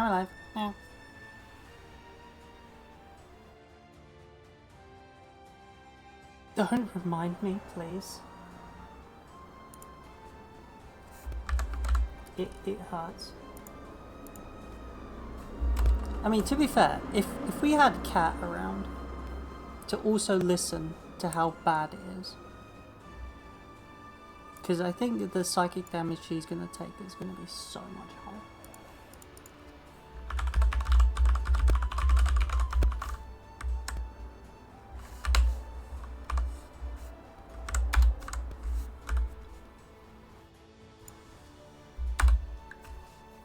I'm alive. Yeah. Don't remind me, please. It hurts. I mean, to be fair, if we had Cat around to also listen to how bad it is, because I think that the psychic damage she's gonna take is gonna be so much higher.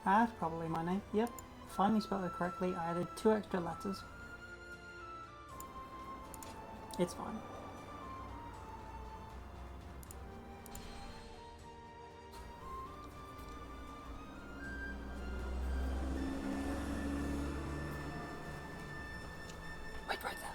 That's probably my name. Yep. Finally spelled it correctly. I added 2 extra letters. It's fine. Wait right there.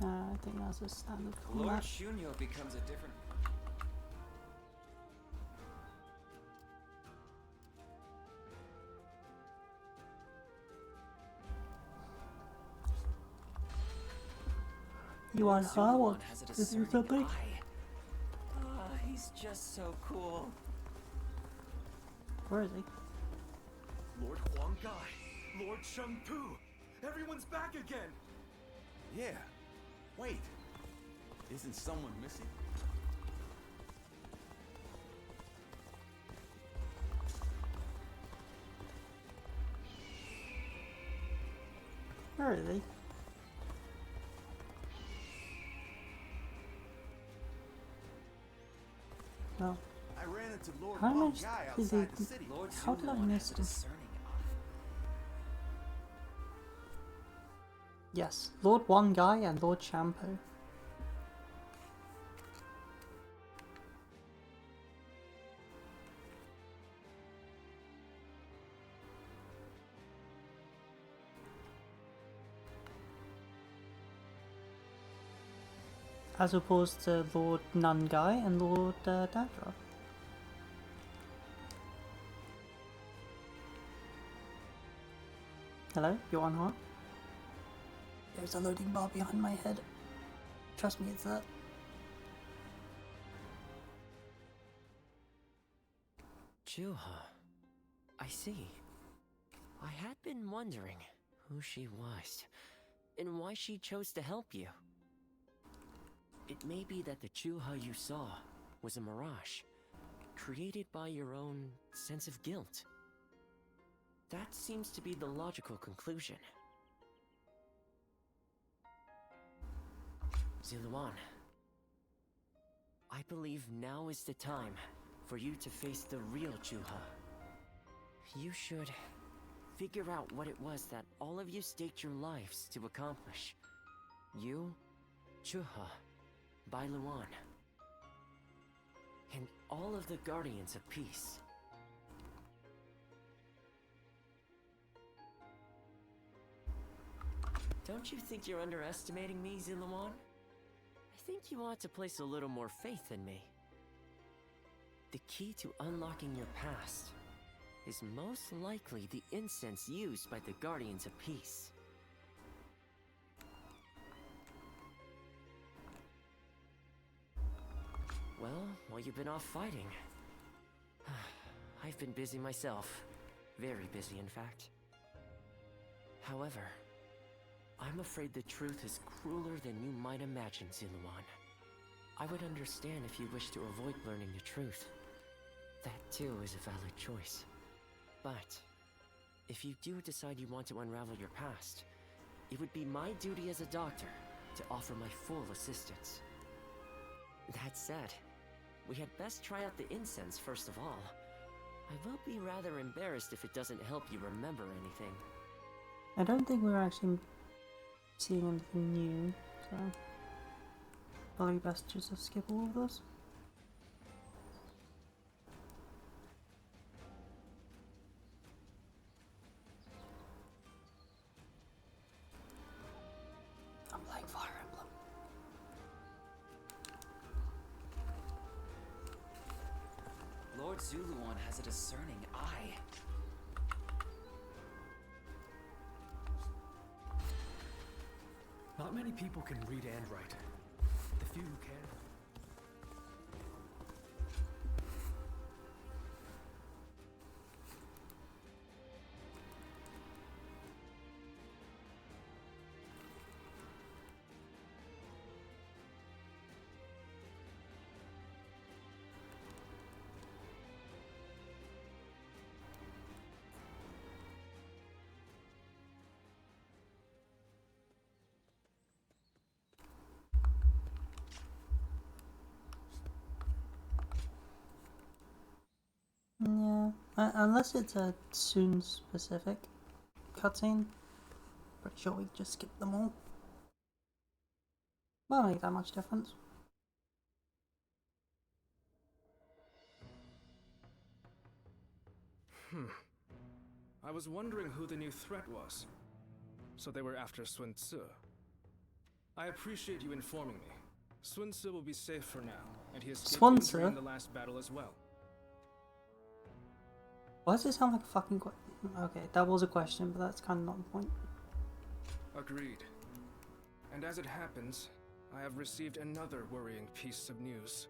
I think that's a standard combat. Lord Shunyo becomes a different... You want Howard has a to do discerning something? eye. He's just so cool. Where is he? Lord Huang Gai, Lord Sheng Tu, everyone's back again. Yeah. Wait. Isn't someone missing? Where is he? No. I ran into Lord How Huang much Gai did outside he- the city. Lord How did I Shunyo miss has a this? discerning Yes, Lord One Guy and Lord Shampoo. As opposed to Lord Nun Guy and Lord Dandruff. Hello, you on hot? There's a loading bar behind my head. Trust me, it's that. Juha. I see. I had been wondering who she was, and why she chose to help you. It may be that the Juha you saw was a mirage, created by your own sense of guilt. That seems to be the logical conclusion. Ziluan, I believe now is the time for you to face the real Juha. You should figure out what it was that all of you staked your lives to accomplish. You, Juha, Bailuan, and all of the Guardians of Peace. Don't you think you're underestimating me, Ziluan? I think you ought to place a little more faith in me. The key to unlocking your past is most likely the incense used by the Guardians of Peace. Well, while you've been off fighting, I've been busy myself. Very busy, in fact. However, I'm afraid the truth is crueler than you might imagine, Ziluan. I would understand if you wish to avoid learning the truth. That too is a valid choice. But if you do decide you want to unravel your past, it would be my duty as a doctor to offer my full assistance. That said, we had best try out the incense first of all. I will be rather embarrassed if it doesn't help you remember anything. I don't think we're actually seeing anything new, so probably best just to skip all of this. I'm playing Fire Emblem. Lord Zuluan has a discerning eye. Not many people can read and write. The few who can. Yeah, unless it's a Soon specific cutscene. Pretty sure we just skip them all. Won't make that much difference. I was wondering who the new threat was. So they were after Sun Tzu. I appreciate you informing me. Sun Tzu will be safe for now, and he escaped Sun injury in Tzu? the last battle as well. Why does it sound like a fucking okay, that was a question, but that's kind of not the point. Agreed. And as it happens, I have received another worrying piece of news.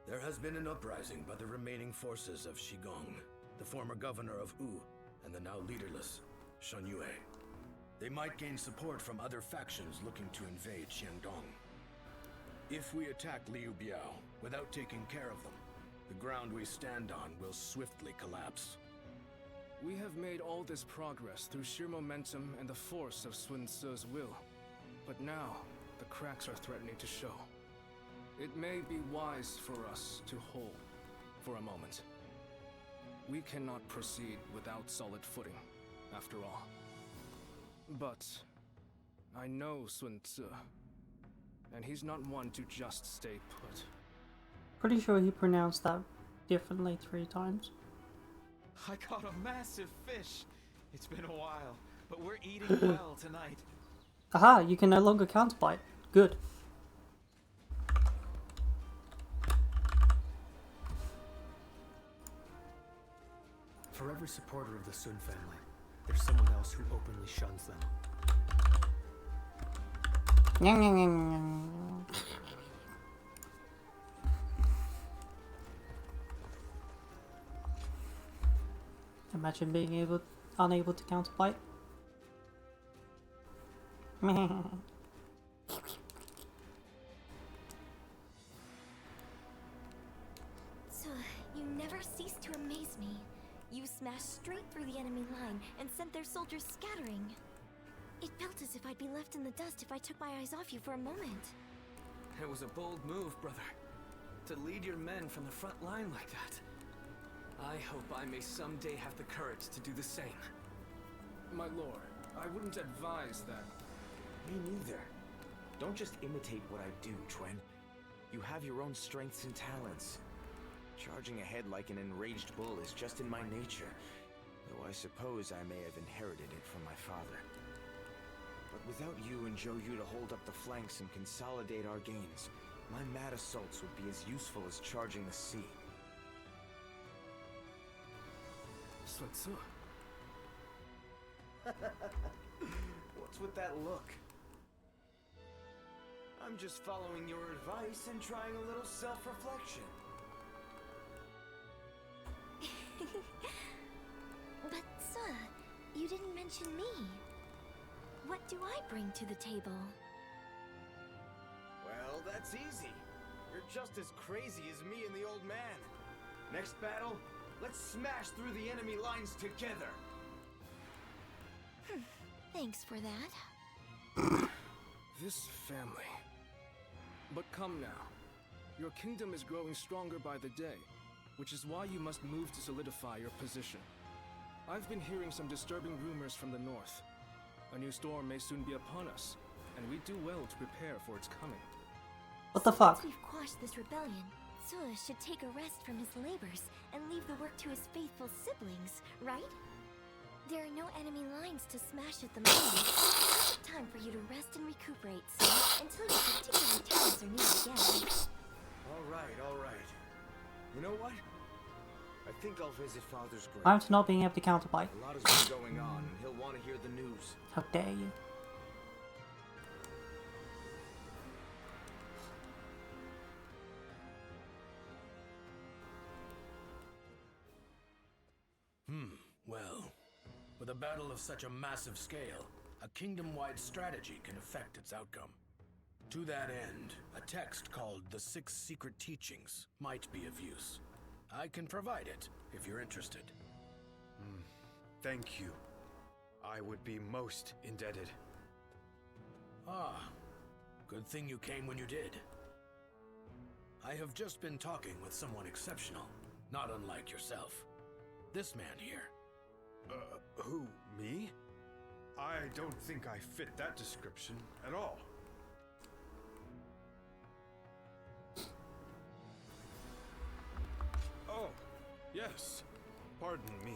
There has been an uprising by the remaining forces of Shigong, the former governor of Wu, and the now leaderless Shunyue. They might gain support from other factions looking to invade Xiangdong. If we attack Liu Biao without taking care of them, the ground we stand on will swiftly collapse. We have made all this progress through sheer momentum and the force of Sun Tzu's will. But now, the cracks are threatening to show. It may be wise for us to hold for a moment. We cannot proceed without solid footing, after all. But I know Sun Tzu, and he's not one to just stay put. Pretty sure he pronounced that differently 3 times. I caught a massive fish. It's been a while, but we're eating well tonight. Aha, you can no longer counterbite. Good. For every supporter of the Sun family, there's someone else who openly shuns them. Imagine being unable to counterbite. So, you never cease to amaze me. You smashed straight through the enemy line and sent their soldiers scattering. It felt as if I'd be left in the dust if I took my eyes off you for a moment. It was a bold move, brother. To lead your men from the front line like that. I hope I may someday have the courage to do the same. My lord, I wouldn't advise that. Me neither. Don't just imitate what I do, Twen. You have your own strengths and talents. Charging ahead like an enraged bull is just in my nature, though I suppose I may have inherited it from my father. But without you and Zhou Yu to hold up the flanks and consolidate our gains, my mad assaults would be as useful as charging the sea. Sun Tzu. What's with that look? I'm just following your advice and trying a little self-reflection. But, sir, you didn't mention me. What do I bring to the table? Well, that's easy. You're just as crazy as me and the old man. Next battle, let's smash through the enemy lines together. Thanks for that. This family. But come now. Your kingdom is growing stronger by the day, which is why you must move to solidify your position. I've been hearing some disturbing rumors from the north. A new storm may soon be upon us, and we do well to prepare for its coming. What the fuck? Since we've quashed this rebellion, Suo should take a rest from his labors and leave the work to his faithful siblings, right? There are no enemy lines to smash at the moment. Time for you to rest and recuperate, Suo, until your particular talents are needed again. All right. You know what? I think I'll visit Father's grave. I'm to not being able to counterplay. A lot has been going on, and he'll want to hear the news. How dare you? Well, with a battle of such a massive scale, a kingdom-wide strategy can affect its outcome. To that end, a text called The Six Secret Teachings might be of use. I can provide it, if you're interested. Thank you. I would be most indebted. Ah, good thing you came when you did. I have just been talking with someone exceptional, not unlike yourself. This man here. Who, me? I don't think I fit that description at all. Oh, yes. Pardon me.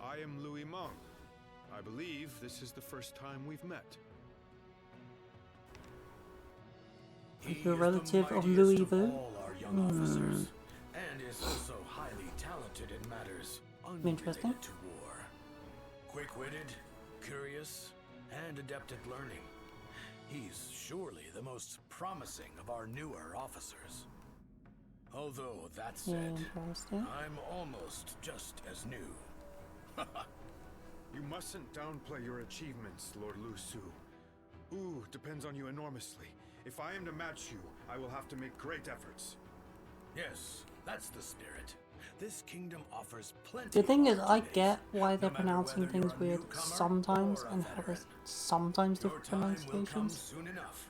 I am Louis Meng. I believe this is the first time we've met. He You're a is relative the of mightiest Louis of Vu? all our young officers, and is also highly talented in matters Interesting. unrelated to war. Quick-witted, curious, and adept at learning. He's surely the most promising of our newer officers. Although, that said, Interesting. I'm almost just as new. You mustn't downplay your achievements, Lord Lu Su. Ooh, depends on you enormously. If I am to match you, I will have to make great efforts. Yes, that's the spirit. This kingdom offers plenty. The thing is, I opportunities, get why they're no matter pronouncing whether things you're a weird newcomer sometimes or a and have veteran. sometimes Your different time will come pronunciations. soon enough,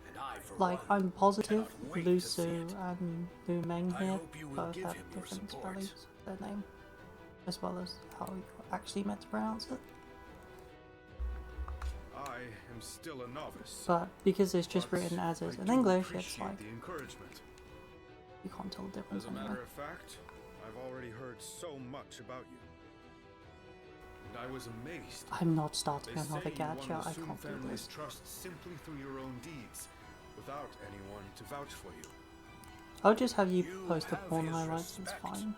and I, for Like, one, I'm positive cannot wait Lu to see Su it. and Lu Meng I here hope you will both give have him your different support. spellings of their name, as well as how you actually meant to pronounce it. I am still a novice. But because it's just but written as is I in do English, it's appreciate like the encouragement. you can't tell the difference As a anyway. matter of fact, I've already heard so much about you. And I was amazed. I'm not starting They another say you won gacha, the I Sun can't do family's this. trust simply through your own deeds, without anyone to vouch for you. I'll just have you You post the have porn his highlights, it's respect, fine.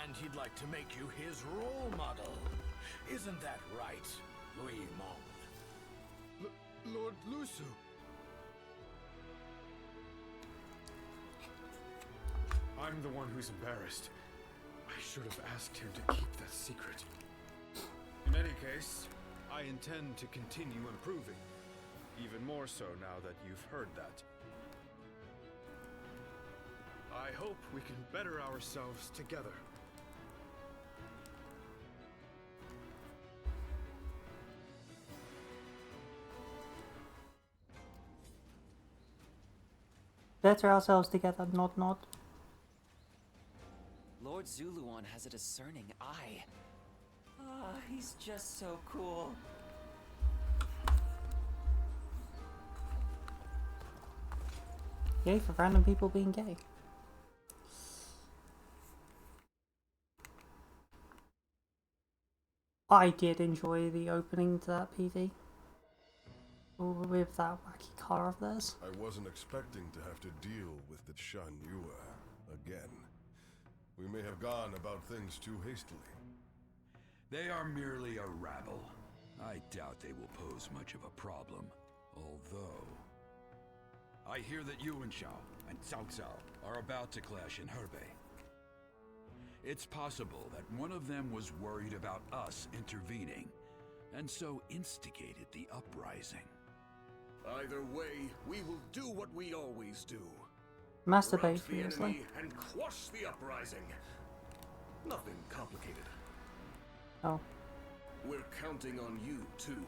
And he'd like to make you his role model. Isn't that right, Louis Meng? Lord Lu Su. I'm the one who's embarrassed. I should have asked him to keep that secret. In any case, I intend to continue improving. Even more so now that you've heard that. I hope we can better ourselves together. Better ourselves together, nod nod. Lord Zuluan has a discerning eye. Ah, he's just so cool. Yay for random people being gay. I did enjoy the opening to that PV. With that wacky car of theirs. I wasn't expecting to have to deal with the Shan Yue again. We may have gone about things too hastily. They are merely a rabble. I doubt they will pose much of a problem. Although... I hear that Yuan Shao and Cao Cao are about to clash in Hebei. It's possible that one of them was worried about us intervening, and so instigated the uprising. Either way, we will do what we always do. Masturbate Rout the furiously. enemy and quash the uprising. Nothing complicated. Oh. We're counting on you, too.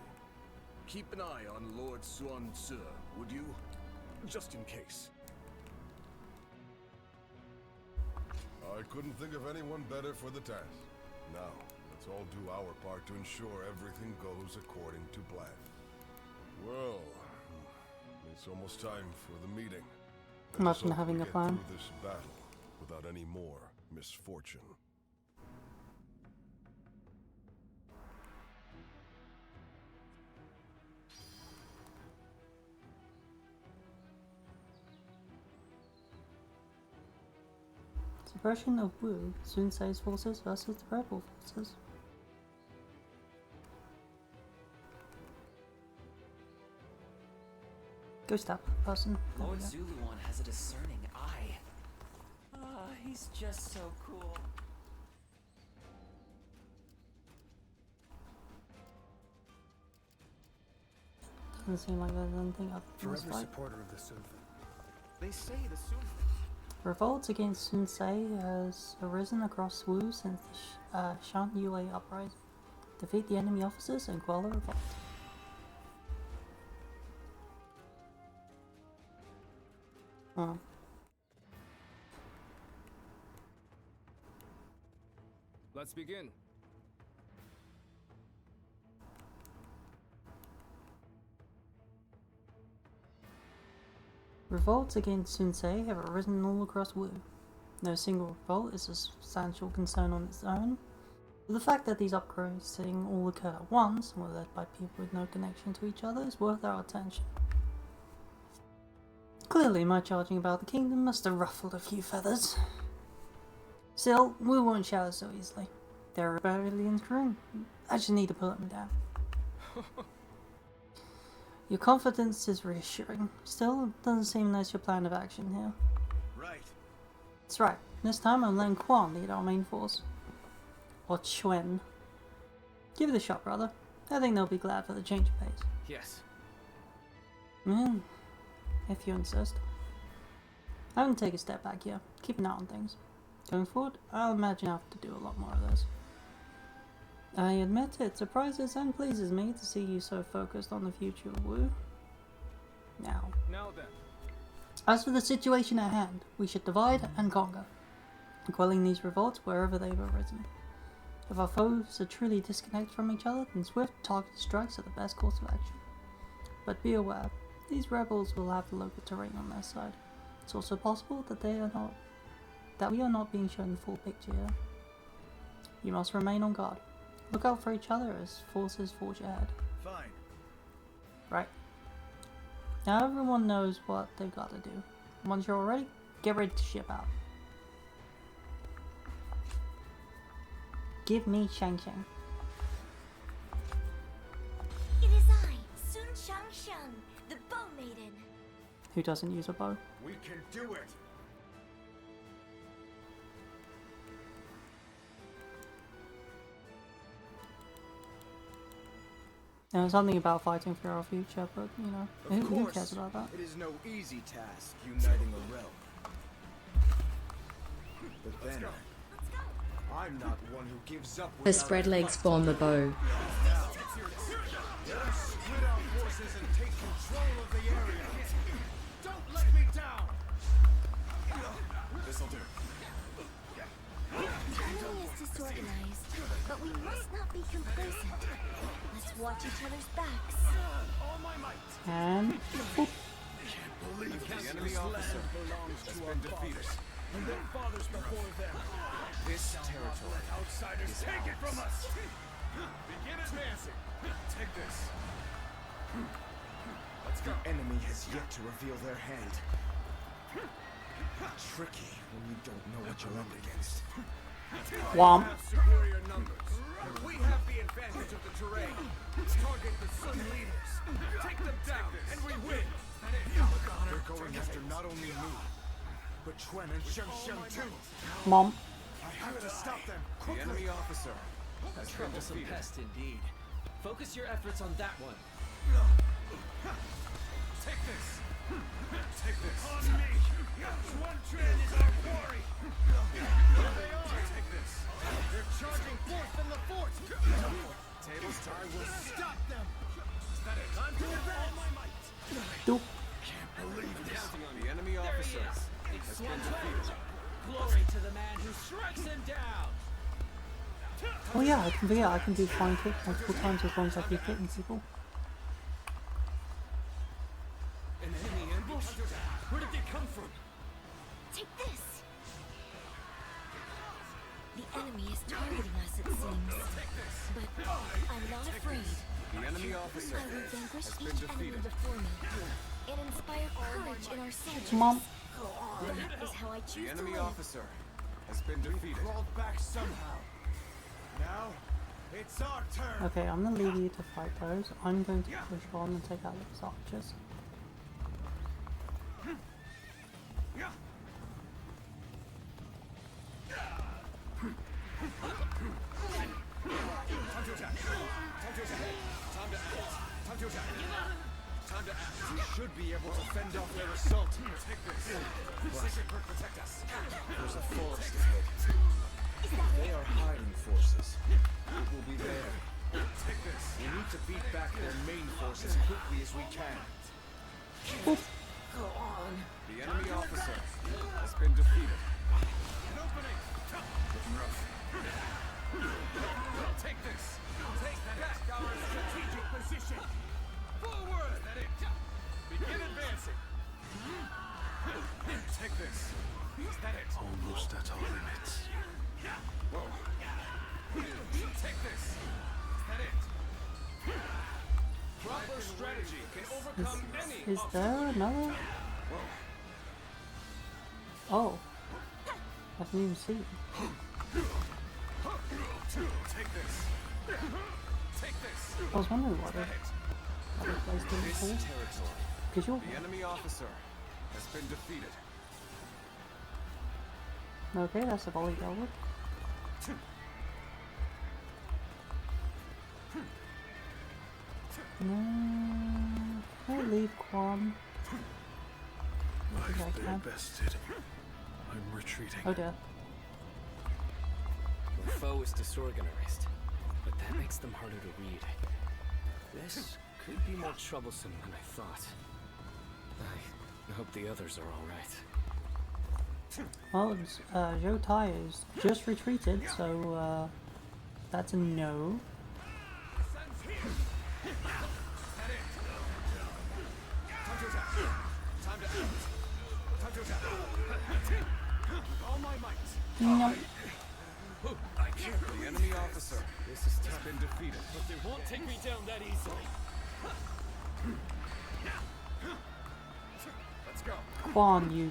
Keep an eye on Lord Xuan Tzu, would you? Just in case. I couldn't think of anyone better for the task. Now, let's all do our part to ensure everything goes according to plan. Well, it's almost time for the meeting. Imagine having a plan. Through this battle without any more misfortune. Suppression of Wu, Sun Tzu's forces versus the rebel forces. Go stab that person. There we Lord go. Zuluan has a discerning eye. Ah, he's just so cool. Doesn't seem like there's anything other than this Forever fight. supporter of the Sunfen. They say the Sun. Revolt against Sun Tzu has arisen across Wu since the Shan Yue uprising. Defeat the enemy officers and quell the revolt. Oh. Let's begin. Revolts against Sun Tzu have arisen all across Wu. No single revolt is a substantial concern on its own, but the fact that these uprisings all occurred at once and were led by people with no connection to each other is worth our attention. Clearly, my charging about the kingdom must have ruffled a few feathers. Still, Wu won't shatter so easily. There are rebellions brewing. I just need to put them down. Your confidence is reassuring. Still, it doesn't seem nice your plan of action here. Right. That's right. This time I'm letting Quan lead our main force. Or Chuen. Give it a shot, brother. I think they'll be glad for the change of pace. Yes. If you insist. I'm gonna take a step back here. Keep an eye on things. Going forward, I'll imagine I have to do a lot more of this. I admit it surprises and pleases me to see you so focused on the future of Wu. Now then. as for the situation at hand, we should divide and conquer, quelling these revolts wherever they've arisen. If our foes are truly disconnected from each other, then swift targeted strikes are the best course of action. But be aware, these rebels will have the local terrain on their side. It's also possible that we are not being shown the full picture here. You must remain on guard. Look out for each other as forces forge ahead. Fine. Right. Now everyone knows what they've got to do. Once you're all ready, get ready to ship out. Give me Shang Shang. It is I, Sun Shang, the Bow Maiden. Who doesn't use a bow? We can do it! There's something about fighting for our future, but you know, who course, cares about that? It is no easy task uniting a realm. But then, I'm not one who gives up. The spread legs spawn the bow. Let us split our forces and take control of the area. Don't let me down. This'll do. The enemy is disorganized, but we must not be complacent. Let's watch each other's backs. All my might. And boop. Believe the enemy officer belongs to our defeaters, and their fathers before them. This territory. Outsiders, take it from us. Begin advancing. Take this. Let's go. The enemy has yet to reveal their hand. Tricky when you don't know what you're up against. Womp. We have superior numbers. We have the advantage of the terrain. Target the Sun leaders. Take them down, and we win. They're going after not only me, but Chuen and Shang too. Mom. I have to stop them. The enemy officer has been Troublesome defeated. pest indeed. Focus your efforts on that one. Take this. Take this. On me. One trend is our quarry. There they are. Take this. They're charging forth from the fort. Tables turn. I will stop them. Is that it? Time to advance. All my might. Doop. Can't believe this. The enemy officer has been defeated. Glory to the man who strikes him down. Oh yeah, I can do flying kick multiple times as long as I keep hitting people. An enemy ambush? Where did they come from? Take this! The enemy is targeting us, it seems. But I'm not afraid. The enemy officer I will vanquish has been each enemy defeated. before me and inspire courage in our soldiers. Mom. That is how I The choose to enemy live. officer has been defeated. Crawled back somehow. Now, it's our turn. Okay, I'm gonna leave you to fight those. I'm going to push on and take out these archers. Time to attack. Time to attack. Time to act. Time to attack. Time to act. We should be able to fend off their assault. Take this. Secret protect us. There's a forest ahead. They are hiding forces. It will be there. Take this. We need to beat back their main force as quickly as we can. Go on. The enemy officer has been defeated. An opening. Looking rough. Take this. Take back our strategic position. Forward. Is that it? Begin advancing. Take this. Is that it? Almost at our limits. Whoa. Take this. Is that it? Proper strategy can overcome any Is there another? Oh. I didn't even see it. Take this. Take this. I was wondering what it placed in This for. territory. Because you're... The enemy officer has been defeated. Okay, that's a volley dealt with. No, can I leave Quan? I think I can. Bested. I'm retreating. Oh dear. The foe is disorganized, but that makes them harder to read. This could be more troublesome than I thought. I hope the others are all right. Well, it's, Zhou Tai is just retreated, so that's a no. Time to attack. Time to act. Time to attack. All my might. Nope. The enemy officer has been defeated. But they won't take me down that easily. Let's go. Quan, you...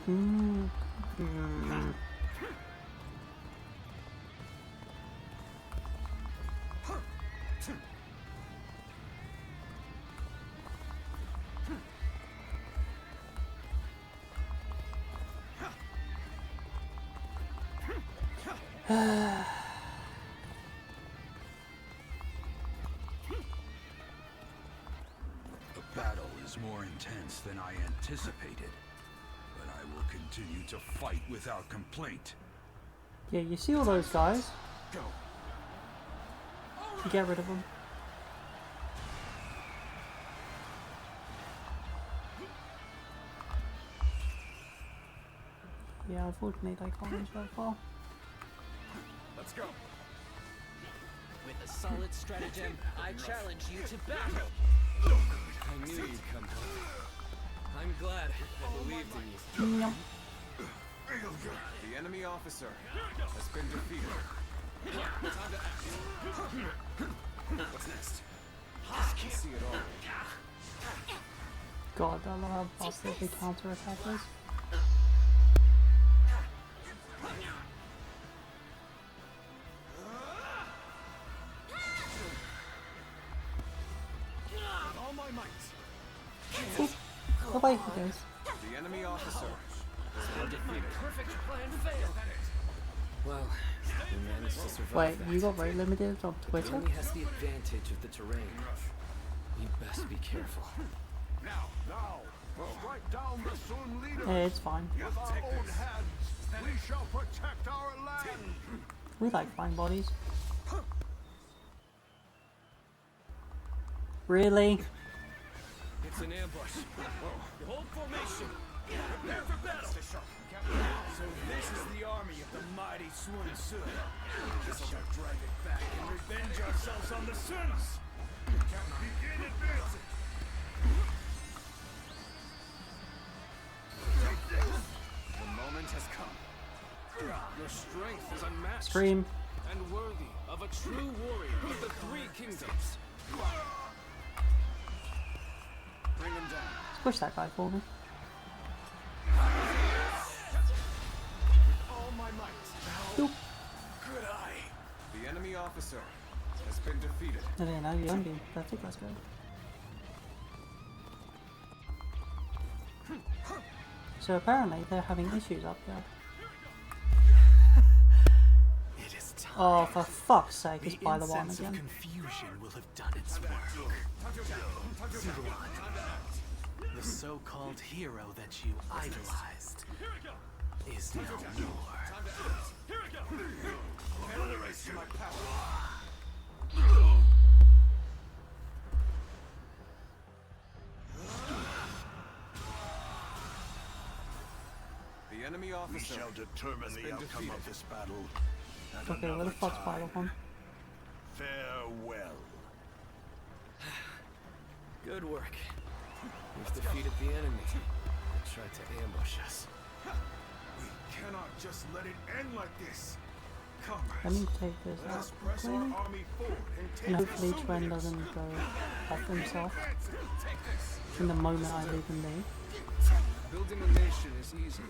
The battle is more intense than I anticipated, but I will continue to fight without complaint. Yeah, you see all those guys? Go. Get rid of them. Yeah, unfortunately they can't reach that far. Let's go. With a solid stratagem, I challenge you to battle. I knew you'd come home. I'm glad I believed in you. Nope. The enemy officer has been defeated. Time to act. What's next? I can see it all. God, I love how fast they can counter-attack us. All my might. Oop. Away he goes. The enemy officer has been defeated. Perfect plan failed. Well, we managed to survive Wait, that. you got rate limited on He Twitter? only has the advantage of the terrain. You best be careful. Now, strike down the Sun leader. Yeah, it's fine. With our own hands, we shall protect our land. We like flying bodies. Really? It's an ambush. Hold formation. Prepare for battle. Stay sharp. So this is the army of the mighty Sun Tzu. We shall drive it back and revenge ourselves on the Suns. Begin advancing. The moment has come. Your strength is unmatched. Scream. And worthy of a true warrior of the Three Kingdoms. Bring him down. Push that guy for me. All my might. Nope. Good eye. The enemy officer has been defeated. No, no, you're being perfect. Let's go. So apparently they're having issues up here. It is time. Oh, for fuck's sake, it's by the one incense of again. confusion will have done its work. Zuluan, the so-called hero that you idolized, is no more. The enemy officer We shall determine the outcome of this battle. at Okay, where the another fuck's by the time. one? Farewell. Good work. We've defeated the enemy. They tried to ambush us. We cannot just let it end like this. Let Comrades, me take this let out us press our quickly. army forward and take And the hopefully Twen Sumerians. doesn't go off himself in the moment I leave him be. Building a nation is easy.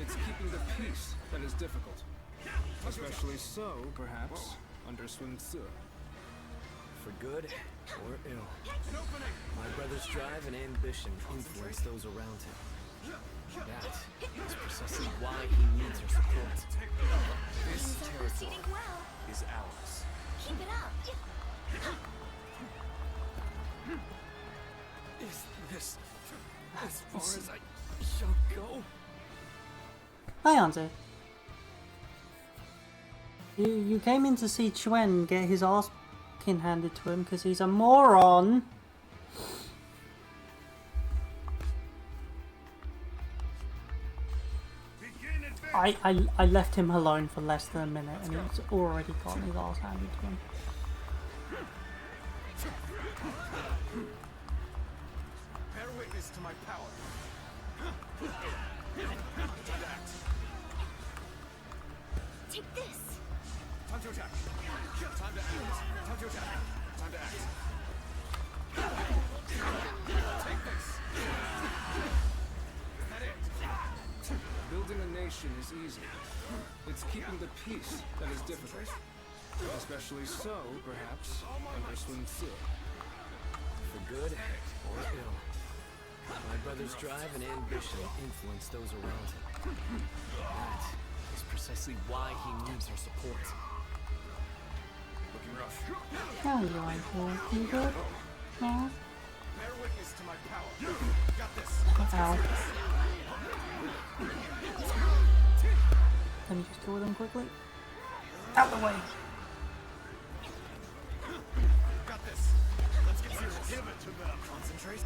It's keeping the peace that is difficult. Especially so, perhaps, under Sun Tzu. For good or ill. My brother's drive and ambition influence those around him. That is precisely why he needs our support. This Things are proceeding territory well. is ours. Keep it up. Is this as far as I shall go? Hi, Auntie. You came in to see Chuen get his ass handed to him because he's a moron. I left him alone for less than a minute and he's already gotten his ass handed to him. Bear witness to my power. Take this. Time to attack. Time to act. Time to attack. Time to act. Take this. Is that it? Building a nation is easy. It's keeping the peace that is difficult. Especially so, perhaps, under Sun Tzu. For good or ill. My brother's drive and ambition influence those around him. That is precisely why he needs our support. Looking rough. How are you, Auntie? You good? No? Bear witness to my power. Got this. Ow. Let me just kill them quickly. Out the way! Got this. Let's get serious. Give it to them. Concentrate.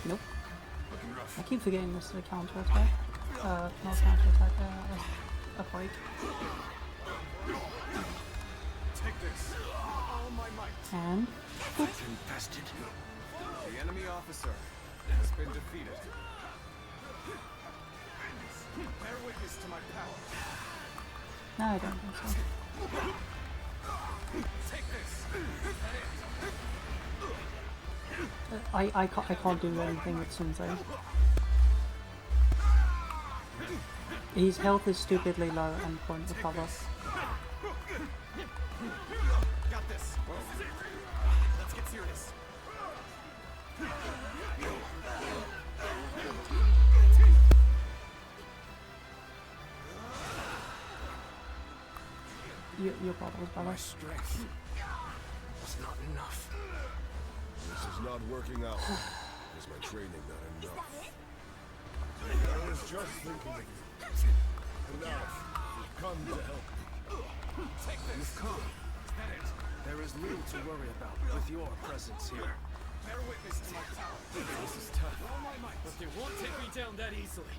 Nope. Looking rough. I keep forgetting this is a counter attack. Not counter attack, a break. Take this. All my might. And Infested. The enemy officer has been defeated. Bear witness to my power. no, I don't think so. Take this. I can't do anything with Sensei. His health is stupidly low and won't recover. Got this. Let's get serious. Your brother was better. My strength was not enough. This is not working out. Is my training not enough? I was just thinking of you. And now, you've come to help me. Take this. You've come. Is that it? There is little to worry about with your presence here. Bear witness to my power. This is tough. All my might. But they won't take me down that easily.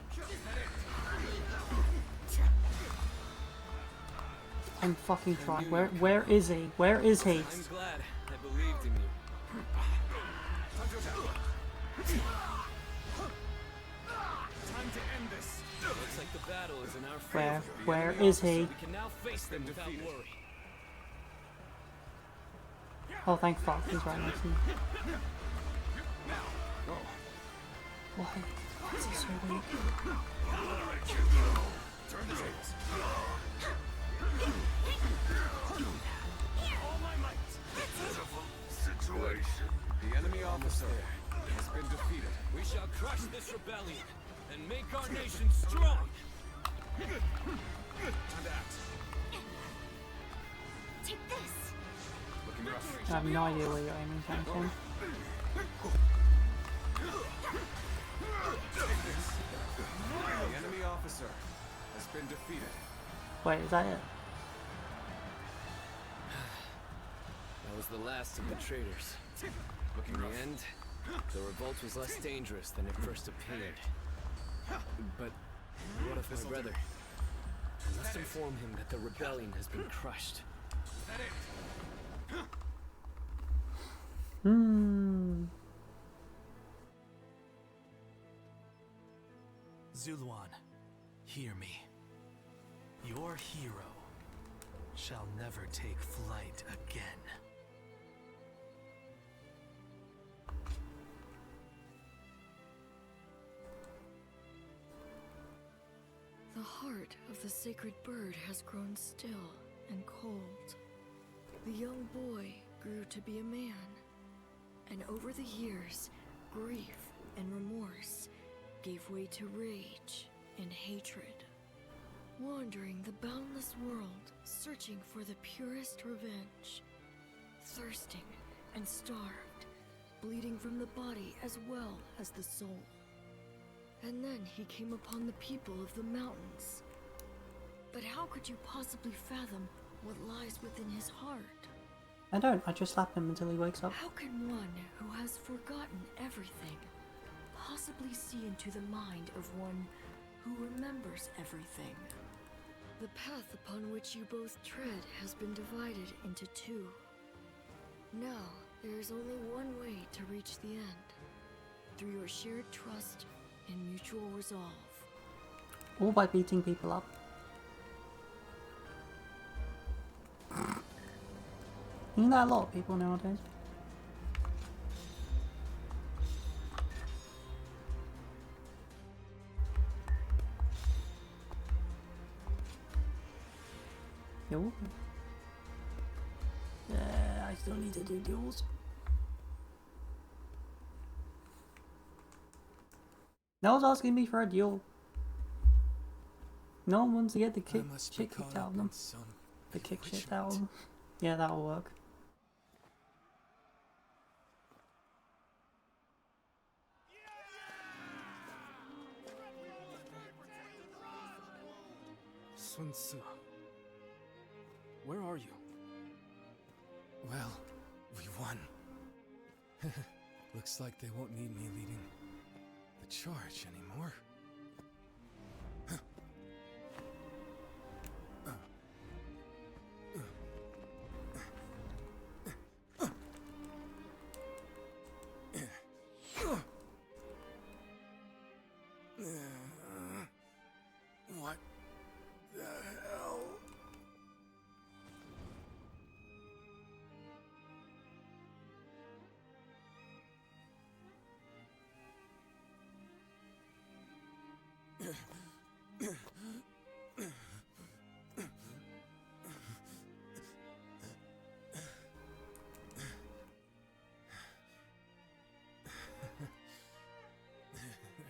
I'm fucking trying. Where is he? Where is he? I'm glad I believed in you. Time to end this. Looks like the battle is in our favor. Where is he? We can now face them without worry. Oh, thank fuck, he's right next to me. Why? Why is he so weak? Turn the tables. Situation. The enemy officer has been defeated. We shall crush this rebellion and make our nation strong. And act. Take this. Looking rough. I have no idea where you're aiming from. The enemy officer has been defeated. Wait, is that it? That was the last of the traitors. In the end, the revolt was less dangerous than it first appeared. But what of my brother? I must inform him that the rebellion has been crushed. Zuluan, hear me. Your hero shall never take flight again. The heart of the sacred bird has grown still and cold. The young boy grew to be a man, and over the years, grief and remorse gave way to rage and hatred. Wandering the boundless world, searching for the purest revenge, thirsting and starved, bleeding from the body as well as the soul. And then he came upon the people of the mountains. But how could you possibly fathom what lies within his heart? I don't, I just slap him until he wakes up. How can one who has forgotten everything possibly see into the mind of one who remembers everything? The path upon which you both tread has been divided into two. Now, there is only one way to reach the end. Through your shared trust and mutual resolve. All by beating people up. Isn't that a lot of people nowadays? Yo. I still need to do duels. No one's asking me for a duel. No one wants to get the shit kicked out of them. The kick shit out of them. Yeah, that'll work. Sun Tzu, where are you? Well, we won. Looks like they won't need me leading the charge anymore. What the hell? I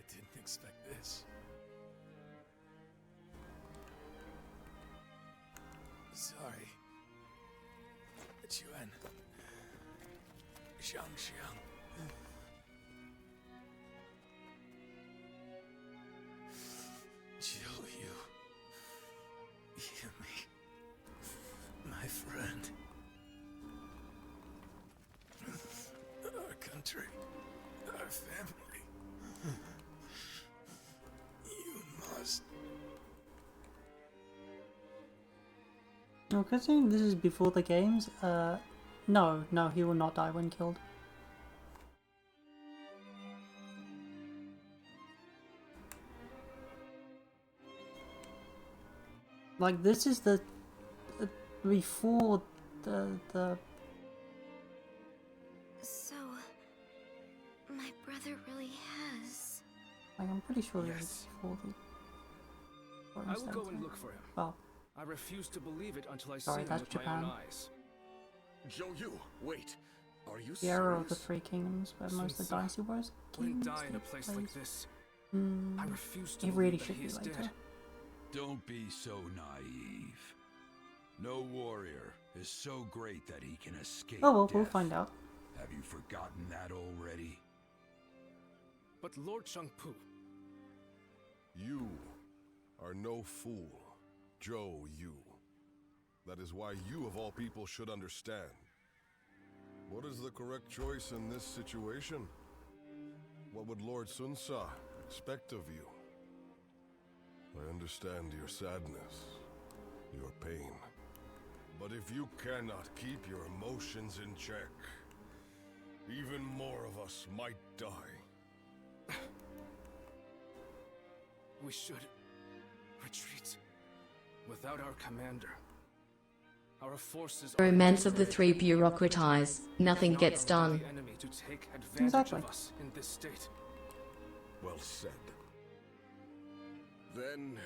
didn't expect this. Sorry. Chuan. Xiang. Jiu Yu. Yumi. My friend. Our country family. You must. No, considering this is before the games, no, he will not die when killed. Like, this is the before the So, my brother really has. like, I'm pretty sure this is before the I will go and look for him. Oh, I refuse to believe it until I see sorry, him that's with Japan. my own eyes. Zhou, wait. Are you The era of the serious? Three Kingdoms, where most of the Sun Tzu Dynasty Wars wouldn't kingdoms die in a take place place. like this. I refuse to It believe really that should he be is later. dead. Don't be so naive. No warrior is so great that he can escape Oh well, death. we'll find out. Have you forgotten that already? But Lord Shangpu, You are no fool, Zhou Yu. That is why you of all people should understand. What is the correct choice in this situation? What would Lord Sun Ce expect of you? I understand your sadness, your pain. But if you cannot keep your emotions in check, even more of us might die. we should retreat. Without our commander, our forces are Romance of the destroyed. three bureaucratize, nothing Not gets allow done. the enemy to take advantage Exactly. of us in this state. Well said. Then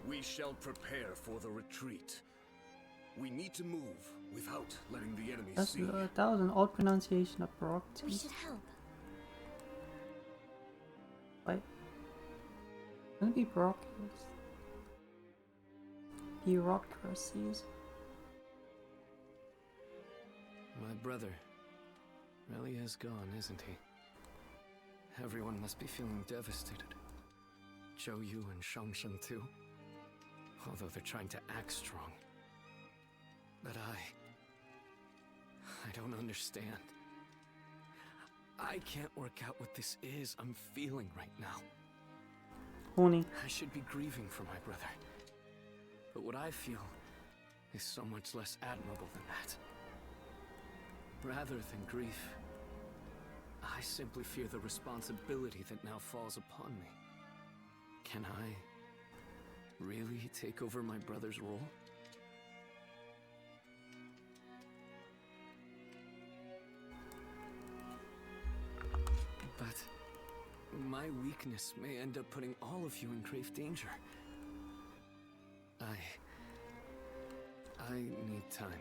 we shall prepare for the retreat. We need to move without letting the enemy That's, see. that was an odd pronunciation of We bureaucracies. should help. Wait. Wouldn't it be bureaucracies? Bureaucracies. My brother really is gone, isn't he? Everyone must be feeling devastated. Zhou Yu and Shangshen too. Although they're trying to act strong. But I don't understand. I can't work out what this is I'm feeling right now. Horny. I should be grieving for my brother. But what I feel is so much less admirable than that. Rather than grief, I simply fear the responsibility that now falls upon me. Can I really take over my brother's role? But my weakness may end up putting all of you in grave danger. I need time.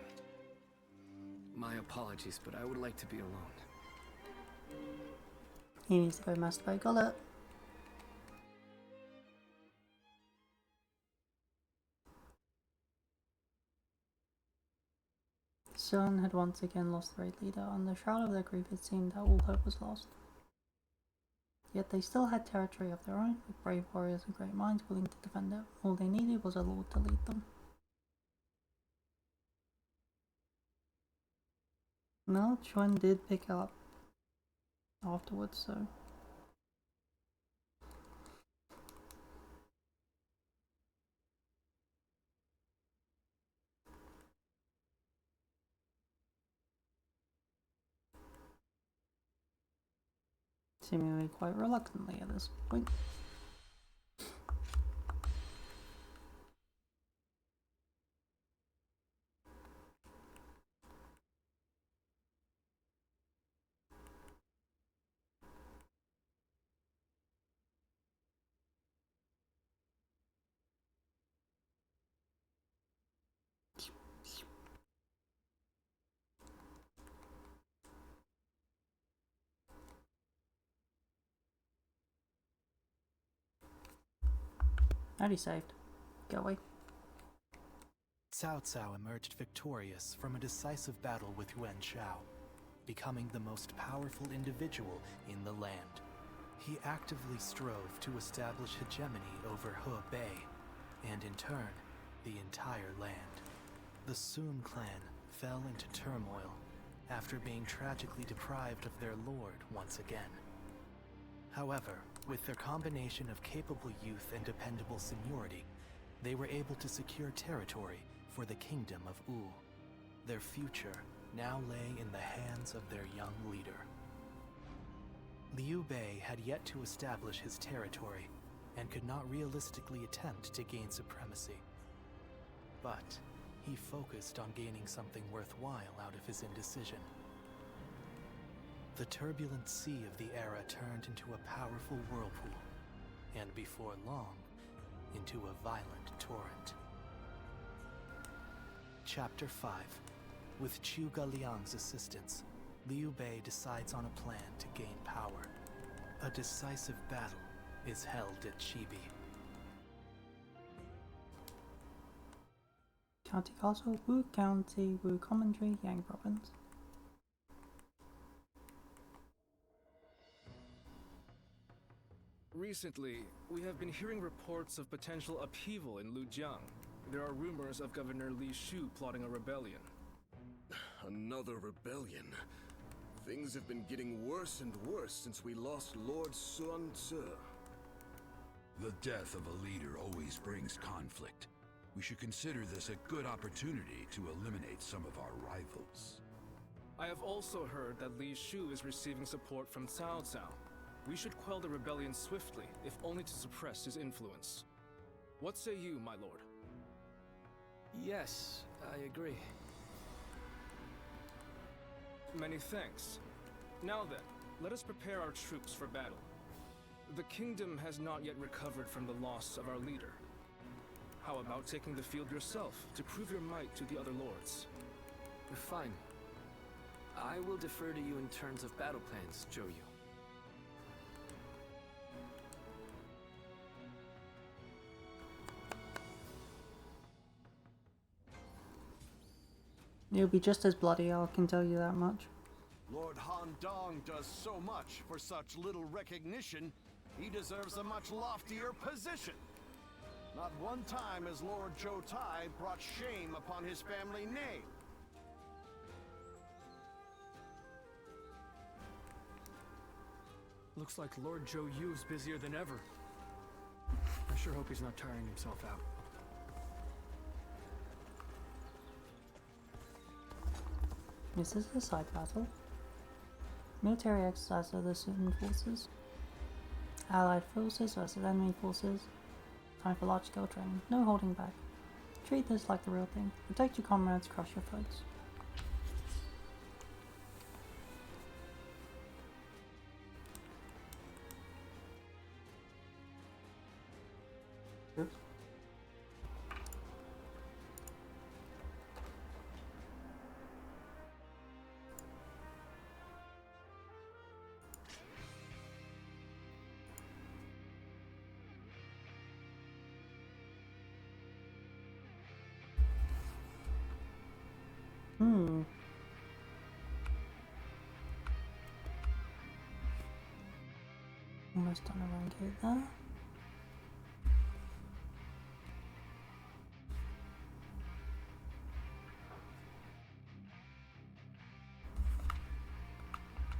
My apologies, but I would like to be alone. He needs to go masturbate. Got it. Sun had once again lost the great leader. On the shroud of their grief, it seemed that all hope was lost. Yet they still had territory of their own, with brave warriors and great minds willing to defend it. All they needed was a lord to lead them. No, Chuan did pick up afterwards, so... seemingly quite reluctantly at this point. Already saved. Go away. Cao Cao emerged victorious from a decisive battle with Yuan Shao, becoming the most powerful individual in the land. He actively strove to establish hegemony over Hebei, and in turn, the entire land. The Sun clan fell into turmoil after being tragically deprived of their lord once again. However, with their combination of capable youth and dependable seniority, they were able to secure territory for the kingdom of U. Their future now lay in the hands of their young leader. Liu Bei had yet to establish his territory and could not realistically attempt to gain supremacy. But he focused on gaining something worthwhile out of his indecision. The turbulent sea of the era turned into a powerful whirlpool, and before long, into a violent torrent. Chapter 5. With Chu Liang's assistance, Liu Bei decides on a plan to gain power. A decisive battle is held at Chibi. County Castle, Wu County, Wu Commandery, Yang Province. Recently, we have been hearing reports of potential upheaval in Lujiang. There are rumors of Governor Li Shu plotting a rebellion. Another rebellion. Things have been getting worse and worse since we lost Lord Sun Tzu. The death of a leader always brings conflict. We should consider this a good opportunity to eliminate some of our rivals. I have also heard that Li Shu is receiving support from Cao Cao. We should quell the rebellion swiftly, if only to suppress his influence. What say you, my lord? Yes, I agree. Many thanks. Now then, let us prepare our troops for battle. The kingdom has not yet recovered from the loss of our leader. How about taking the field yourself to prove your might to the other lords? Fine. I will defer to you in terms of battle plans, Zhou Yu. It'll be just as bloody, I can tell you that much. Lord Han Dong does so much for such little recognition, he deserves a much loftier position. Not one time has Lord Zhou Tai brought shame upon his family name. Looks like Lord Zhou Yu's busier than ever. I sure hope he's not tiring himself out. This is a side battle. Military exercise of the Sun forces. Allied forces versus enemy forces. Time for large-scale training. No holding back. Treat this like the real thing. Protect your comrades, crush your foes. Oops. Almost done a rank 8 there.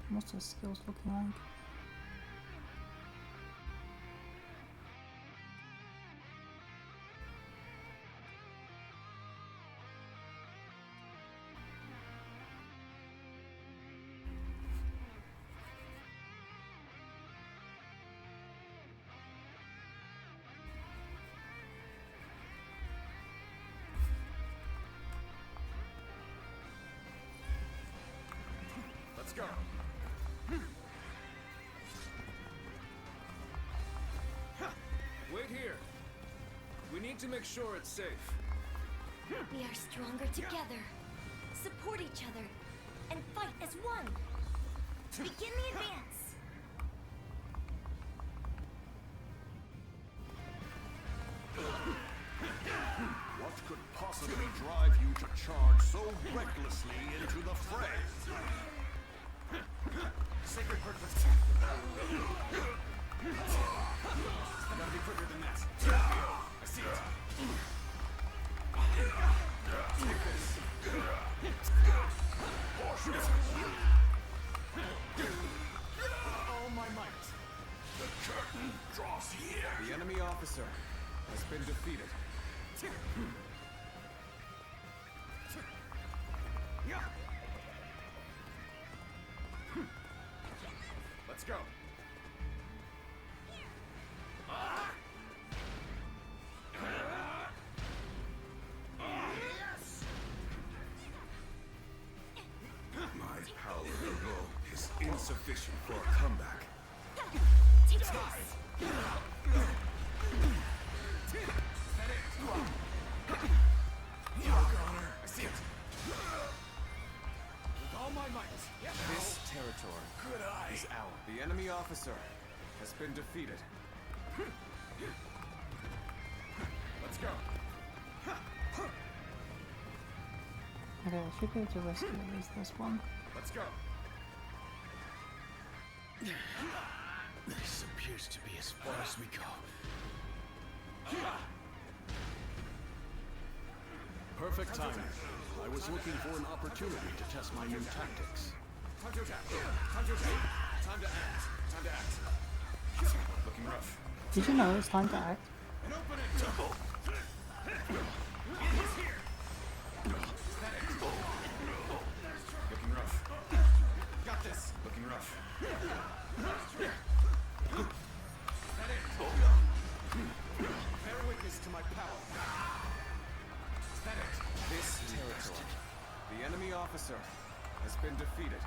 What's the skills looking like? Let's go. Wait here. We need to make sure it's safe. We are stronger together. Support each other. And fight as one. Begin the advance. What could possibly drive you to charge so recklessly into the fray? Sacred purpose. I gotta be quicker than that. I see it. Take this. With all my might. draws here. The enemy officer has been defeated. Let's go. My power alone is insufficient for a comeback. Take this. I see it. With all my might. This territory is ours. The enemy officer has been defeated. Let's go. Okay, I should be able to rescue at least this one. Let's go. This appears to be as far as we go. Perfect timing. I was looking for an opportunity to test my new tactics. Time to attack. Time to attack. Time to act. Time to act. Looking rough. Did you know it's time to act? An opening. Double. He's here. Looking rough. Got this. Looking rough. Bear witness to my power. This territory. The enemy officer has been defeated.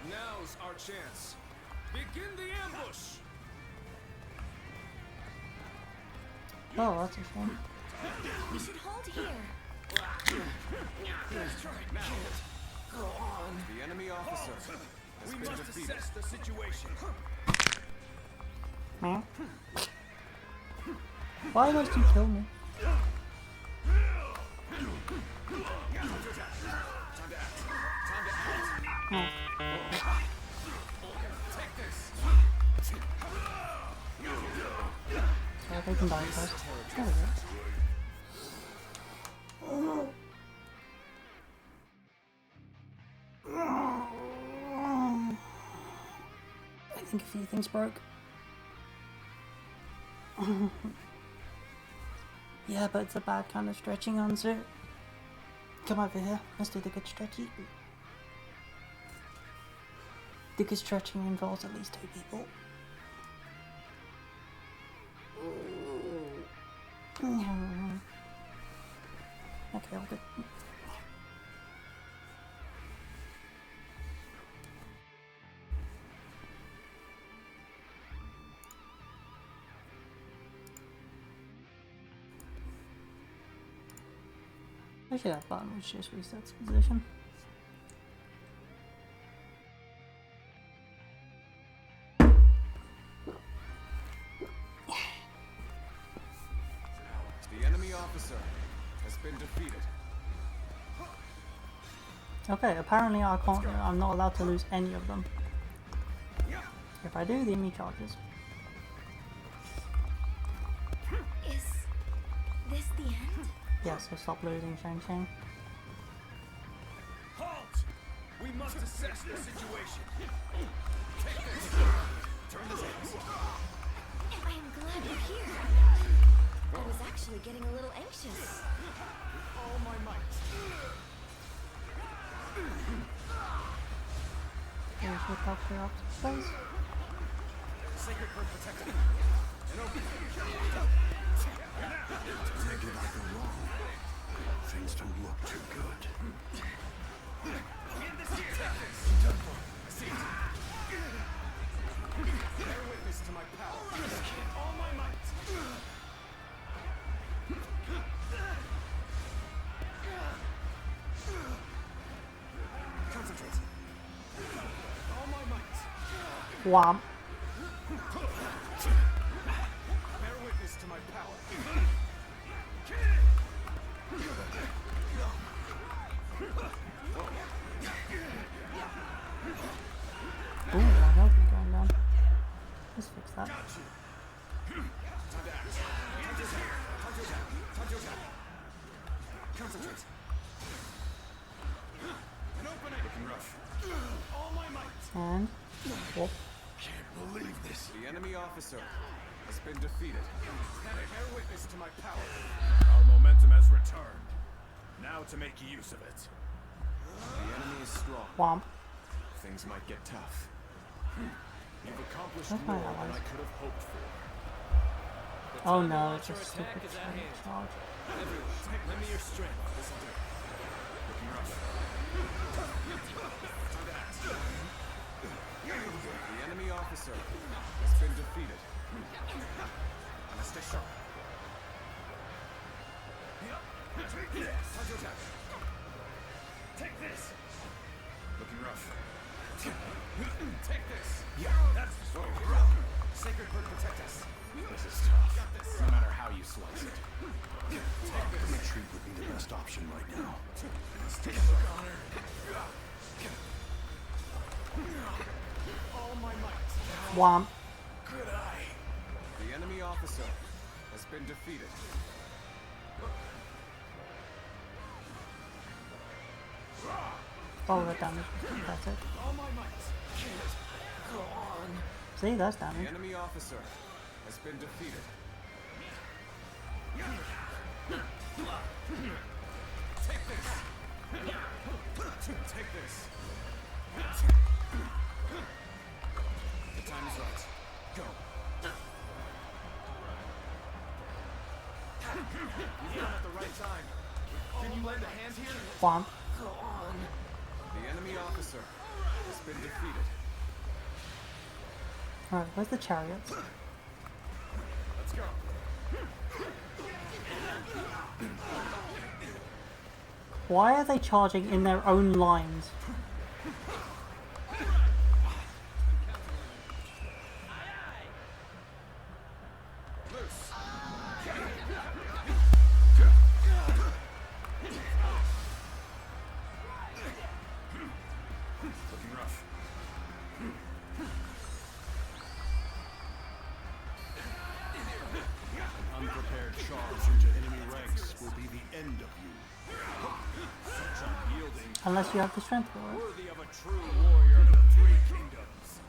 Now's our chance. Begin the ambush! Oh, that's a shame. We should hold here. Let's try it now. Go on. The enemy officer has We been must defeated. assess the situation. Huh? Why must you kill me? Oh. Yeah, they can die first. There we go. I think a few things broke. Yeah, but it's a bad kind of stretching on, sir. Come over here. Let's do the good stretchy. The good stretching involves at least 2 people. Okay, all good. Actually, that button which just resets position. The enemy officer has been defeated. Okay, apparently I'm not allowed to lose any of them. If I do, the enemy charges. Is this the end? Yes, so stop losing, Shang Shang. Halt! We must assess the situation. Take this. Turn this in. I am glad you're here. I was actually getting a little anxious. All my might. There's your capture up to space. Sacred bird protected. And open. Take it like a wrong. Things don't look too good. In this here. Done for. I see it. Bear witness to my power. All my might. Concentrate. All my might. Wham. Bear witness to my power. Ooh, my health is going down. Let's fix that. Time to act. Time to attack. Time to attack. Time to attack. Concentrate. An opening. Looking rough. And whoop. Can't believe this. The enemy officer has been defeated. Bear witness to my power. Our momentum has returned. Now to make use of it. The enemy is strong. Womp. Things might get tough. You've accomplished That's my more than allies. I could have hoped for. Oh no, it's a stupid charge. Everyone, lend me your strength. This'll do. Looking rough. Time to act. The enemy officer has been defeated. Now stay sharp. Take this. Time to attack. Take this. Looking rough. Take this. Yeah, that's the story. Sacred bird, protect us. This is tough. Got this. No matter how you slice it. Take this. Retreat would be the best option right now. Let's take a look on her. All my might. Womp. Good eye. The enemy officer has been defeated. Oh, that damage. That's it. All my might. Go on. See, that's The damage. enemy officer has been defeated. Take this. Take this. The time is right. Go. You come at the right time. Can you lend a hand here? Womp. Go on. The enemy officer has been defeated. Alright, where's the chariots? Let's go. Why are they charging in their own lines? Looking rough. An unprepared charge into enemy ranks will be the end of you. Such unyielding, Unless you have the strength for it. worthy of a true warrior of the three kingdoms.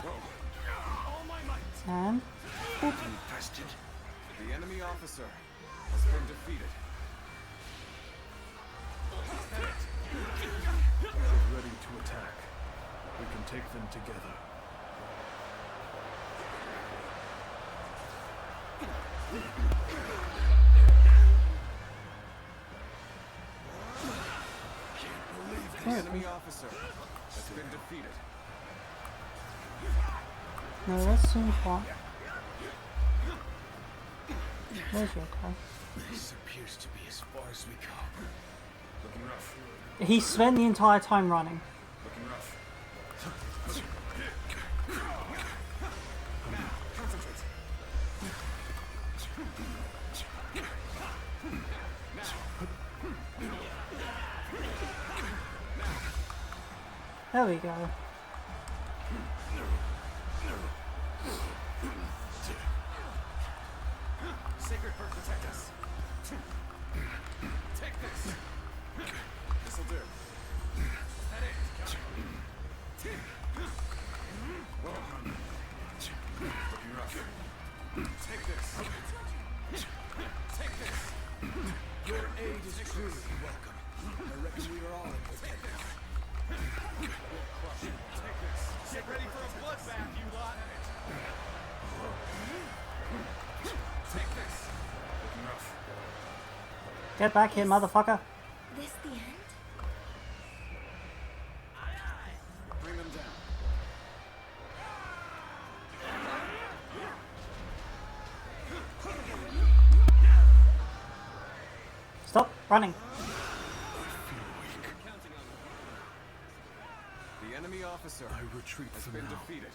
All my might. And Contested. The enemy officer has been defeated. Get ready to attack. We can take them together. The enemy officer has been defeated. no, that's soon Womp. There's your guy. This appears to be as far as we go. Looking rough. He spent the entire time running. Looking rough. Concentrate. There we go. Sacred bird, protect us. Take this. This'll do. That it. Well done. Looking rough. Take this. Take this. Your aid is truly welcome. I reckon we are all in this together. We'll crush it. Take this. Get ready for a bloodbath, you lot. Take this. Looking rough. Get back here, motherfucker. This the end? Bring them down. Stop running. The enemy officer I retreat has for been now. defeated.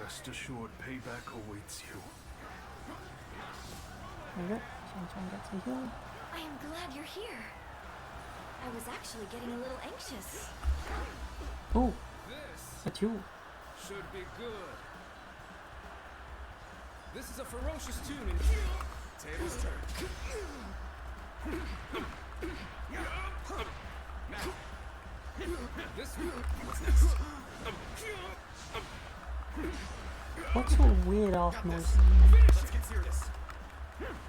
Rest assured, payback awaits you. There we go. Try and get to heal. I am glad you're here. I was actually getting a little anxious. Ooh, This a tool. should be good. This is a ferocious tune and Tables turn. Now. What sort of weird ass noise? Let's get serious.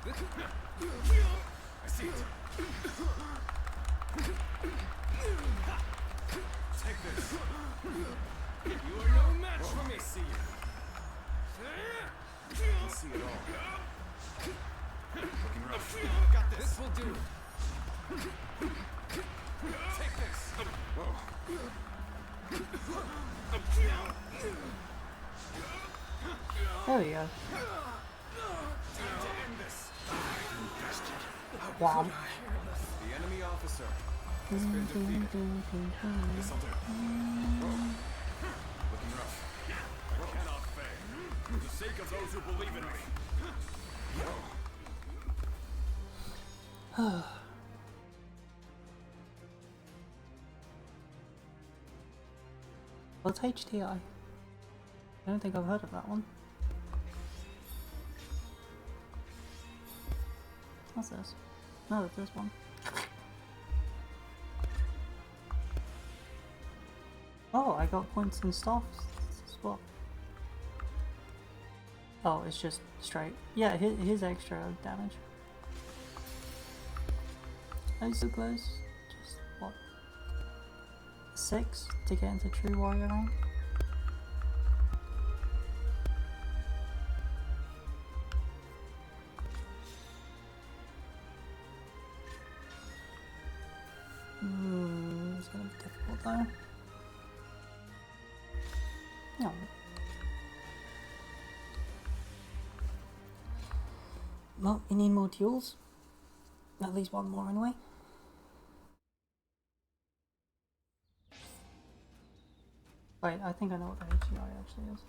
I see it. Take this. You are no match for me. See you. I can see it all. Looking rough. Got this. This will do. Take this. Whoa. There we go. Time to end this. Wow. The enemy officer has been defeated. This'll do. Whoa. Looking rough. I cannot fail. For the sake of those who believe in me. What's HTI? I don't think I've heard of that one. What's this? No, it's this one. Oh, I got points and stuff as well. Oh, it's just straight. Yeah, here's extra damage. Oh, so close. Just what? 6 to get into true warrior rank. It's gonna be difficult though. No. Well, we need more tools. At least one more anyway. Wait, I think I know what the HCI actually is.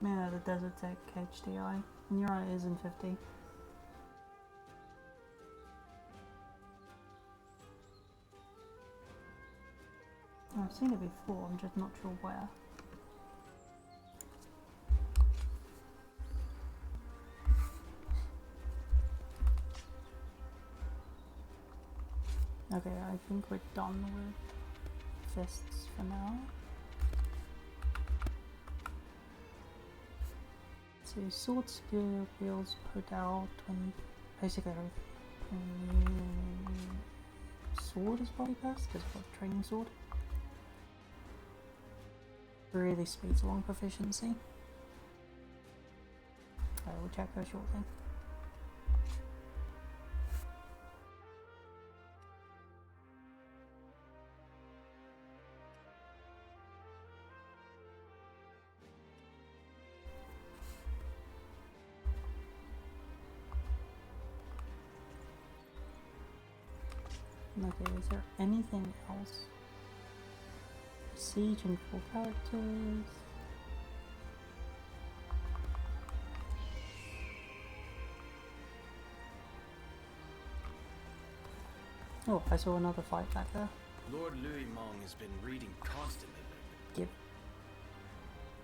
Yeah, the Desert Tech HDI. And you're right, it is in 50. I've seen it before, I'm just not sure where. Okay, I think we're done with fists for now. So sword, spear, wheels, podal, twin, basically everything. Sword is probably best because I've got a training sword. Really speeds along proficiency. We'll check her shortly. Okay, is there anything else? Siege and full characters. Oh, I saw another fight back there. Lord Louis Mong has been reading constantly lately. Yep.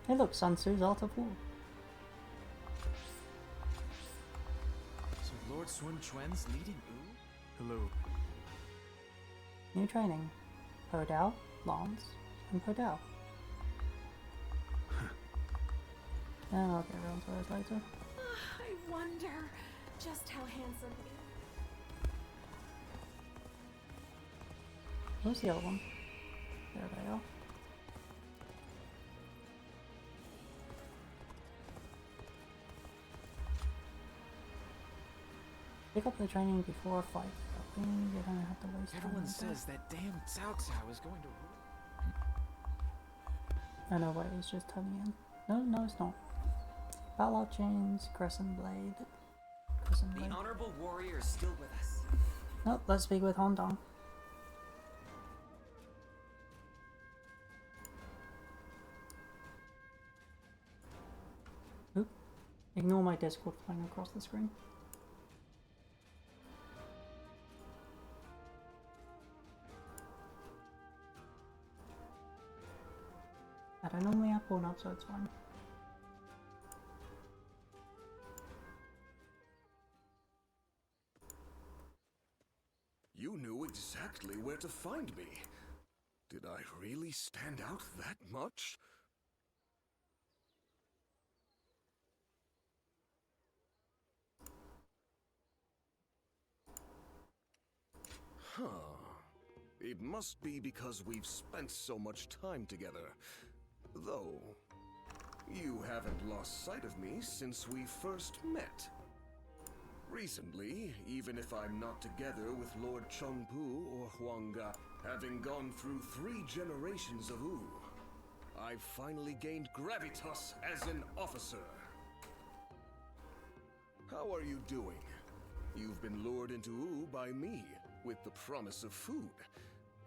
Hey look, Sun Tzu's Art of War. So Lord Sun Quan's leading Wu? Hello. New training. Podal, Lance, and Podal. And I'll get around to those later. I wonder just how handsome he is. Where's the other one? There they are. Pick up the training before a fight. You don't have to waste time. Everyone says that damn Cao Cao is going to rule. Oh no, wait, it's just turning in. No, it's not. Battle Chains, Crescent Blade. The honorable warrior is still with us. Nope, let's speak with Hondong. Oop. Ignore my Discord flying across the screen. I don't normally have pawn up, so it's fine. exactly where to find me. Did I really stand out that much? Huh. It must be because we've spent so much time together. Though, you haven't lost sight of me since we first met. Recently, even if I'm not together with Lord Chengpu or Huangga, having gone through 3 generations of Wu, I've finally gained gravitas as an officer. How are you doing? You've been lured into Wu by me, with the promise of food.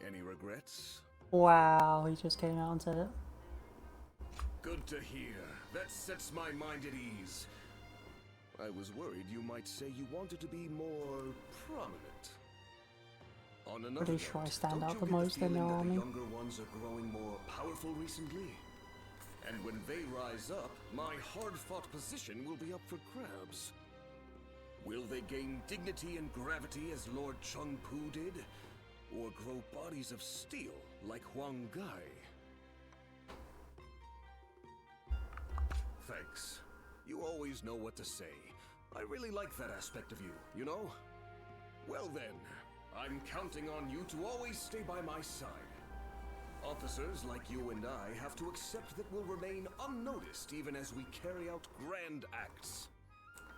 Any regrets? Wow, he just came out and said it. Good to hear. That sets my mind at ease. I was worried you might say you wanted to be more prominent. On another Pretty sure I stand note, out don't the you get most in feeling their that army. the younger ones are growing more powerful recently? And when they rise up, my hard-fought position will be up for grabs. Will they gain dignity and gravity as Lord Chengpu did? Or grow bodies of steel like Huang Gai? Thanks. You always know what to say. I really like that aspect of you, you know? Well then, I'm counting on you to always stay by my side. Officers like you and I have to accept that we'll remain unnoticed even as we carry out grand acts.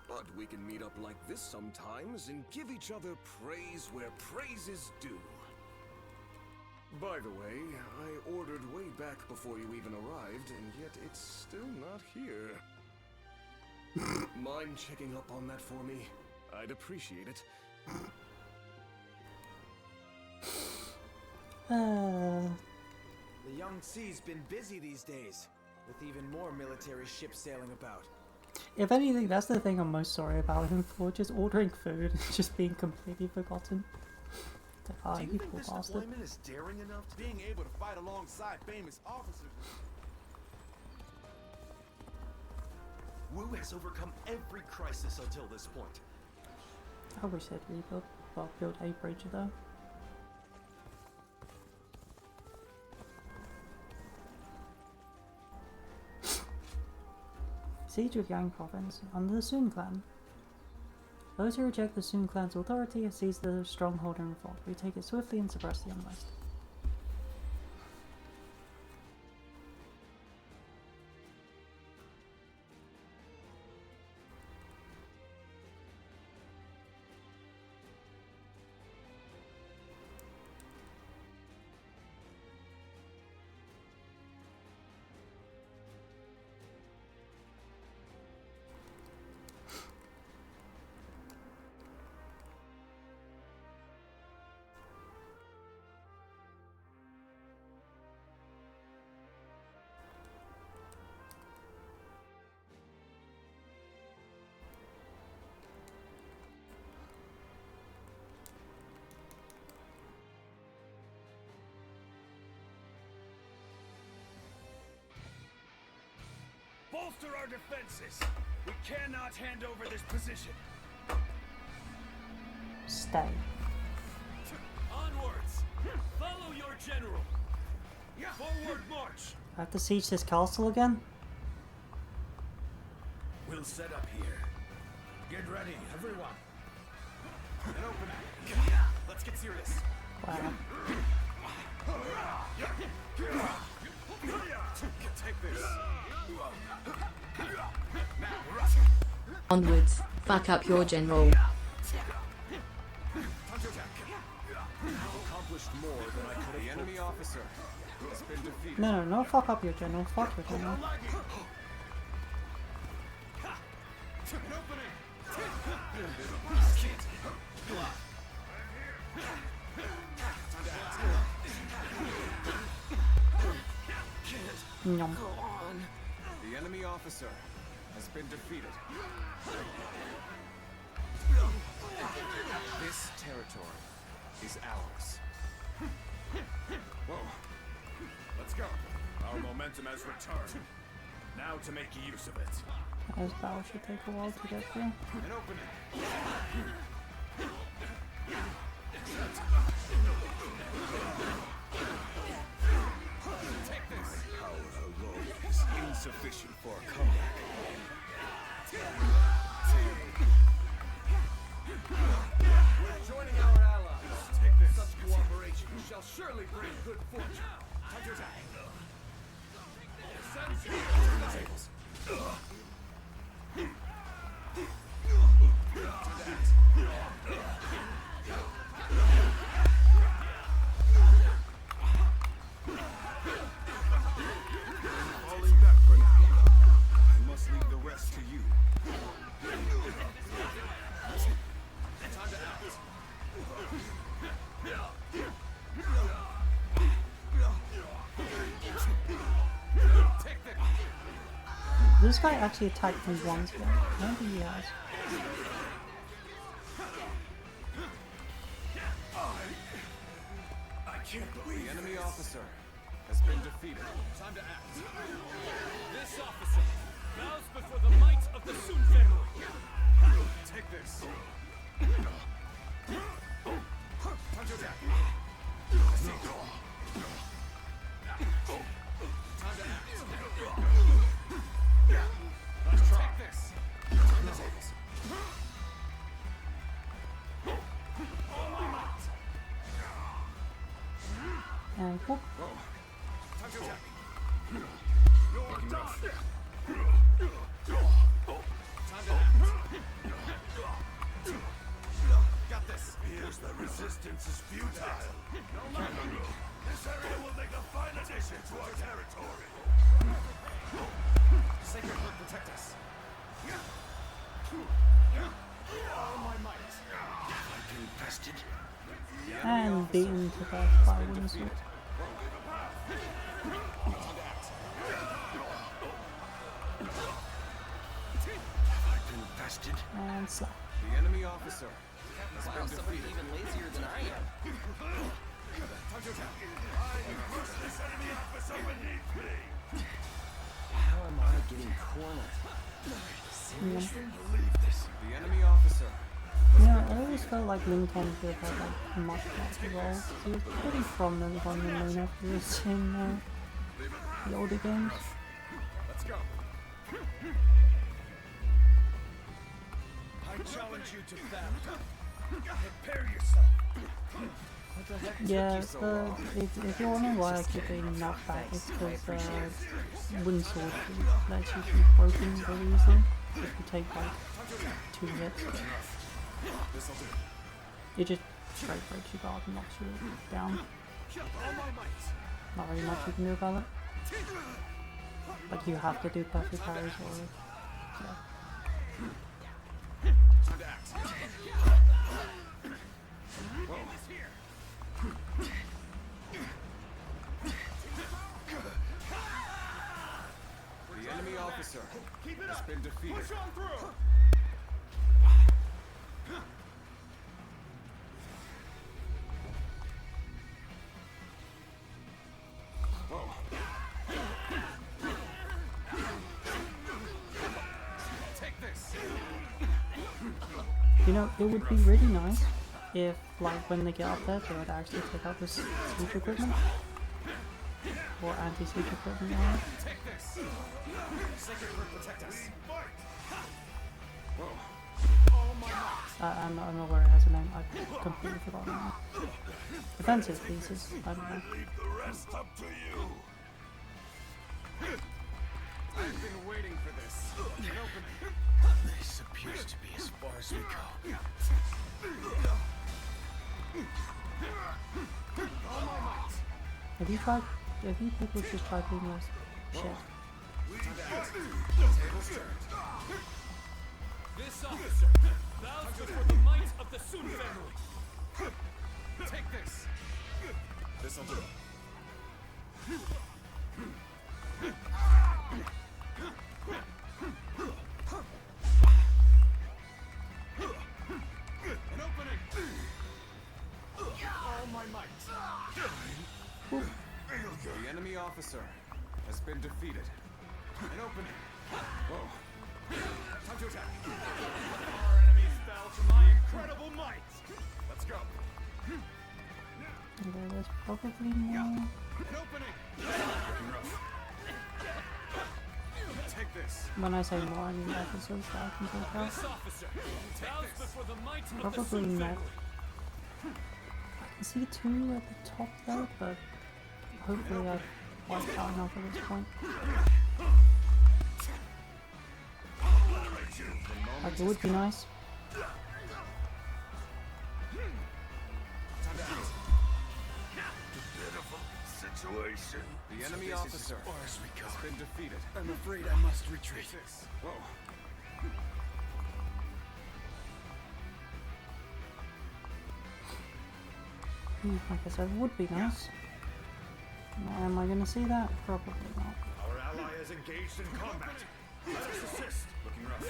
But we can meet up like this sometimes and give each other praise where praise is due. By the way, I ordered way back before you even arrived, and yet it's still not here. Mind checking up on that for me? I'd appreciate it. The Yangtze's been busy these days, with even more military ships sailing about. If anything, that's the thing I'm most sorry about him for, just ordering food and just being completely forgotten. Do you think this deployment is daring enough to being able to fight alongside famous officers? Wu has overcome every crisis until this point. I wish they'd rebuild, well, build a bridge though. Siege of Yang Province under the Sun clan. Those who reject the Sun clan's authority have seized the stronghold and revolt. We take it swiftly and suppress the unrest. Bolster our defenses! We cannot hand over this position! Stay. Onwards! Follow your general! Forward march! I have to siege this castle again? We'll set up here. Get ready, everyone. An opening. Let's get serious. Wow. Take this. Onwards, fuck up your general. Accomplished more than I could have. The enemy officer has been defeated. No, no, fuck up your general. Fuck your general. An opening. Nom. Go on. The enemy officer has been defeated. This territory is ours. Whoa. Let's go. Our momentum has returned. Now to make use of it. This battle should take a while to get through. An opening. Take this. Power alone is insufficient for a comeback. We're joining our allies. Take this. Such cooperation shall surely bring good fortune. Time to attack. Send you to the tables. Falling back for now. I must leave the rest to you. Time to act. Take this. This guy actually attacked me once, though. Maybe he has. I can't believe The enemy this. officer has been defeated. Time to act. This officer bows before the might of the Sun family. Take this. Time to attack. Time to act. Let's try. Take this. Turn the tables. All my might. And whoop. Time to attack. You're done. Time to act. Got this. Here's the resistance is futile. No matter. This area will make a fine addition to our territory. Sacred Book protect us. All my might. I've been infested. And beaten to death by Windsor. Time to act. Have I been infested? And slap. The enemy officer has Wow, been somebody defeated. even lazier than I am. Time to attack. Crush this enemy officer beneath me. How am I getting cornered? Seriously? Believe this. The enemy officer. Yeah, I always felt like Lincoln could have like much better role. He was pretty prominent on the main actors in the older games. Let's go. I challenge you to battle. Prepare yourself. What the heck Yeah, took you so long? if you're wondering why I keep getting knocked back, it's because Windsword lets you be broken very easily if you take like 2 hits. This'll do. It just straight breaks your guard and knocks you down. All my might. Not really much you can do about it. Like you have to do perfect parries or yeah. Time to act. Whoa. The enemy officer has been defeated. Push on through. Whoa. Take this. You know, it would be really nice if, like, when they get up there, they would actually take out this siege equipment. Or anti-siege equipment, rather. Take this. Sacred Book protect us. Whoa. All my might. I'm not aware it has a name, I've completely forgotten now. Defensive pieces, I don't know. Leave the rest up to you. I've been waiting for this. An opening. This appears to be as far as we go. All my might. Have you people just tried doing this shit? Time to act. Tables turned. This officer bows before the might of the Sun family. Take this. This'll do. An opening. All my might. The enemy officer has been defeated. An opening. Whoa. Time to attack. Our enemies fell to my incredible might. Let's go. Okay, there's probably more. An opening. Looking rough. Take this. When I say more, I mean episodes that I can take out. This officer. Bows before the might of the Probably Sun not. family. I can see two at the top there, but hopefully I've wiped out enough at this point. Like, it would be nice. Situation. The enemy officer has been defeated. I'm afraid I must retreat. Whoa. Like I said, it would be nice. Now, am I gonna see that? Probably not. Our ally is engaged in combat. Let us assist. Looking rough.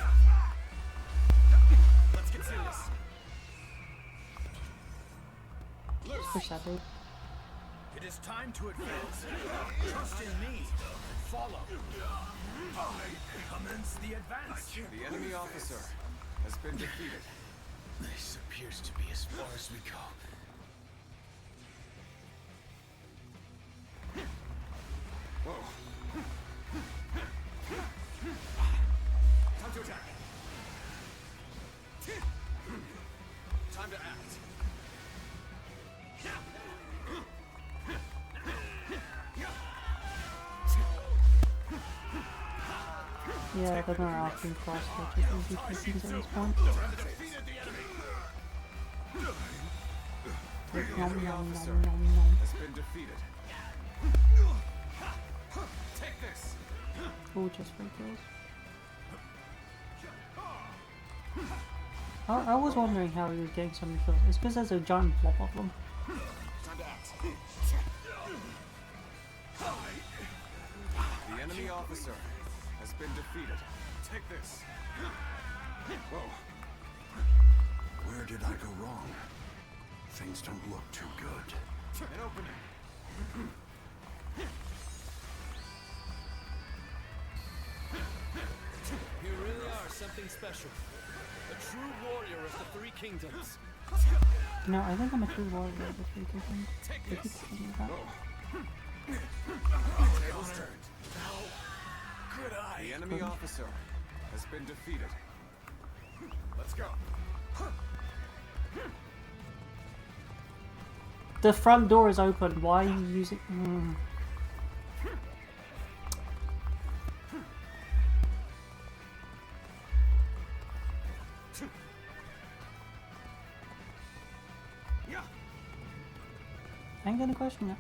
Let's get serious. Push that dude. It is time to advance. Trust in me. Follow. I commence the advance. The enemy officer has been defeated. This appears to be as far as we go. Whoa. Time to attack. Time to act. Yeah, they're not acting cross which is easy picking at this point. Nom nom nom nom nom. Has been defeated. Take this. Oh, just 3 kills. I was wondering how he was getting so many kills. It's because there's a giant blob of them. Time to act. The enemy officer has been defeated. Take this. Whoa. Where did I go wrong? Things don't look too good. An opening. You really are something special. A true warrior of the Three Kingdoms. No, I think I'm a true warrior of the 3 kingdoms. They keep saying that. Tables turned. Could I? The enemy officer has been defeated. Let's go. The front door is open. Why are you using? I ain't gonna question it.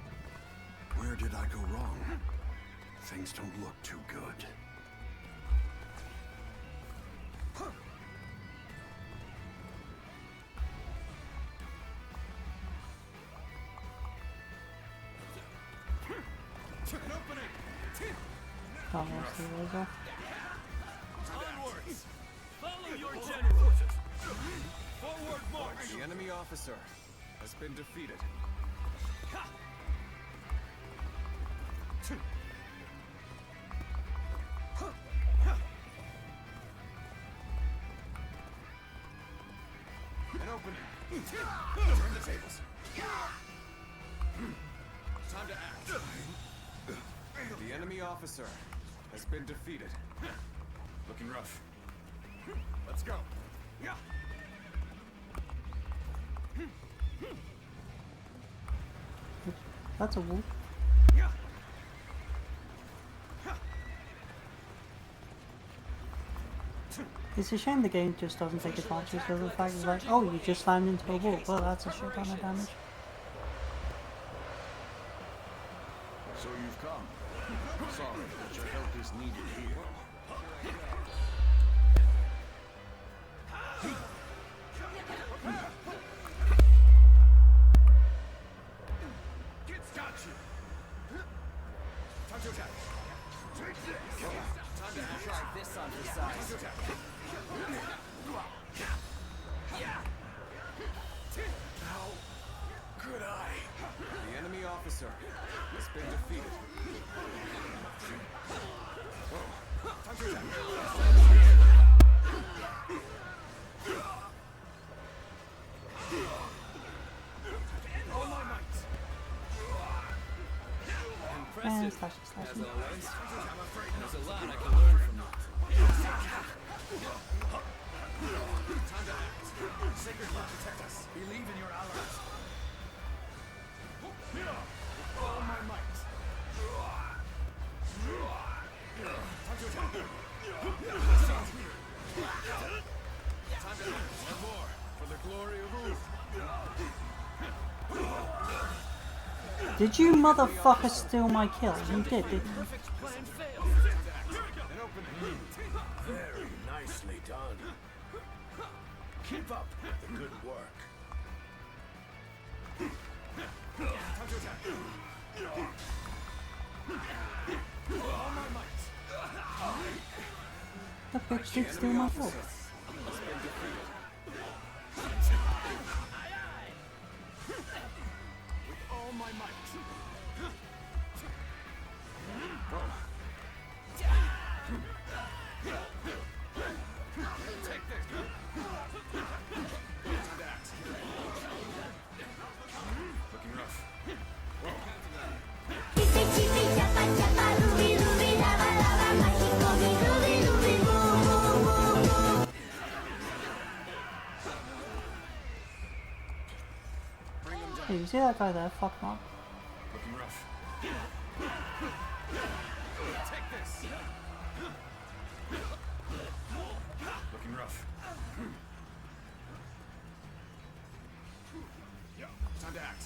Where did I go wrong? Things don't look too good. An opening. Oh, that's the laser. Onwards. Follow your general. Forward march. The enemy officer has been defeated. An opening. Turn the tables. Time to act. The enemy officer has been defeated. Looking rough. Let's go. That's a wolf. It's a shame the game just doesn't take advantage of the fact that, like, oh, you just slammed into a wall. Well, that's a shit ton of damage. So you've come. Sorry, but your help is needed here. Kid's got you. Time to attack. Take this. Time to act. Try this on for size. Time to attack. How could I? The enemy officer has been defeated. Time to attack. All my might. I can learn from you. Time to act. Sacred will protect us. Believe in your allies. With all my might. Time to attack. Time to act. And more. For the glory of Did you motherfucker steal my kill? You did, didn't you? Very nicely done. Keep up the good work. Time to attack. All my might. The bitch did steal my kill. With all my might. Take this. Time to act. Looking rough. Hey, you see that guy there? Fuck him up. Looking rough. Take this. Looking rough. Time to act.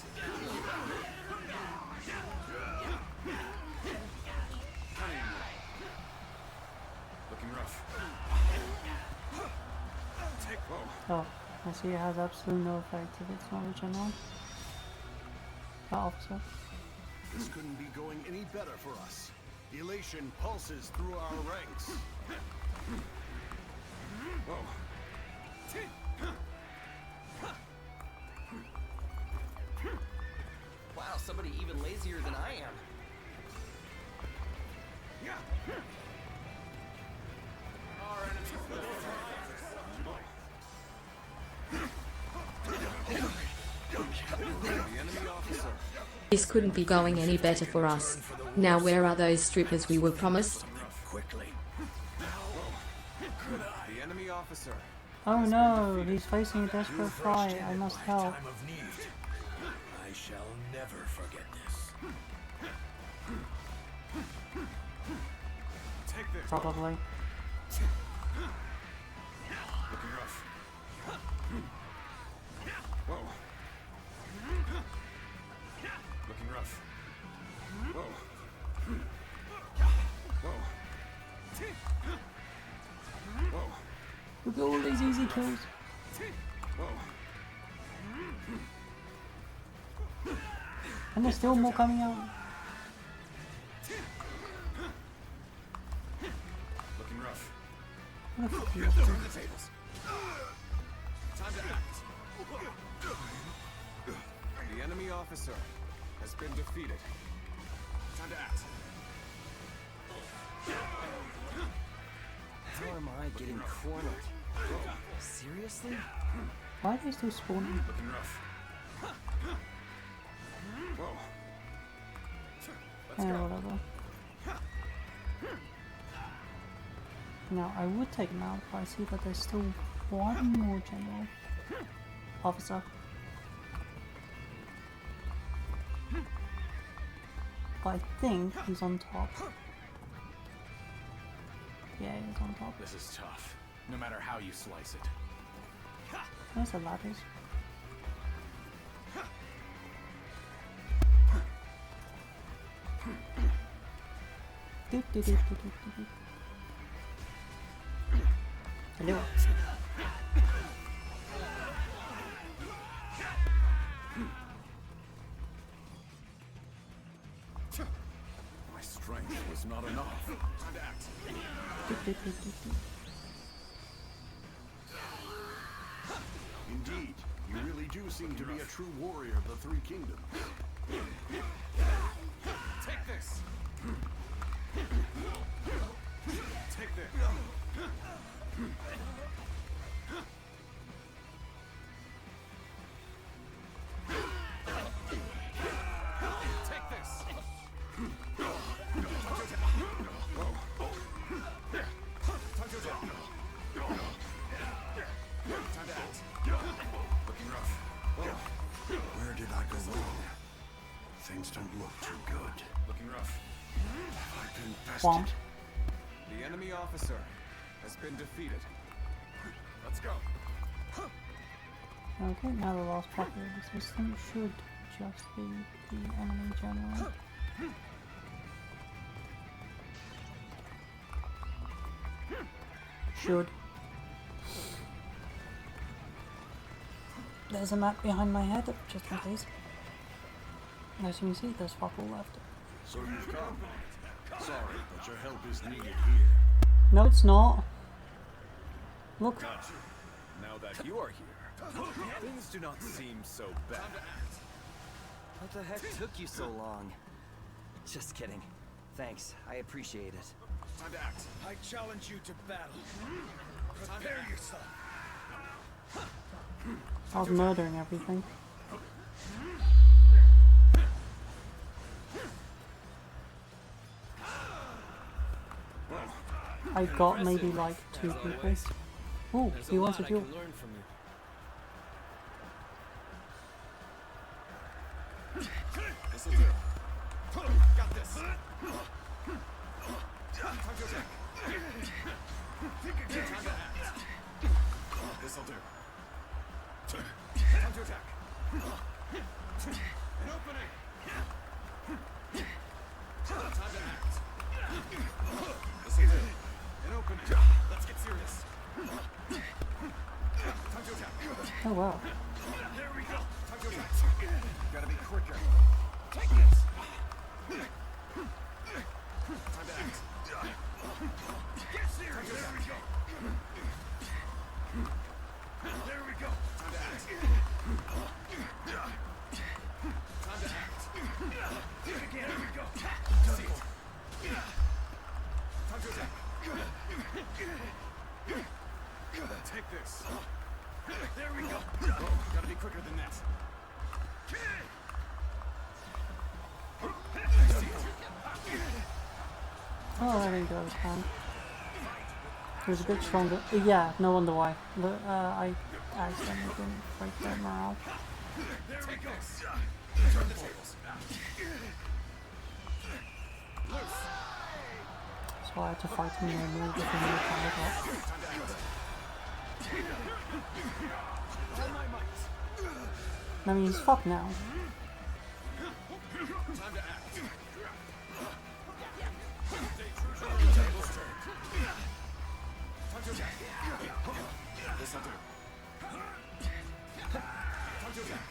Looking rough. Take Oh, I see it has absolutely no effect if it's not a general. The officer. This couldn't be going any better for us. Elation pulses through our ranks. Whoa. Wow, somebody even lazier than I am. Our enemies the enemy officer. This couldn't be going any better for us. Now where are those strippers we were promised? Quickly. The enemy officer. Oh no, he's facing a desperate fight. I must help. Time of need. I shall never forget this. Take this. Probably. Looking rough. Whoa. Looking rough. Whoa. Whoa. Whoa. Look at all these easy kills. Whoa. And there's still more coming out. Looking rough. What the fuck? Turn the tables. Time to act. The enemy officer has been defeated. Time to act. How am I getting cornered? Seriously? Why are they still spawning? Looking rough. Whoa. Let's Yeah, go. whatever. Now, I would take him out, but I see that there's still one more general officer. But I think he's on top. Yeah, he's on top. This is tough, no matter how you slice it. There's the ladders. Hello. My strength was not enough. Time to act. Indeed, you really do seem to be a true warrior of the Three Kingdoms. Take this. Take this. Take this. Womp. The enemy officer has been defeated. Let's go. Okay, now the last popular resistance should just be the enemy general. Should. There's a map behind my head, just in case. As you can see, there's fuck all left. So you've come. Sorry, but your help is needed here. No, it's not. Look. Gotcha. Now that you are here, things do not seem so bad. What the heck took you so long? Just kidding. Thanks, I appreciate it. Time to act. I challenge you to battle. Prepare yourself. I was murdering everything. I got maybe like 2 people. Ooh, he wants a duel. Learn from you. This'll do. Got this. Time to attack. Time to act. This'll do. Time to attack. An opening. Time to act. This'll do. An opening. Let's get serious. Time to attack. Oh wow. There we go. Time to attack. Gotta be quicker. Take this. Time to act. Get serious. There we go. There we go. Time to act. Time to act. Think again. There we go. Time to attack. Take this. There we go. Gotta be quicker than that. Oh, I didn't go as planned. It was a bit stronger. Yeah, no wonder why. I accidentally didn't break their morale. There we go. Turn the tables. Loose. So I had to fight him normally with him in the power up. All my might. I mean, he's fucked now. Time to act. Tables turn. Time to attack. This'll do. Time to attack.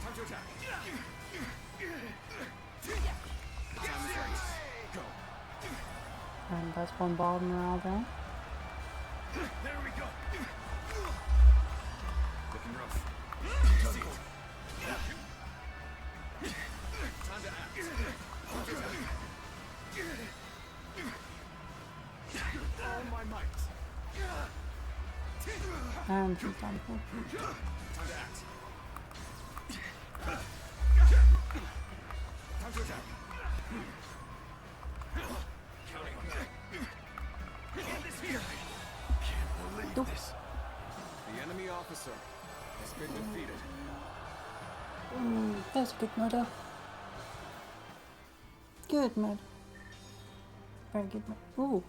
Time to attack. Time is right. Go. And that's one bottom morale down. There we go. Looking rough. Time to act. Time to attack. All my might. And he's done. Time to act. Time to attack. Counting on that. End this here. Can't believe this. The enemy officer has been defeated. That's a good murder. Good murder. Very good murder. Ooh.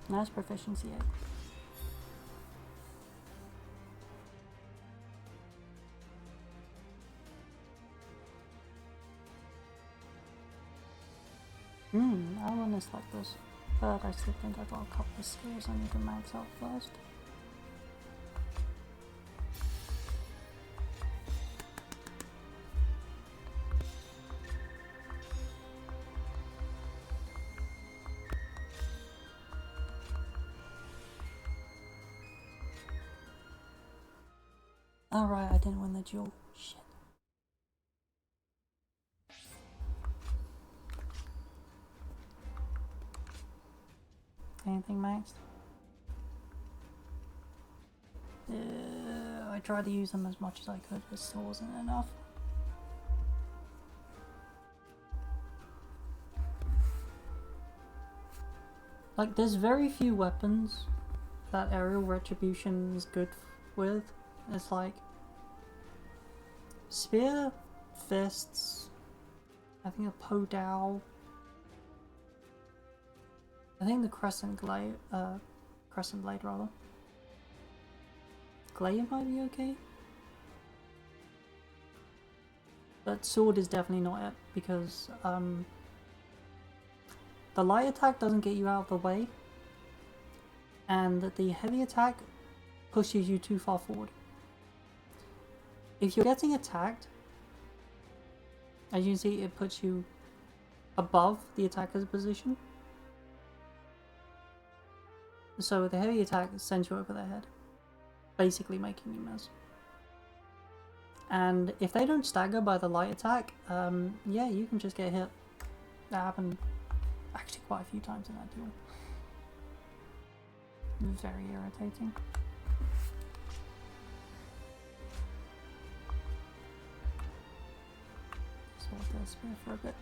Nice proficiency 8. I want to select this, but I still think I got a couple of skills I need to max out first. Alright, I didn't win the duel. Shit. Anything maxed? I tried to use them as much as I could, but still wasn't enough. Like, there's very few weapons that aerial retribution is good with. It's like spear, fists, I think a podao, I think the Crescent Blade rather. Glaive might be okay. But sword is definitely not it, because the light attack doesn't get you out of the way, and the heavy attack pushes you too far forward. If you're getting attacked, as you can see, it puts you above the attacker's position. So the heavy attack sends you over their head, basically making you miss. And if they don't stagger by the light attack, yeah, you can just get hit. That happened actually quite a few times in that duel. It was very irritating. So I'll go spear for a bit.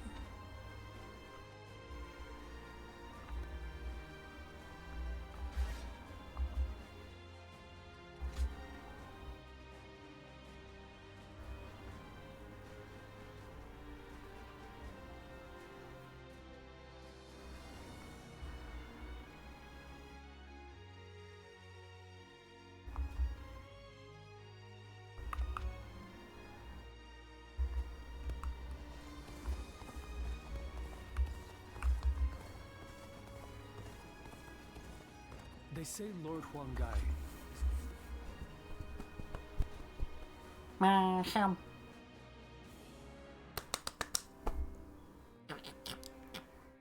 They say Lord Huangai.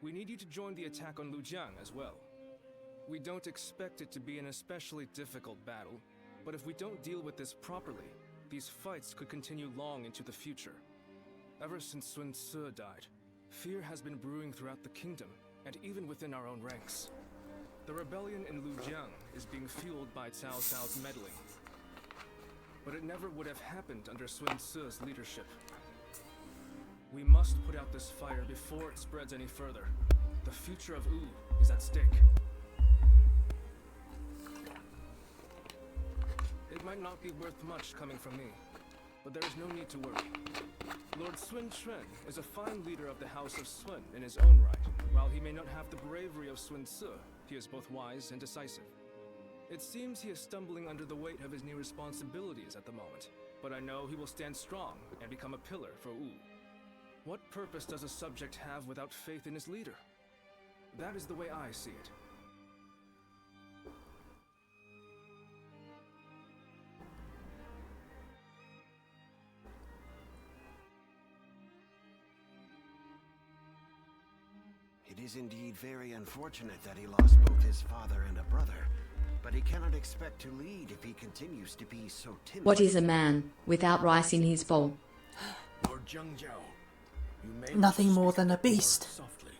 We need you to join the attack on Lujiang as well. We don't expect it to be an especially difficult battle, but if we don't deal with this properly, these fights could continue long into the future. Ever since Sun Ce died, fear has been brewing throughout the kingdom, and even within our own ranks. The rebellion in Lujiang is being fueled by Cao Cao's meddling. But it never would have happened under Sun Ce's leadership. We must put out this fire before it spreads any further. The future of Wu is at stake. It might not be worth much coming from me, but there is no need to worry. Lord Sun Quan is a fine leader of the House of Sun in his own right. While he may not have the bravery of Sun Ce, he is both wise and decisive. It seems he is stumbling under the weight of his new responsibilities at the moment, but I know he will stand strong and become a pillar for Wu. What purpose does a subject have without faith in his leader? That is the way I see it. It is indeed very unfortunate that he lost both his father and a brother, but he cannot expect to lead if he continues to be so timid. What is a man without rice in his bowl? Lord Zhengzhou, you may Nothing more than a beast. Softly.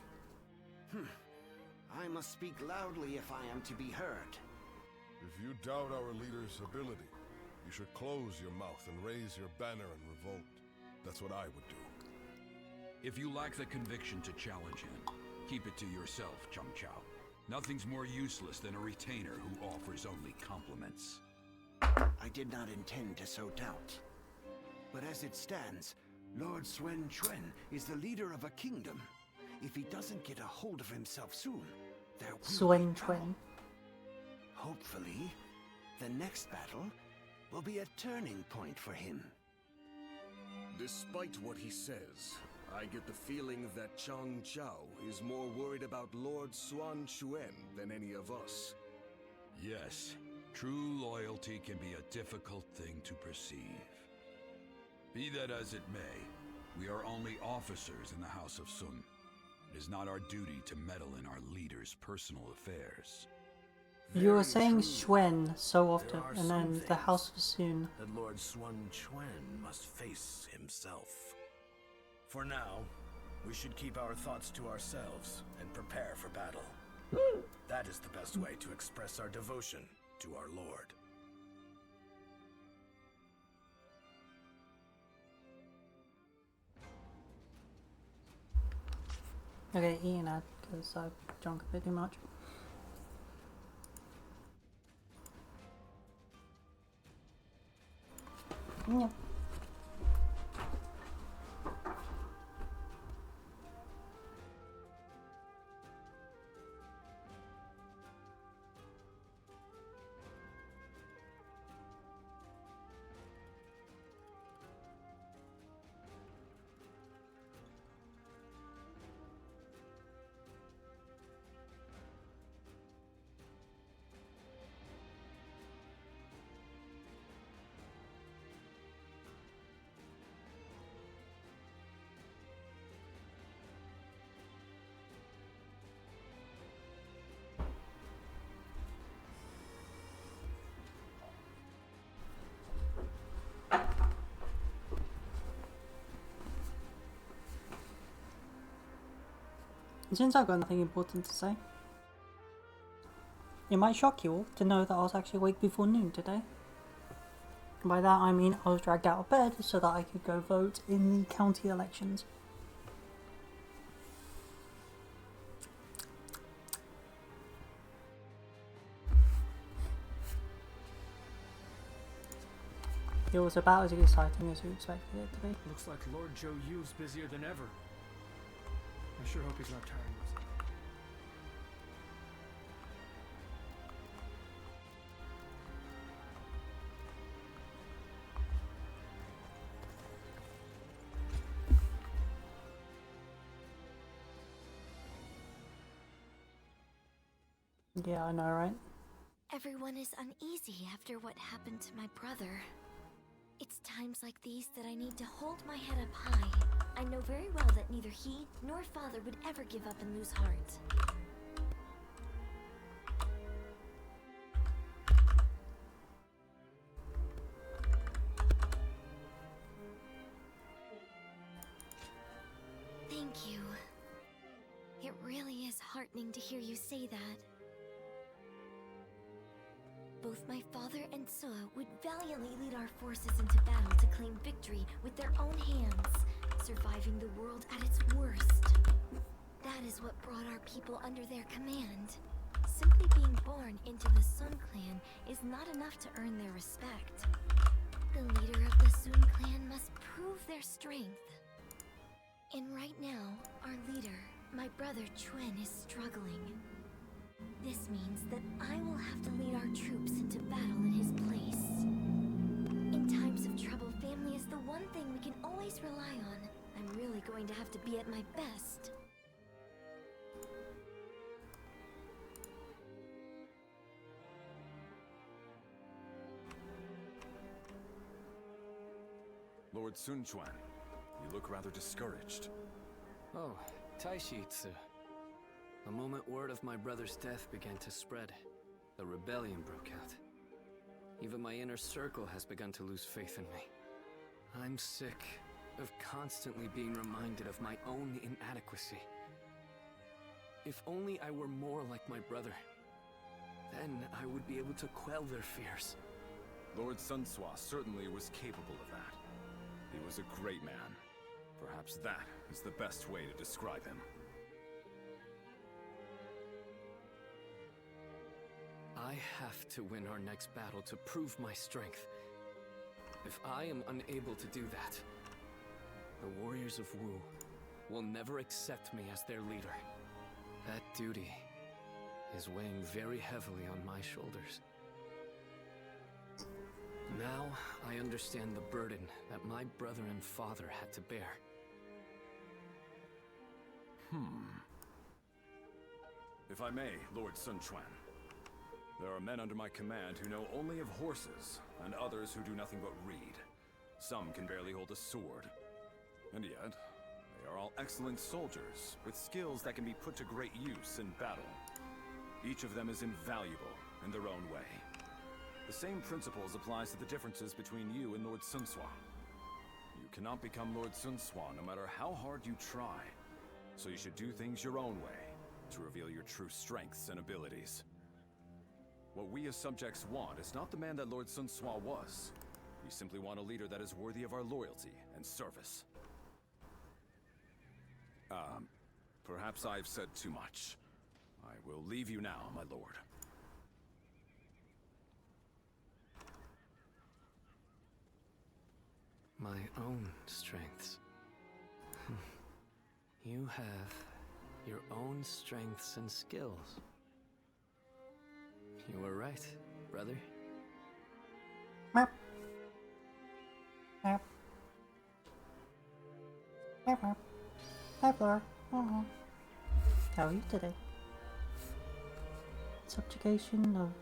I must speak loudly if I am to be heard. If you doubt our leader's ability, you should close your mouth and raise your banner in revolt. That's what I would do. If you lack the conviction to challenge him, keep it to yourself, Chang Chao. Nothing's more useless than a retainer who offers only compliments. I did not intend to sow doubt. But as it stands, Lord Sun Quan is the leader of a kingdom. If he doesn't get a hold of himself soon, there will Sun be trouble. Quan. Hopefully, the next battle will be a turning point for him. Despite what he says, I get the feeling that Chang Chao is more worried about Lord Xuan Chuan than any of us. Yes, true loyalty can be a difficult thing to perceive. Be that as it may, we are only officers in the House of Sun. It is not our duty to meddle in our leader's personal affairs. You were saying Xuan so often, and then the House of Sun. That Lord Sun Quan must face himself. For now, we should keep our thoughts to ourselves and prepare for battle. That is the best way to express our devotion to our Lord. Okay, eating that because I've drunk a bit too much. Yeah. And since I've got nothing important to say, it might shock you all to know that I was actually awake before noon today. And by that I mean I was dragged out of bed so that I could go vote in the county elections. It was about as exciting as you expected it to be. Looks like Lord Zhou Yu's busier than ever. I sure hope he's not tiring himself. Yeah, I know, right? Everyone is uneasy after what happened to my brother. It's times like these that I need to hold my head up high. I know very well that neither he nor father would ever give up and lose heart. Thank you. It really is heartening to hear you say that. Both my father and Suo would valiantly lead our forces into battle to claim victory with their own hands, surviving the world at its worst. That is what brought our people under their command. Simply being born into the Sun Clan is not enough to earn their respect. The leader of the Sun Clan must prove their strength. And right now, our leader, my brother Chuen, is struggling. This means that I will have to lead our troops into battle in his place. In times of trouble, family is the one thing we can always rely on. I'm really going to have to be at my best. Lord Sun Quan, you look rather discouraged. Oh, Taishitsu. The moment word of my brother's death began to spread, a rebellion broke out. Even my inner circle has begun to lose faith in me. I'm sick of constantly being reminded of my own inadequacy. If only I were more like my brother, then I would be able to quell their fears. Lord Sun Sua certainly was capable of that. He was a great man. Perhaps that is the best way to describe him. I have to win our next battle to prove my strength. If I am unable to do that, the warriors of Wu will never accept me as their leader. That duty is weighing very heavily on my shoulders. Now I understand the burden that my brother and father had to bear. If I may, Lord Sun Quan. There are men under my command who know only of horses, and others who do nothing but read. Some can barely hold a sword. And yet, they are all excellent soldiers, with skills that can be put to great use in battle. Each of them is invaluable in their own way. The same principles applies to the differences between you and Lord Sun Sua. You cannot become Lord Sun Sua no matter how hard you try. So you should do things your own way, to reveal your true strengths and abilities. What we as subjects want is not the man that Lord Sun Sua was. We simply want a leader that is worthy of our loyalty and service. Perhaps I've said too much. I will leave you now, my lord. My own strengths. You have your own strengths and skills. You were right, brother. Meow. Meow. Meow, meow. Hi, Flora. How are you today? Subjugation of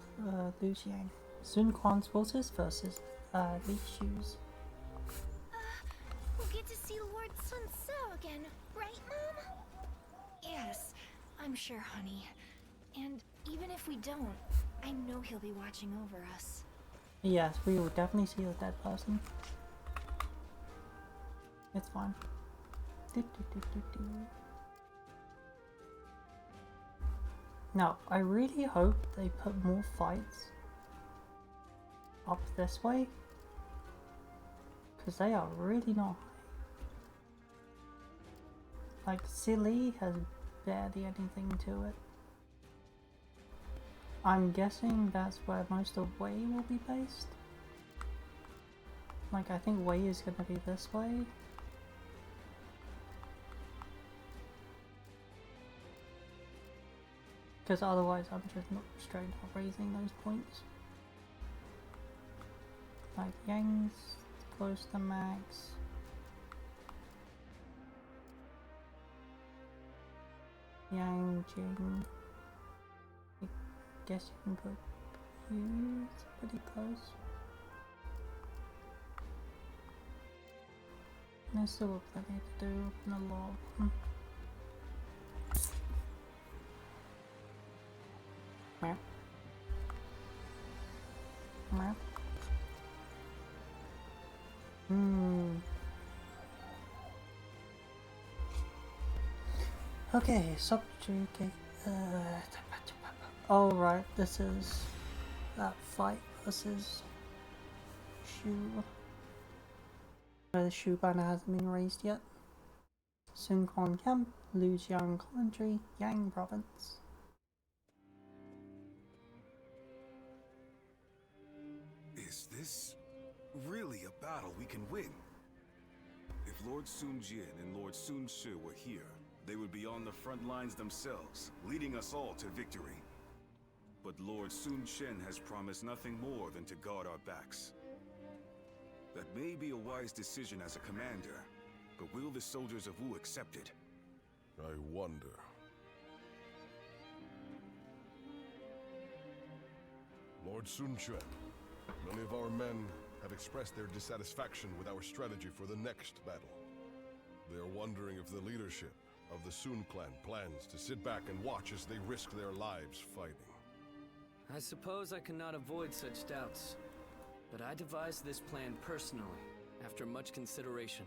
Lu Xiang. Sun Quan's forces versus Li Shu's. We'll get to see Lord Sun Tzu again, right, Mom? Yes, I'm sure, honey. And even if we don't, I know he'll be watching over us. Yes, we will definitely see a dead person. It's fine. Now, I really hope they put more fights up this way, because they are really not high. Like, Silly has barely anything to it. I'm guessing that's where most of Wei will be based. Like, I think Wei is gonna be this way. Because otherwise I'm just not straight up raising those points. Like, Yang's close to max. Yang, Jing. I guess you can put you pretty close. There's still plenty to do in the log. Map. Map. Okay, subjugate. Oh right, this is that fight versus Shu. The Shu banner hasn't been raised yet. Sun Quan Camp, Lujiang Commentary, Yang Province. Is this really a battle we can win? If Lord Sun Jin and Lord Sun Shi were here, they would be on the front lines themselves, leading us all to victory. But Lord Sun Chen has promised nothing more than to guard our backs. That may be a wise decision as a commander, but will the soldiers of Wu accept it? I wonder. Lord Sun Quan, many of our men have expressed their dissatisfaction with our strategy for the next battle. They are wondering if the leadership of the Sun clan plans to sit back and watch as they risk their lives fighting. I suppose I cannot avoid such doubts, but I devised this plan personally, after much consideration.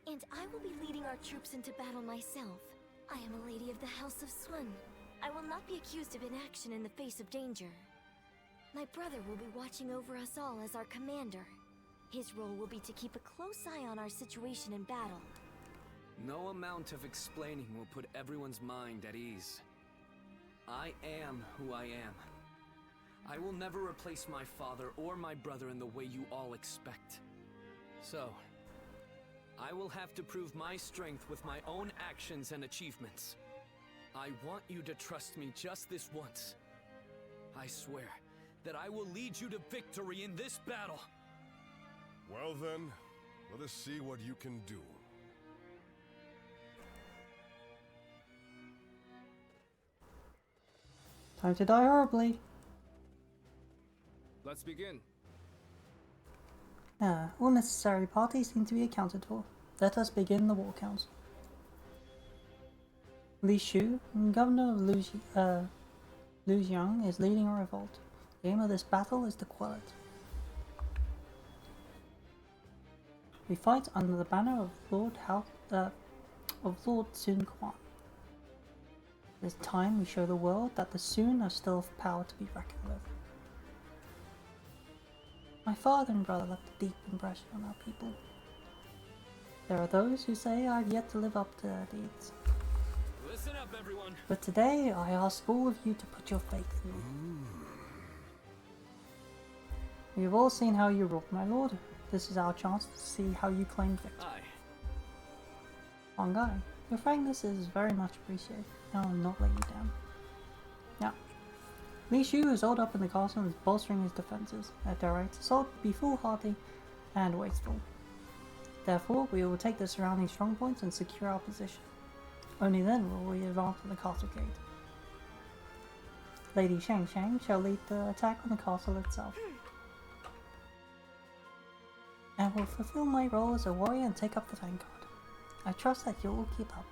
And I will be leading our troops into battle myself. I am a lady of the House of Sun. I will not be accused of inaction in the face of danger. My brother will be watching over us all as our commander. His role will be to keep a close eye on our situation in battle. No amount of explaining will put everyone's mind at ease. I am who I am. I will never replace my father or my brother in the way you all expect. So, I will have to prove my strength with my own actions and achievements. I want you to trust me just this once. I swear that I will lead you to victory in this battle. Well then, let us see what you can do. Time to die horribly. Let's begin. All necessary parties seem to be accounted for. Let us begin the war council. Li Shu, governor of Lujiang, is leading a revolt. The aim of this battle is to quell it. We fight under the banner of Lord Sun Quan. This time we show the world that the Sun are still of power to be reckoned with. My father and brother left a deep impression on our people. There are those who say I have yet to live up to their deeds. Listen up, everyone. But today I ask all of you to put your faith in me. We have all seen how you ruled, my lord. This is our chance to see how you claim victory. Guy, your frankness is very much appreciated. I will not let you down. Now, Li Shu is holed up in the castle and is bolstering his defences. Let their right assault be foolhardy and wasteful. Therefore, we will take the surrounding strong points and secure our position. Only then will we advance to the castle gate. Lady Shang Shang shall lead the attack on the castle itself. I will fulfill my role as a warrior and take up the vanguard. I trust that you will keep up.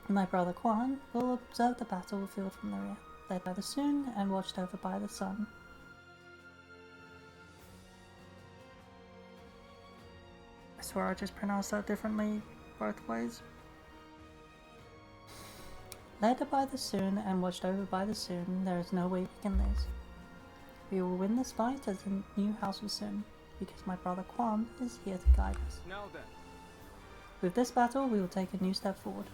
My brother Quan will observe the battlefield from the rear, led by the Sun and watched over by the Sun. I swear I just pronounced that differently both ways. Led by the Sun and watched over by the Sun, there is no way we can lose. We will win this fight as the new House of Sun, because my brother Quan is here to guide us. Now then. With this battle, we will take a new step forward.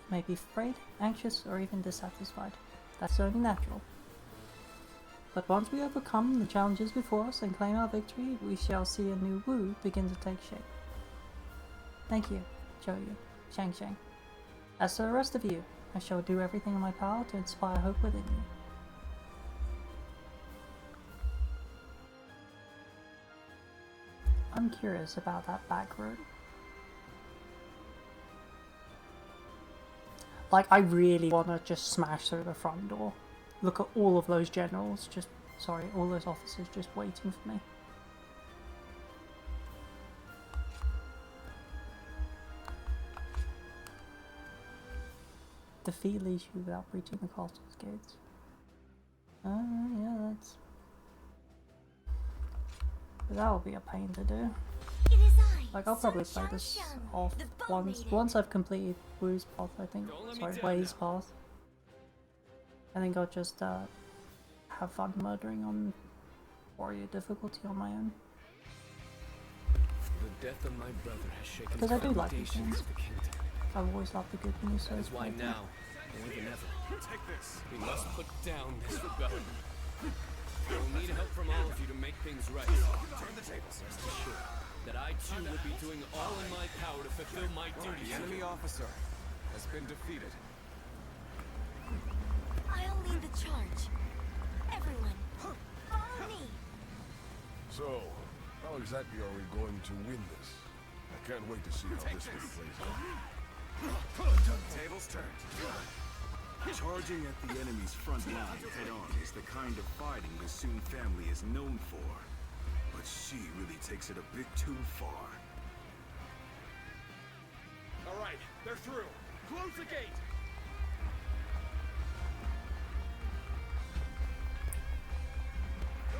We may be afraid, anxious, or even dissatisfied. That's only natural. But once we overcome the challenges before us and claim our victory, we shall see a new Wu begin to take shape. Thank you, Zhou Shang. As for the rest of you, I shall do everything in my power to inspire hope within you. I'm curious about that back road. Like, I really want to just smash through the front door. Look at all of those generals, all those officers just waiting for me. Defeat Li Shu without breaching the castle's gates. Yeah, that's... But that will be a pain to do. Like, I'll probably play this off once I've completed Wu's path, I think. Sorry, Wei's path. I think I'll just have fun murdering on warrior difficulty on my own. The death of my brother has shaken Because I do like these foundations games. of the kingdom. I've always loved the good news. So That is why now, more than ever, Take this. we must put down this rebellion. I will need help from all of you to make things right. Turn the tables. Rest assured that I too will be doing all in my power to fulfill my duties. The enemy officer has been defeated. I'll lead the charge. Everyone, follow me. So, how exactly are we going to win this? I can't wait to see how this one plays out. Tables turned. Charging at the enemy's front line head-on is the kind of fighting the Sun family is known for. But she really takes it a bit too far. All right, they're through. Close the gate.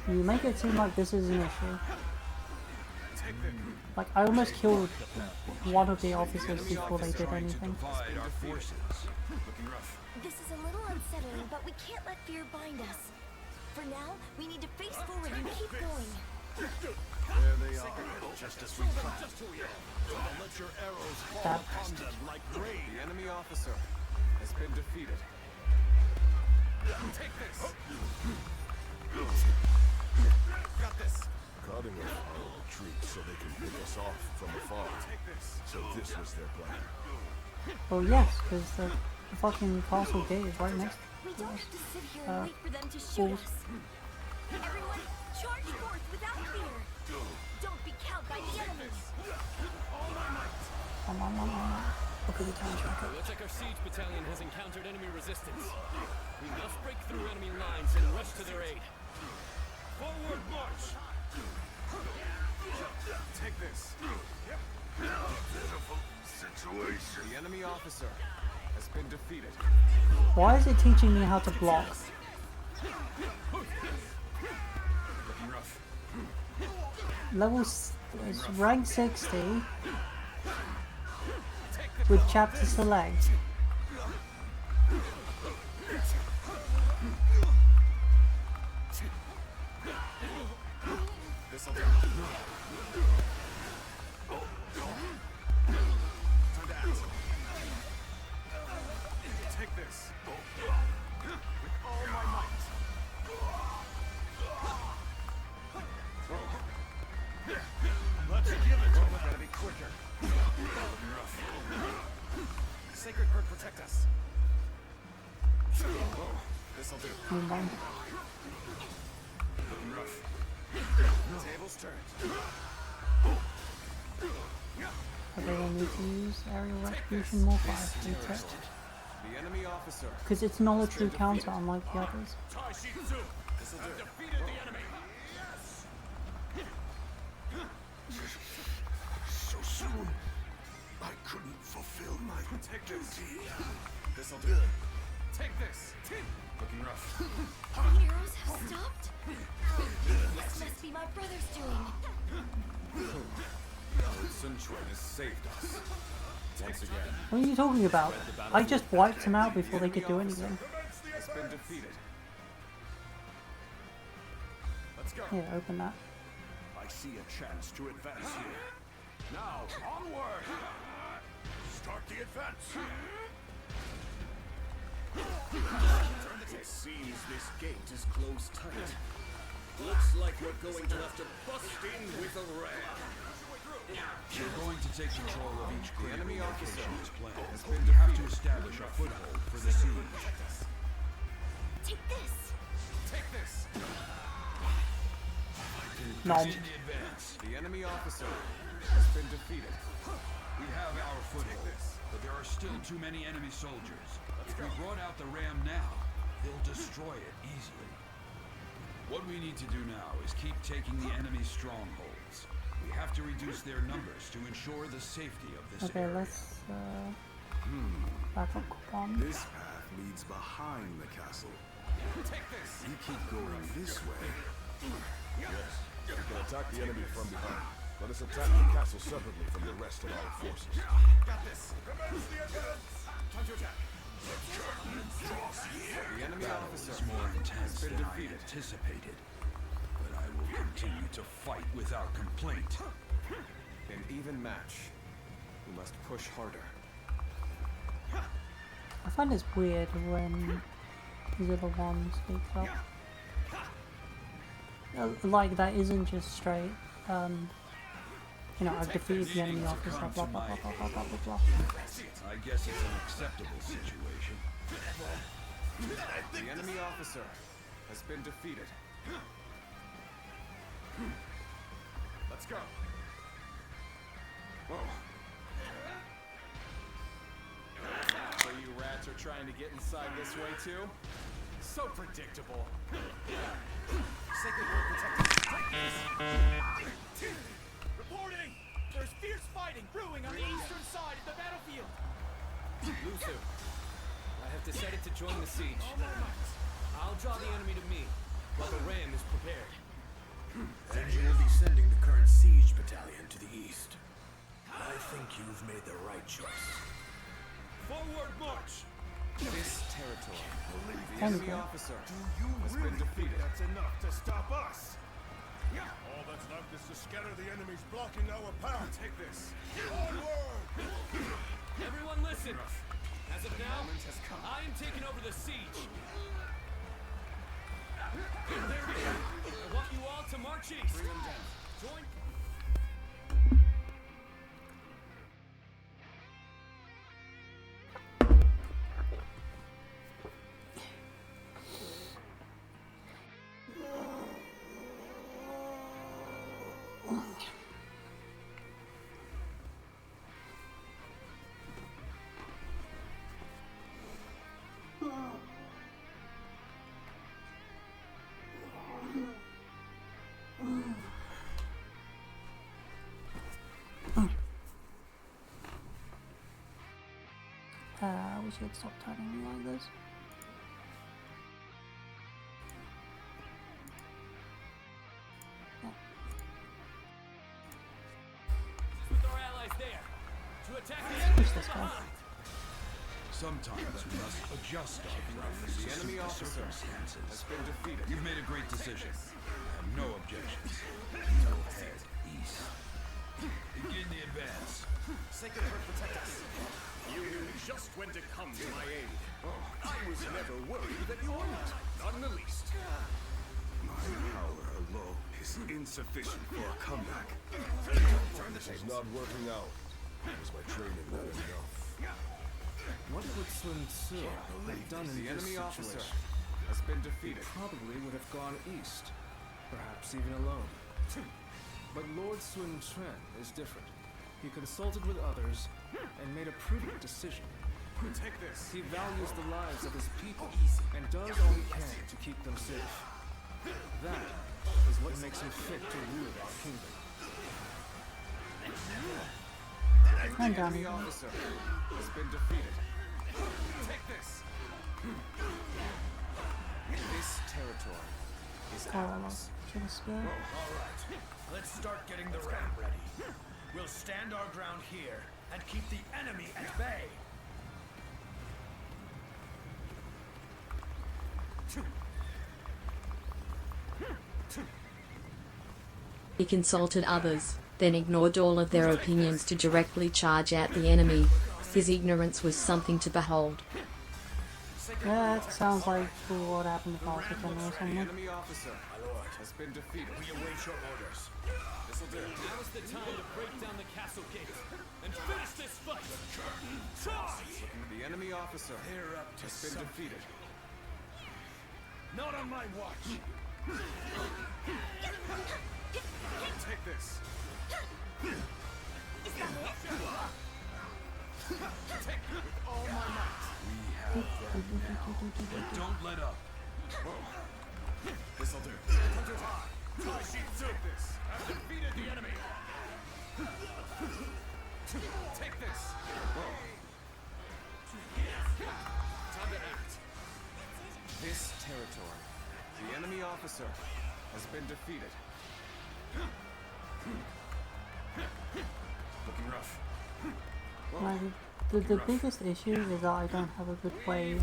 You make it seem like this is an issue. Like, I almost killed one of the officers before they did anything. This is a little unsettling, but we can't let fear bind us. For now, we need to face forward and keep going. There they are, just as we planned. I'll let your arrows fall upon them like rain. The enemy officer has been defeated. Take this. Got this. Cutting off our retreat so they can pick us off from afar. So this was their plan. Well, yes, because the fucking castle gate is right next We to don't us. have to sit here and wait for them to shoot Balls. us. Everyone, charge forth without fear. Don't be cowed by the enemy. Come on. Look at the time tracker. Looks like our siege battalion has encountered enemy resistance. We must break through enemy lines and rush to their aid. Forward march. Take this. Pitiful situation. The enemy officer has been defeated. Why is it teaching me how to block? Looking rough. It's rank 60 with chapter select. This'll do. Time to act. Take this. With all my might. Let's give it. Gotta be quicker. Looking rough. Sacred bird, protect us. This'll do. Move on. Looking rough. Tables turned. Okay, we'll need to use aerial retribution more fast. The enemy officer. Because it's not a true counter unlike the others. This'll do. Defeated the enemy. So soon, I couldn't fulfill my duty. This'll do. Take this. Looking rough. The arrows have stopped? This must be my brother's doing. Sun Quan has saved us. Once again. What are you talking about? I just wiped him out before they could do anything. Has been defeated. Let's go. Here, open that. I see a chance to advance here. Now, onward! Start the advance! It seems this gate is closed tight. Looks like we're going to have to bust in with a ram. We're going to take control of each The enemy officer as planned. has been We have to defeated. establish a foothold for the siege. Take this. Take this. No. In the advance. The enemy officer has been defeated. We have our foothold, but there are still too many enemy soldiers. If we brought out the ram now, they'll destroy it easily. What we need to do now is keep taking the enemy's strongholds. We have to reduce their numbers to ensure the safety of this Okay, area. let's back up one. This path leads behind the castle. Take this. We keep going this way. Yes, we can attack the enemy from behind. Let us attack the castle separately from the rest of our forces. Got this. Commence the advance. Time to attack. The enemy officer It's more intense has been than defeated. I anticipated, but I will continue to fight without complaint. An even match. We must push harder. I find it's weird when these other ones speak up. Like that isn't just straight. You know, I've defeated the enemy officer. Blah blah blah blah blah blah blah blah. I guess it's an acceptable situation. The enemy officer has been defeated. Let's go. Whoa. So you rats are trying to get inside this way too? So predictable. Sacred Word protect us. Reporting! There's fierce fighting brewing on the eastern side of the battlefield. Lusu, I have decided to join the siege. I'll draw the enemy to me, while the ram is prepared. And you will be sending the current siege battalion to the east. I think you've made the right choice. Forward march! This territory, the Thank enemy you. officer has been defeated. That's enough to stop us. All that's left is to scatter the enemies blocking our path. Take this. Onward! Everyone listen! As of now, I am taking over the siege. There we go. I want you all to march east. Bring them down. Join. We should stop turning me like this. With our allies there. To attack the Push enemy this from guy. behind. Sometimes we must adjust our plans The to enemy suit the officer circumstances. has been defeated. You've made a great decision. I have no objections. We'll head east. Begin the advance. Sacred Word protect us. You knew just when to come to my aid. I was never worried that you wouldn't. Not in the least. My power alone is insufficient for a comeback. This is not working out. Was my training not enough? What would Sun Tzu have done in The this enemy officer situation? has been defeated. Probably would have gone east, perhaps even alone. But Lord Sun Quan is different. He consulted with others and made a prudent decision. Take this. He values the lives of his people and does all he can to keep them safe. That is what makes him fit to rule our kingdom. And The down enemy again. officer has been defeated. Take this. This territory is ours. To the spear. All right, let's start getting the ram ready. We'll stand our ground here and keep the enemy at bay. He consulted others, then ignored all of their opinions to directly charge at the enemy. His ignorance was something to behold. Yeah, it sounds like what happened to Falcon or The something. enemy officer, my lord, has been defeated. We await your orders. This'll do. Now is the time to break down the castle gate and finish this fight. Charge! The enemy officer has been defeated. Not on my watch. Take this. Take it with all my might. We have them. Don't let up. This'll do. Take this. I've defeated the enemy. Take this. Time to act. This territory, the enemy officer has been defeated. Looking rough. Like, the biggest issue is that I don't have a good way of...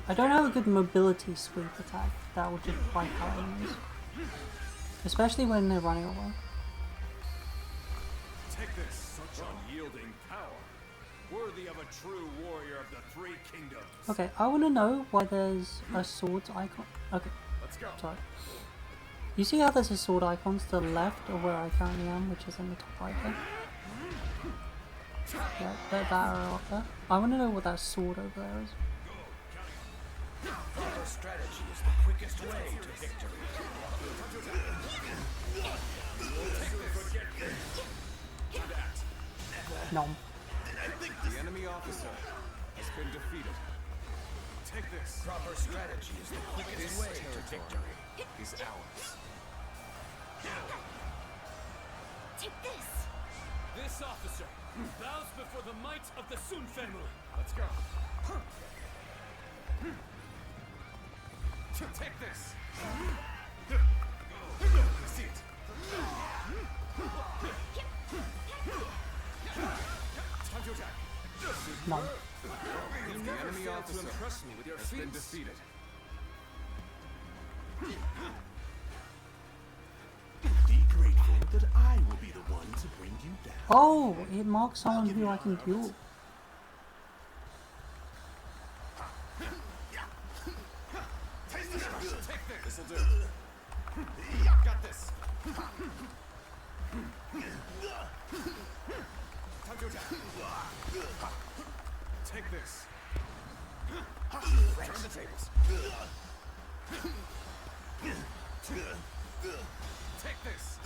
I don't have a good mobility sweep attack that would just wipe out enemies. Especially when they're running away. Take this. Such unyielding power. Worthy of a true warrior of the Three Kingdoms. Okay, I want to know why there's a swords icon. Okay, Let's go. sorry. You see how there's a sword icon to the left of where I currently am, which is in the top right there? Yeah, that arrow up there. I want to know what that sword over there is. Proper strategy is the quickest way to victory. Nom. The enemy officer has been defeated. Take this. Proper strategy is the quickest way to victory. Is ours. Take this! This officer bows before the might of the Sun family. Let's go. Take this. See it. Time to attack. Nom. The enemy officer to impress me with your has been feats. defeated. Be grateful that I will be the one to bring you down. Oh, it marks someone who I can duel. Take this. This'll do. Got this. Time to attack. Take this. Turn the tables. Take this.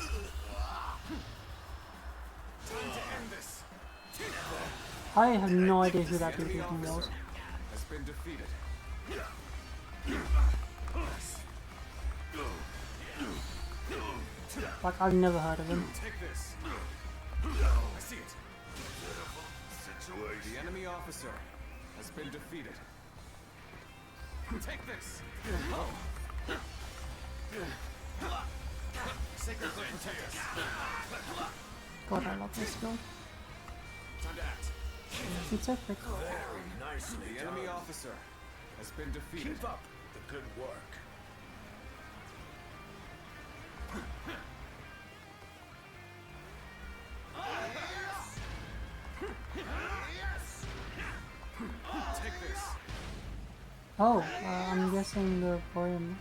Time to end this. I have no idea who The that enemy dude was. officer has been defeated. Like, I've never heard of him. Take this. I see it. The enemy officer has been defeated. Take this. Sacred Flame protect us. God, I love this skill. Time to act. It's so quick. Very nicely The enemy officer has been defeated. Keep up the good work. Take this. Oh, I'm guessing the poem.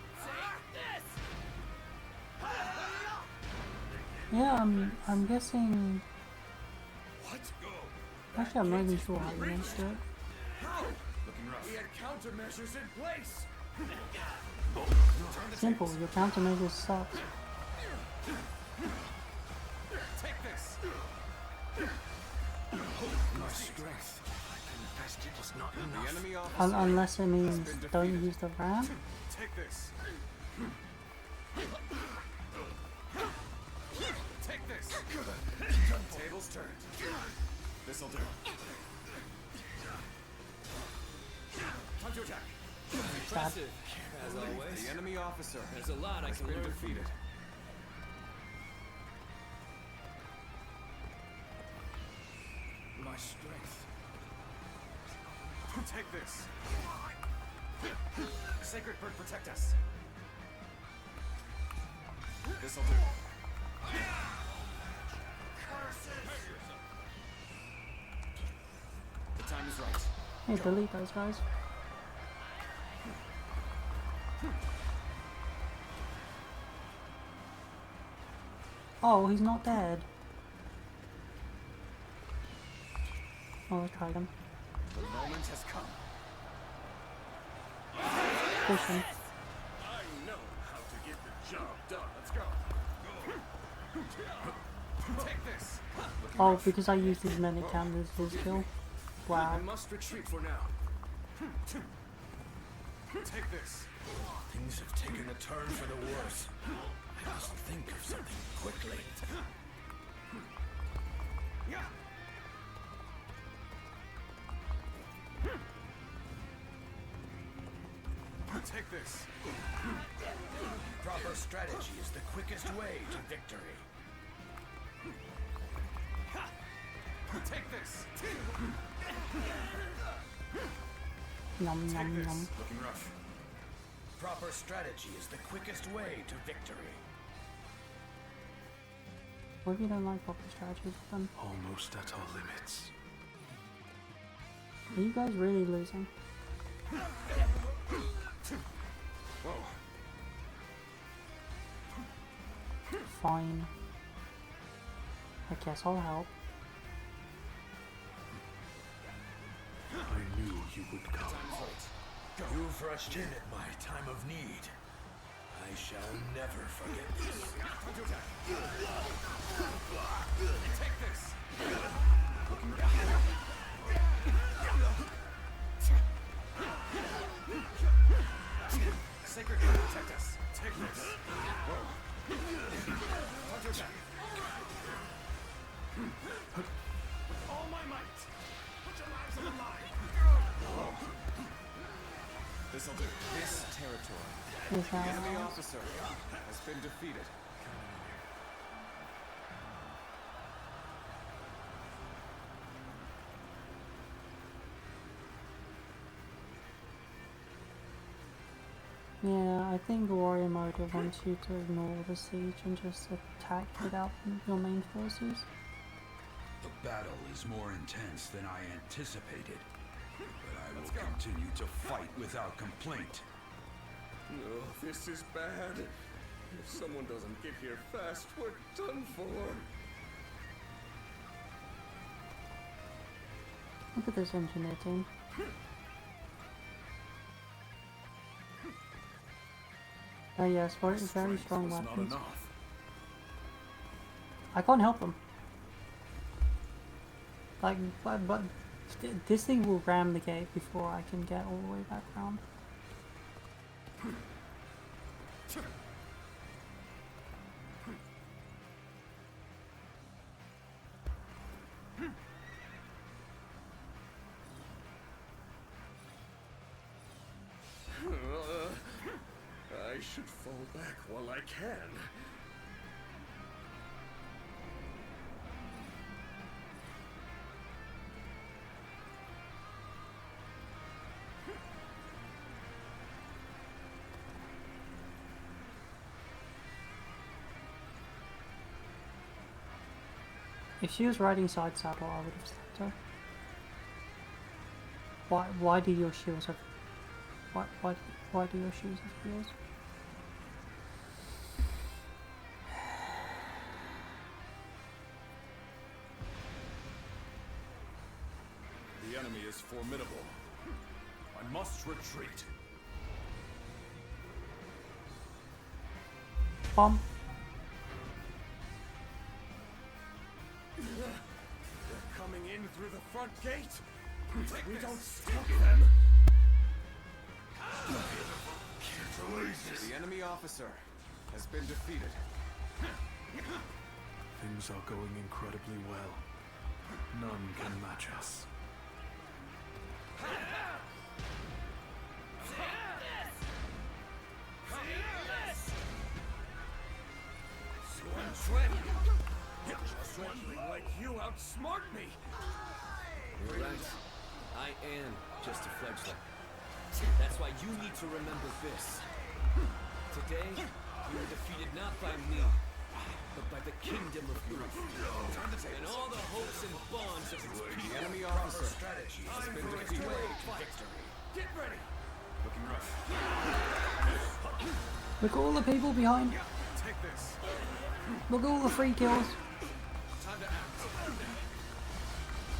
Yeah, I'm guessing. What? Go. Actually, I'm not even sure how you meant to do it. Looking rough. We had countermeasures in place. Simple, your countermeasures suck. Take this. Your strength, I confessed it is not enough. The enemy officer Unless it means don't use the ram. Take this. Take this. Tables turned. This'll do. Time to attack. Impressive, as always. The enemy officer There's a lot I has can been learn from defeated. Take this. Sacred Bird, protect us. This'll do. The time is right. Hey, delete those guys. Oh, he's not dead. Oh, let's try him. The moment has come. Push him. I know how to get the job done. Let's go. Take this. Oh, because I used his medic cam as his kill. Wow. I must retreat for now. Take this. Things have taken a turn for the worse. I must think of something quickly. Take this. Proper strategy is the quickest way to victory. Take this. Yum, Take yum, this. yum. Looking rough. Proper strategy is the quickest way to victory. What if you don't like proper strategies with them? Almost at our limits. Are you guys really losing? Whoa. Fine. I guess I'll help. I knew you would come. You've rushed in at my time of need. I shall never forget this. Take this. Sacred Bird, protect us. Take this. Whoa. Counter attack. With all my might. Put your lives on the line. This'll do. This territory. Is The that enemy officer has been defeated. Yeah, I think warrior mode wants you to ignore the siege and just attack without your main forces. The battle is more intense than I anticipated, but I will continue to fight without complaint. No, this is bad. If someone doesn't get here fast, we're done for. Look at this engineer team. Oh yes, very strong weapons. I can't help them. Like, but this thing will ram the gate before I can get all the way back around. I should fall back while I can. If she was riding side saddle, I would have slapped her. Why do your shields have... Why do your shoes have wheels? The enemy is formidable. I must retreat. Bomb. They're coming in through the front gate. We don't stop them. The enemy officer has been defeated. Things are going incredibly well. None can match us. Just like you outsmart me. You're right. I am just a fledgling. That's why you need to remember this. Today, you were defeated not by me, but by the kingdom of Groove. And all the hopes and bonds of its people. The enemy officer strategy has time been for us defeated. to wait for victory. Get ready! Looking rough. Look at all the people behind. Take this. Look at all the free kills. Time to act.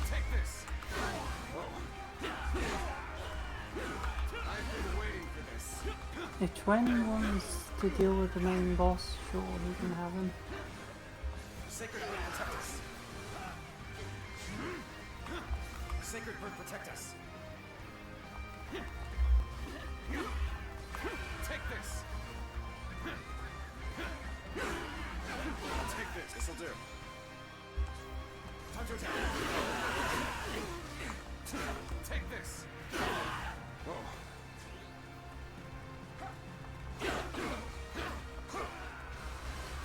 Take this. I've been waiting for this. If Twen wants to deal with the main boss, sure, he can have him. Sacred Bird, protect us. Sacred Bird, protect us. Take this. Take this. This'll do. Time to attack. Take this. Whoa.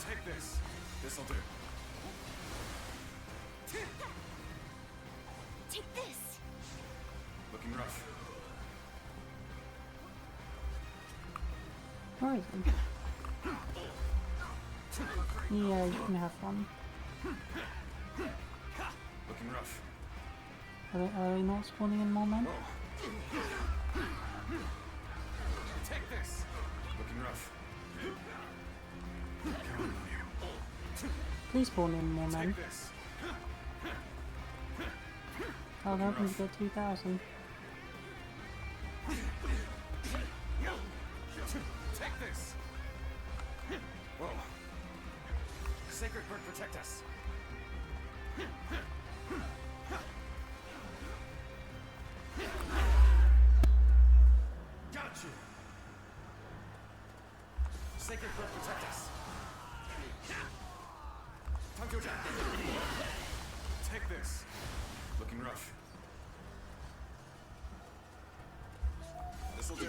Take this. This'll do. Take this. Looking rough. Where is he? Yeah, you can have fun. Looking rough. Are they not spawning in more men? Take this. Looking rough. Please spawn in more men. Take this. I'll help him to get 2,000. Take this. Whoa. Sacred Bird, protect us. Got you. Sacred Bird, protect us. Time to attack. Take this. Looking rough. This'll do.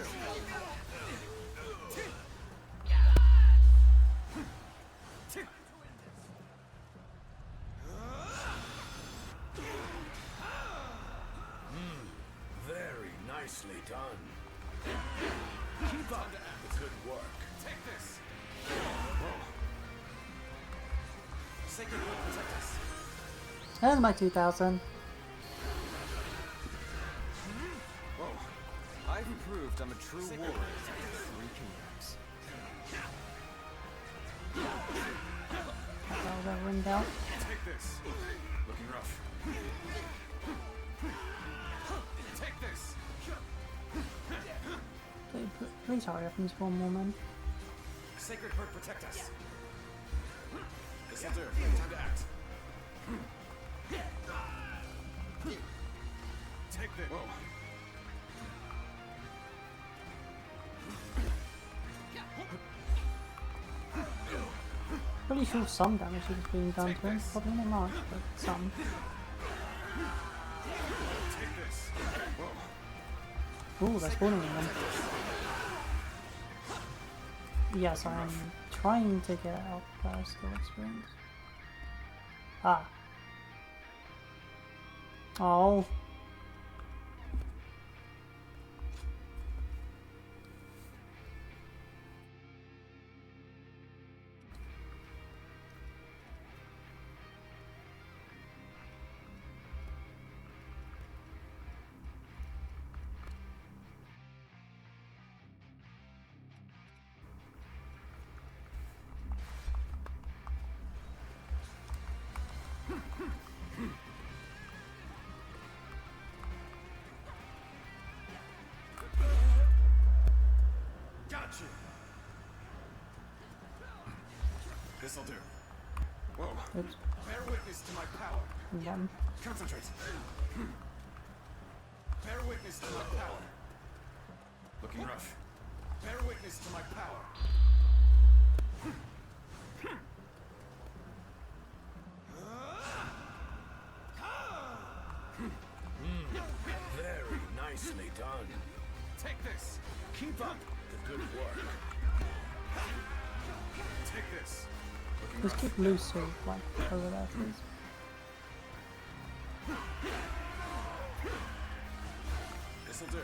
Very nicely done. Keep up the good work. Take this. Sacred Bird, protect us. There's my 2,000. Whoa. I've proved I'm a true warrior of the Three Kingdoms. That was that ringed out. Take this. Looking rough. Take this. Please hurry up and spawn more men. Sacred Bird, protect us. This'll do. Time to act. Take this. Whoa. Pretty sure some damage is being done to him. Probably not much, but some. Take this. Ooh, they're spawning again. Yes, I am trying to get out skill experience. Ah. Oh. Got you. This'll do. Whoa. Oops. Bear witness to my power. One. Concentrate. Bear witness to my power. Looking rough. Bear witness to my power. Very nicely done. Take this. Keep up the good work. Take this. Looking Just rough. keep loose so like over there, please. This'll do.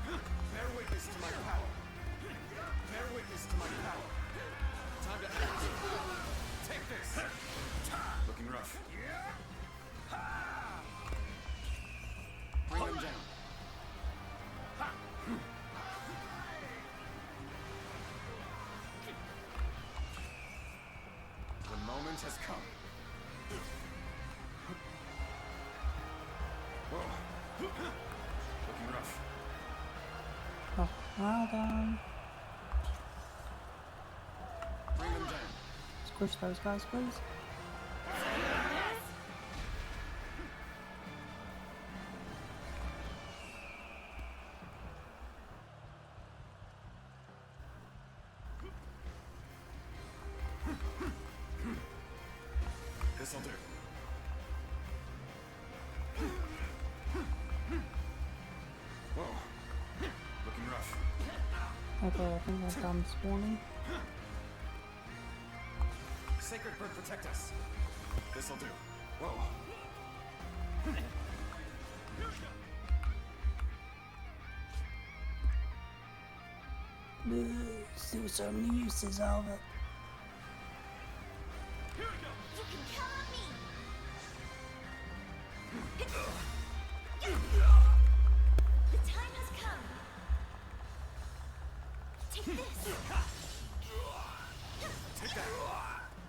Bear witness to my power. Bear witness to my power. Time to act. Take this. Looking rough. Bring them down. The moment has come. Whoa. Looking rough. Oh, well done. Bring them down. Squish those guys, please. This'll do. Whoa. Looking rough. Okay, I think they're done spawning. Sacred bird, protect us. This'll do. Whoa. Still so many uses of it. You can count on me. The time has come. Take this. Take that.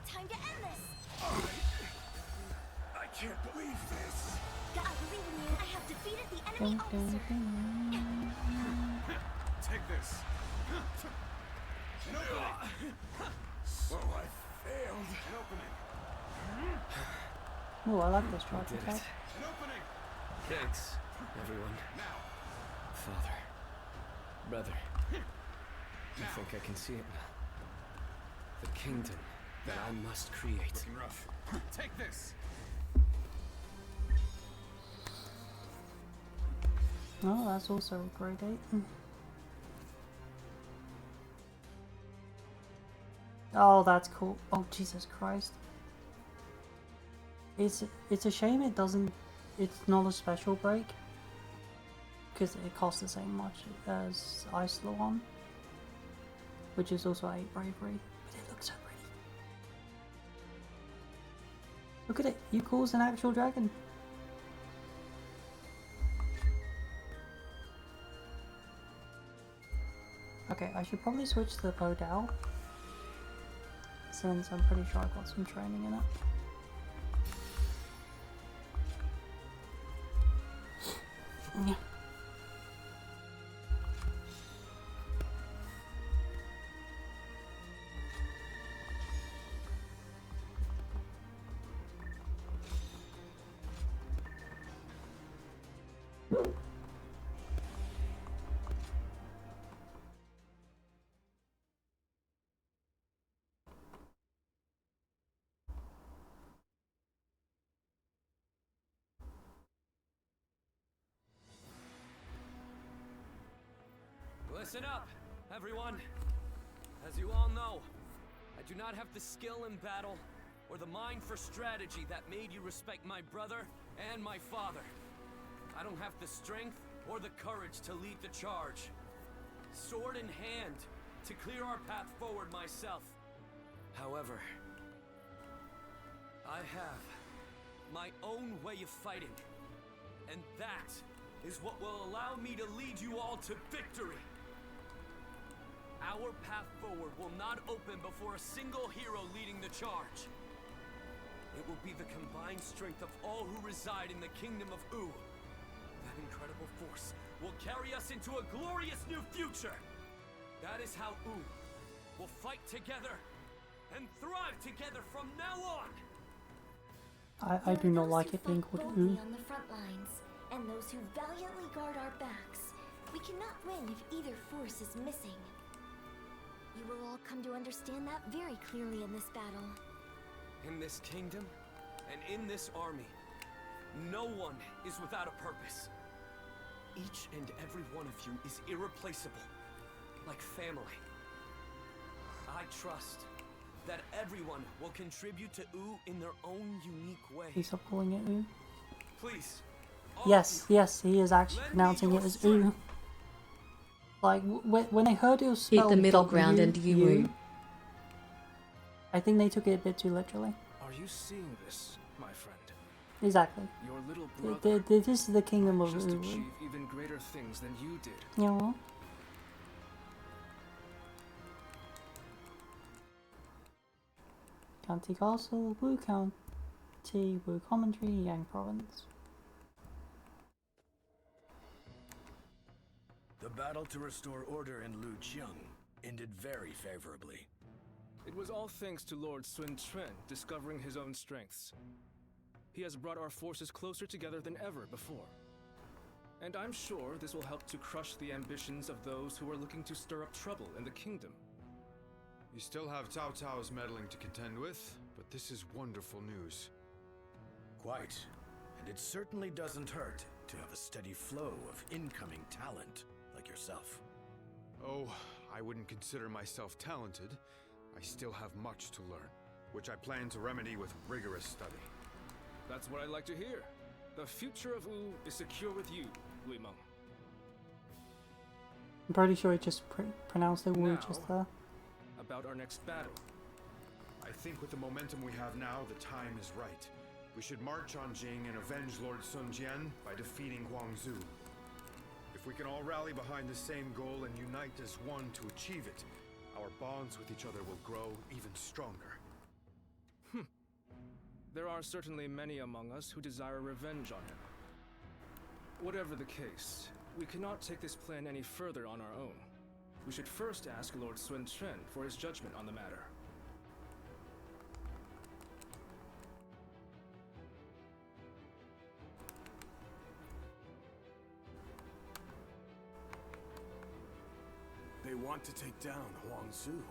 Time to end this. I can't believe this. I believe in you. I have defeated the enemy officer. Take this. An opening. So I failed. An opening. Oh, I like this charge did it. attack. An opening. Thanks, everyone. Now. Father. Brother. I think I can see it now. The kingdom that I must create. Looking rough. Take this. Oh, that's also a grade 8. Oh, that's cool. Oh, Jesus Christ. It's a shame it doesn't... It's not a special break. Because it costs the same much as Iceland, which is also 8 bravery. But it looks so pretty. Look at it. You cause an actual dragon. Okay, I should probably switch to the Podal, since I'm pretty sure I've got some training in it. Yeah. Listen up, everyone. As you all know, I do not have the skill in battle or the mind for strategy that made you respect my brother and my father. I don't have the strength or the courage to lead the charge. Sword in hand, to clear our path forward myself. However, I have my own way of fighting, and that is what will allow me to lead you all to victory. Our path forward will not open before a single hero leading the charge. It will be the combined strength of all who reside in the kingdom of U. That incredible force will carry us into a glorious new future. That is how U will fight together and thrive together from now on. I do not like it being called U. On the front lines, and those who valiantly guard our backs. We cannot win if either force is missing. You will all come to understand that very clearly in this battle. In this kingdom, and in this army, no one is without a purpose. Each and every one of you is irreplaceable, like family. I trust that everyone will contribute to U in their own unique way. Please stop calling it U. Please, Yes, yes, he is actually pronouncing it as oo. Like, when I heard it was spelled Hit the middle ground and you win. I think they took it a bit too literally. Are you seeing this, my friend? Exactly. Your little brother This is the kingdom of just Uru. achieve even greater things than you did. Yeah. County Castle, Wu County, Wu Commentary, Yang Province. The battle to restore order in Luqiang ended very favorably. It was all thanks to Lord Sun Quan discovering his own strengths. He has brought our forces closer together than ever before. And I'm sure this will help to crush the ambitions of those who are looking to stir up trouble in the kingdom. You still have Cao Cao's meddling to contend with, but this is wonderful news. Quite. And it certainly doesn't hurt to have a steady flow of incoming talent like yourself. Oh, I wouldn't consider myself talented. I still have much to learn, which I plan to remedy with rigorous study. That's what I like to hear. The future of Wu is secure with you, Wei Meng. I'm pretty sure he just pronounced it Wu Now, just there. About our next battle. I think with the momentum we have now, the time is right. We should march on Jing and avenge Lord Sun Jian by defeating Huangzu. If we can all rally behind the same goal and unite as one to achieve it, our bonds with each other will grow even stronger. There are certainly many among us who desire revenge on him. Whatever the case, we cannot take this plan any further on our own. We should first ask Lord Sun Quan for his judgment on the matter. They want to take down Huangzu.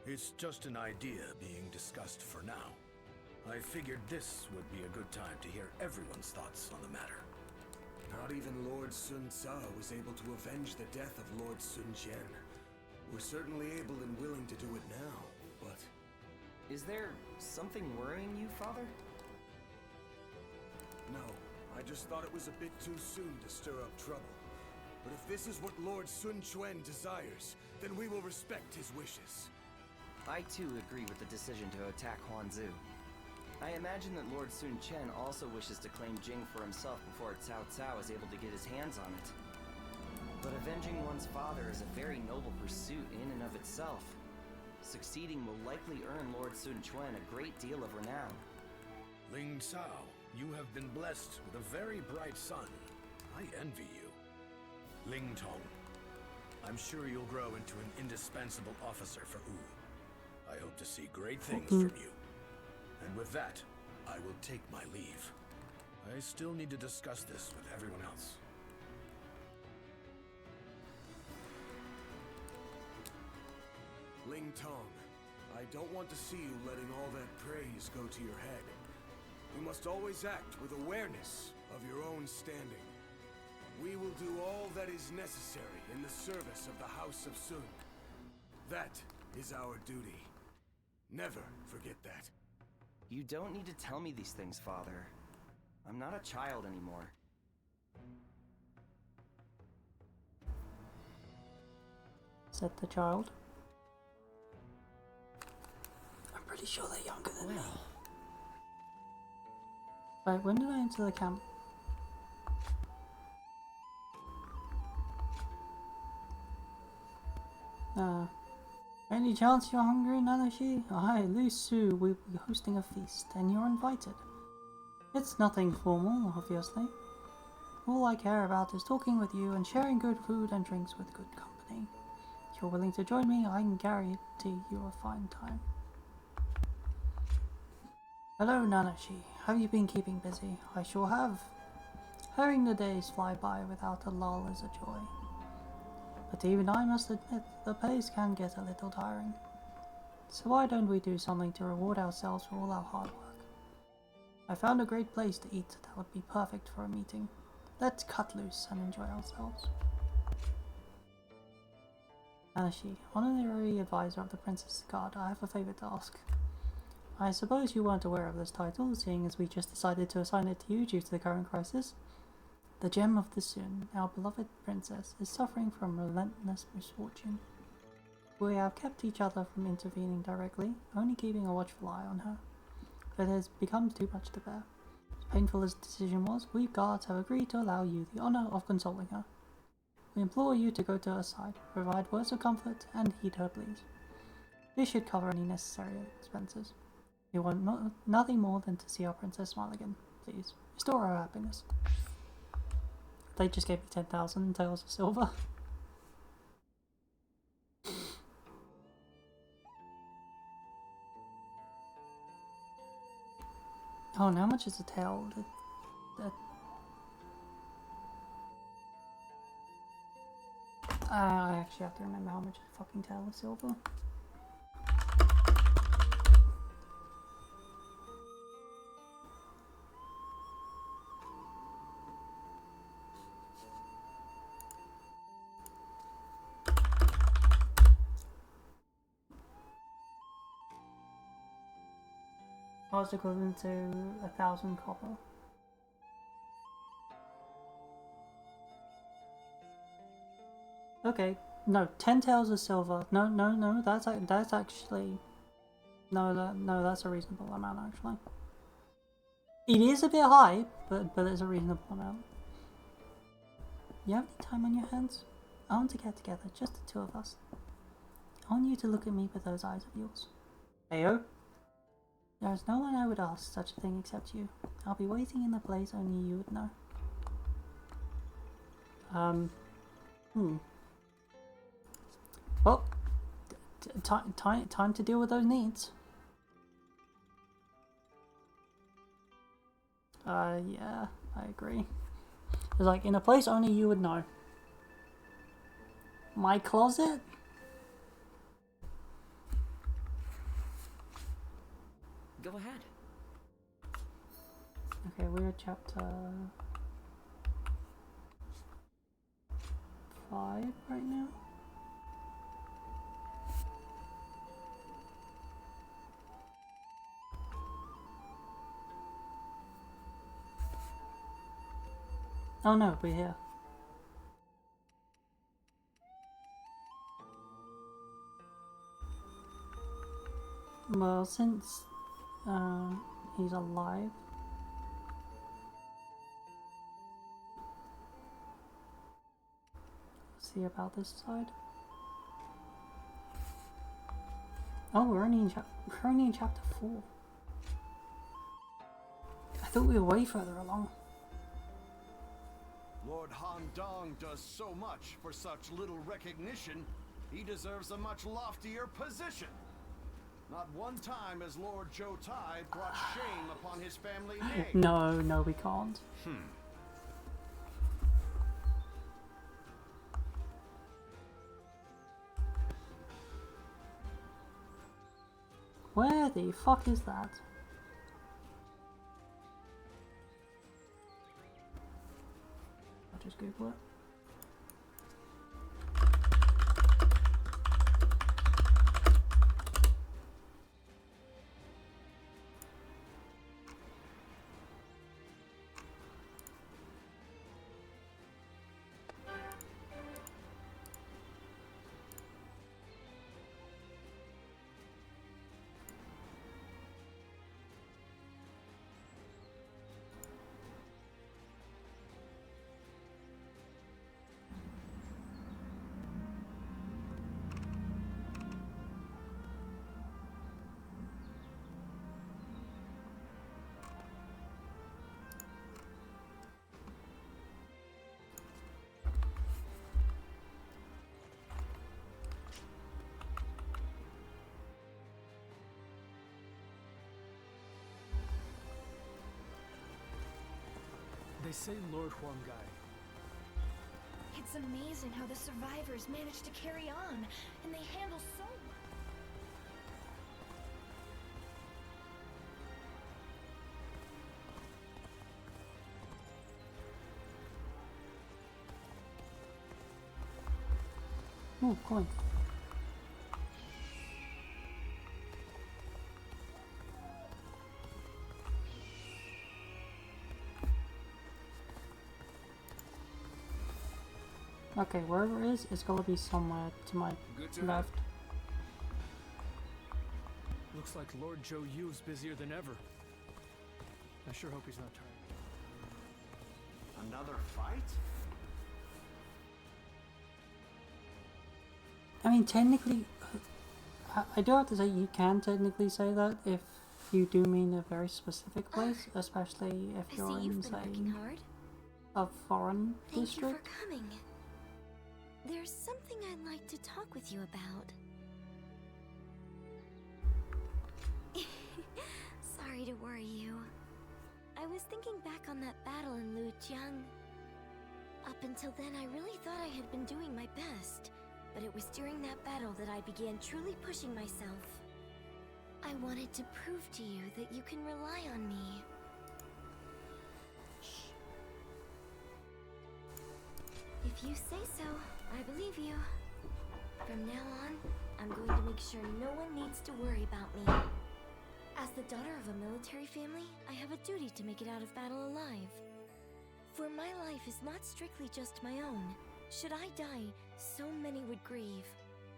It's just an idea being discussed for now. I figured this would be a good time to hear everyone's thoughts on the matter. Not even Lord Sun Tzu was able to avenge the death of Lord Sun Jian. We're certainly able and willing to do it now, but... Is there something worrying you, Father? No, I just thought it was a bit too soon to stir up trouble. But if this is what Lord Sun Quan desires, then we will respect his wishes. I too agree with the decision to attack Huangzu. I imagine that Lord Sun Quan also wishes to claim Jing for himself before Cao Cao is able to get his hands on it. But avenging one's father is a very noble pursuit in and of itself. Succeeding will likely earn Lord Sun Quan a great deal of renown. Ling Cao, you have been blessed with a very bright son. I envy you. Ling Tong, I'm sure you'll grow into an indispensable officer for Wu. I hope to see great things from you. And with that, I will take my leave. I still need to discuss this with everyone else. Ling Tong, I don't want to see you letting all that praise go to your head. You must always act with awareness of your own standing. We will do all that is necessary in the service of the House of Sun. That is our duty. Never forget that. You don't need to tell me these things, Father. I'm not a child anymore. Said the child. I'm pretty sure they're younger than me. Right, when did I enter the camp? Any chance you're hungry, Nanashi? Hi, Lu Su will be hosting a feast, and you're invited. It's nothing formal, obviously. All I care about is talking with you and sharing good food and drinks with good company. If you're willing to join me, I can guarantee you a fine time. Hello, Nanashi. Have you been keeping busy? I sure have. Hearing the days fly by without a lull is a joy. But even I must admit, the pace can get a little tiring. So why don't we do something to reward ourselves for all our hard work? I found a great place to eat that would be perfect for a meeting. Let's cut loose and enjoy ourselves. Nanashi, honorary advisor of the Princess Guard, I have a favor to ask. I suppose you weren't aware of this title, seeing as we just decided to assign it to you due to the current crisis. The Gem of the Sun, our beloved princess, is suffering from relentless misfortune. We have kept each other from intervening directly, only keeping a watchful eye on her. But it has become too much to bear. As painful as the decision was, we guards have agreed to allow you the honor of consoling her. We implore you to go to her side, provide words of comfort, and heed her pleas. This should cover any necessary expenses. We want nothing more than to see our princess smile again. Please, restore her happiness. They just gave me 10,000 taels of silver. Oh, and how much is a tael? I actually have to remember how much is a fucking tael of silver. Oh, it's equivalent to 1,000 copper. Okay, no, 10 taels of silver. No, that's actually no, that's a reasonable amount actually. It is a bit high, but it's a reasonable amount. You have any time on your hands? I want to get together, just the two of us. I want you to look at me with those eyes of yours. Heyo. There is no one I would ask such a thing except you. I'll be waiting in the place only you would know. Well, time to deal with those needs. Yeah, I agree. It's like, in a place only you would know. My closet? Go ahead. Okay, we're at chapter 5 right now. Oh no, we're here. Well, since he's alive, see about this side. Oh, we're only in chapter 4. I thought we were way further along. Lord Han Dong does so much for such little recognition, he deserves a much loftier position. Not one time has Lord Zhou Tai brought shame upon his family name. No, we can't. Where the fuck is that? I'll just Google it. They say Lord Huangai. It's amazing how the survivors managed to carry on, and they handle so much. Oh, coin. Okay, wherever it is, it's gonna be somewhere to my left. Looks like Lord Zhou Yu's busier than ever. I sure hope he's not tired. Another fight? I mean, technically, I do have to say you can technically say that if you do mean a very specific place, especially if you're in, say, a foreign district. Thank you for coming. There's something I'd like to talk with you about. Sorry to worry you. I was thinking back on that battle in Lujiang. Up until then, I really thought I had been doing my best, but it was during that battle that I began truly pushing myself. I wanted to prove to you that you can rely on me. If you say so, I believe you. From now on, I'm going to make sure no one needs to worry about me. As the daughter of a military family, I have a duty to make it out of battle alive. For my life is not strictly just my own. Should I die, so many would grieve.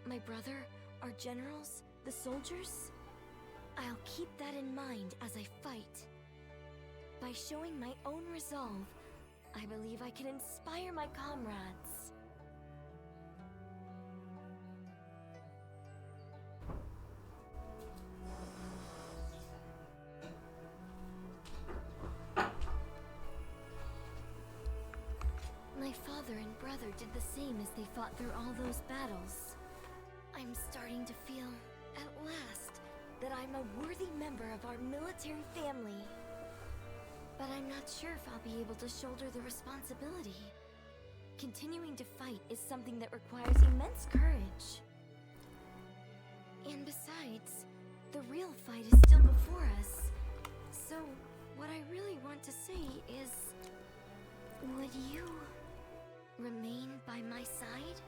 My brother, our generals, the soldiers. I'll keep that in mind as I fight. By showing my own resolve, I believe I can inspire my comrades. My father and brother did the same as they fought through all those battles. I'm starting to feel, at last, that I'm a worthy member of our military family. But I'm not sure if I'll be able to shoulder the responsibility. Continuing to fight is something that requires immense courage. And besides, the real fight is still before us. So, what I really want to say is, would you remain by my side?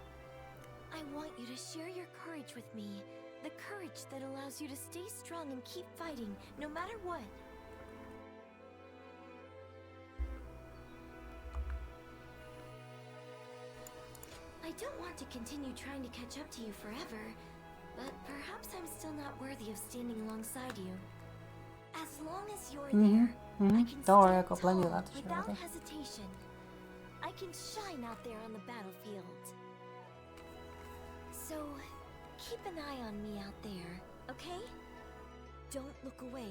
I want you to share your courage with me. The courage that allows you to stay strong and keep fighting, no matter what. I don't want to continue trying to catch up to you forever, but perhaps I'm still not worthy of standing alongside you. As long as you're there, I can Don't worry, I stand got plenty of tall that to share without with you. hesitation. I can shine out there on the battlefield. So, keep an eye on me out there, okay? Don't look away,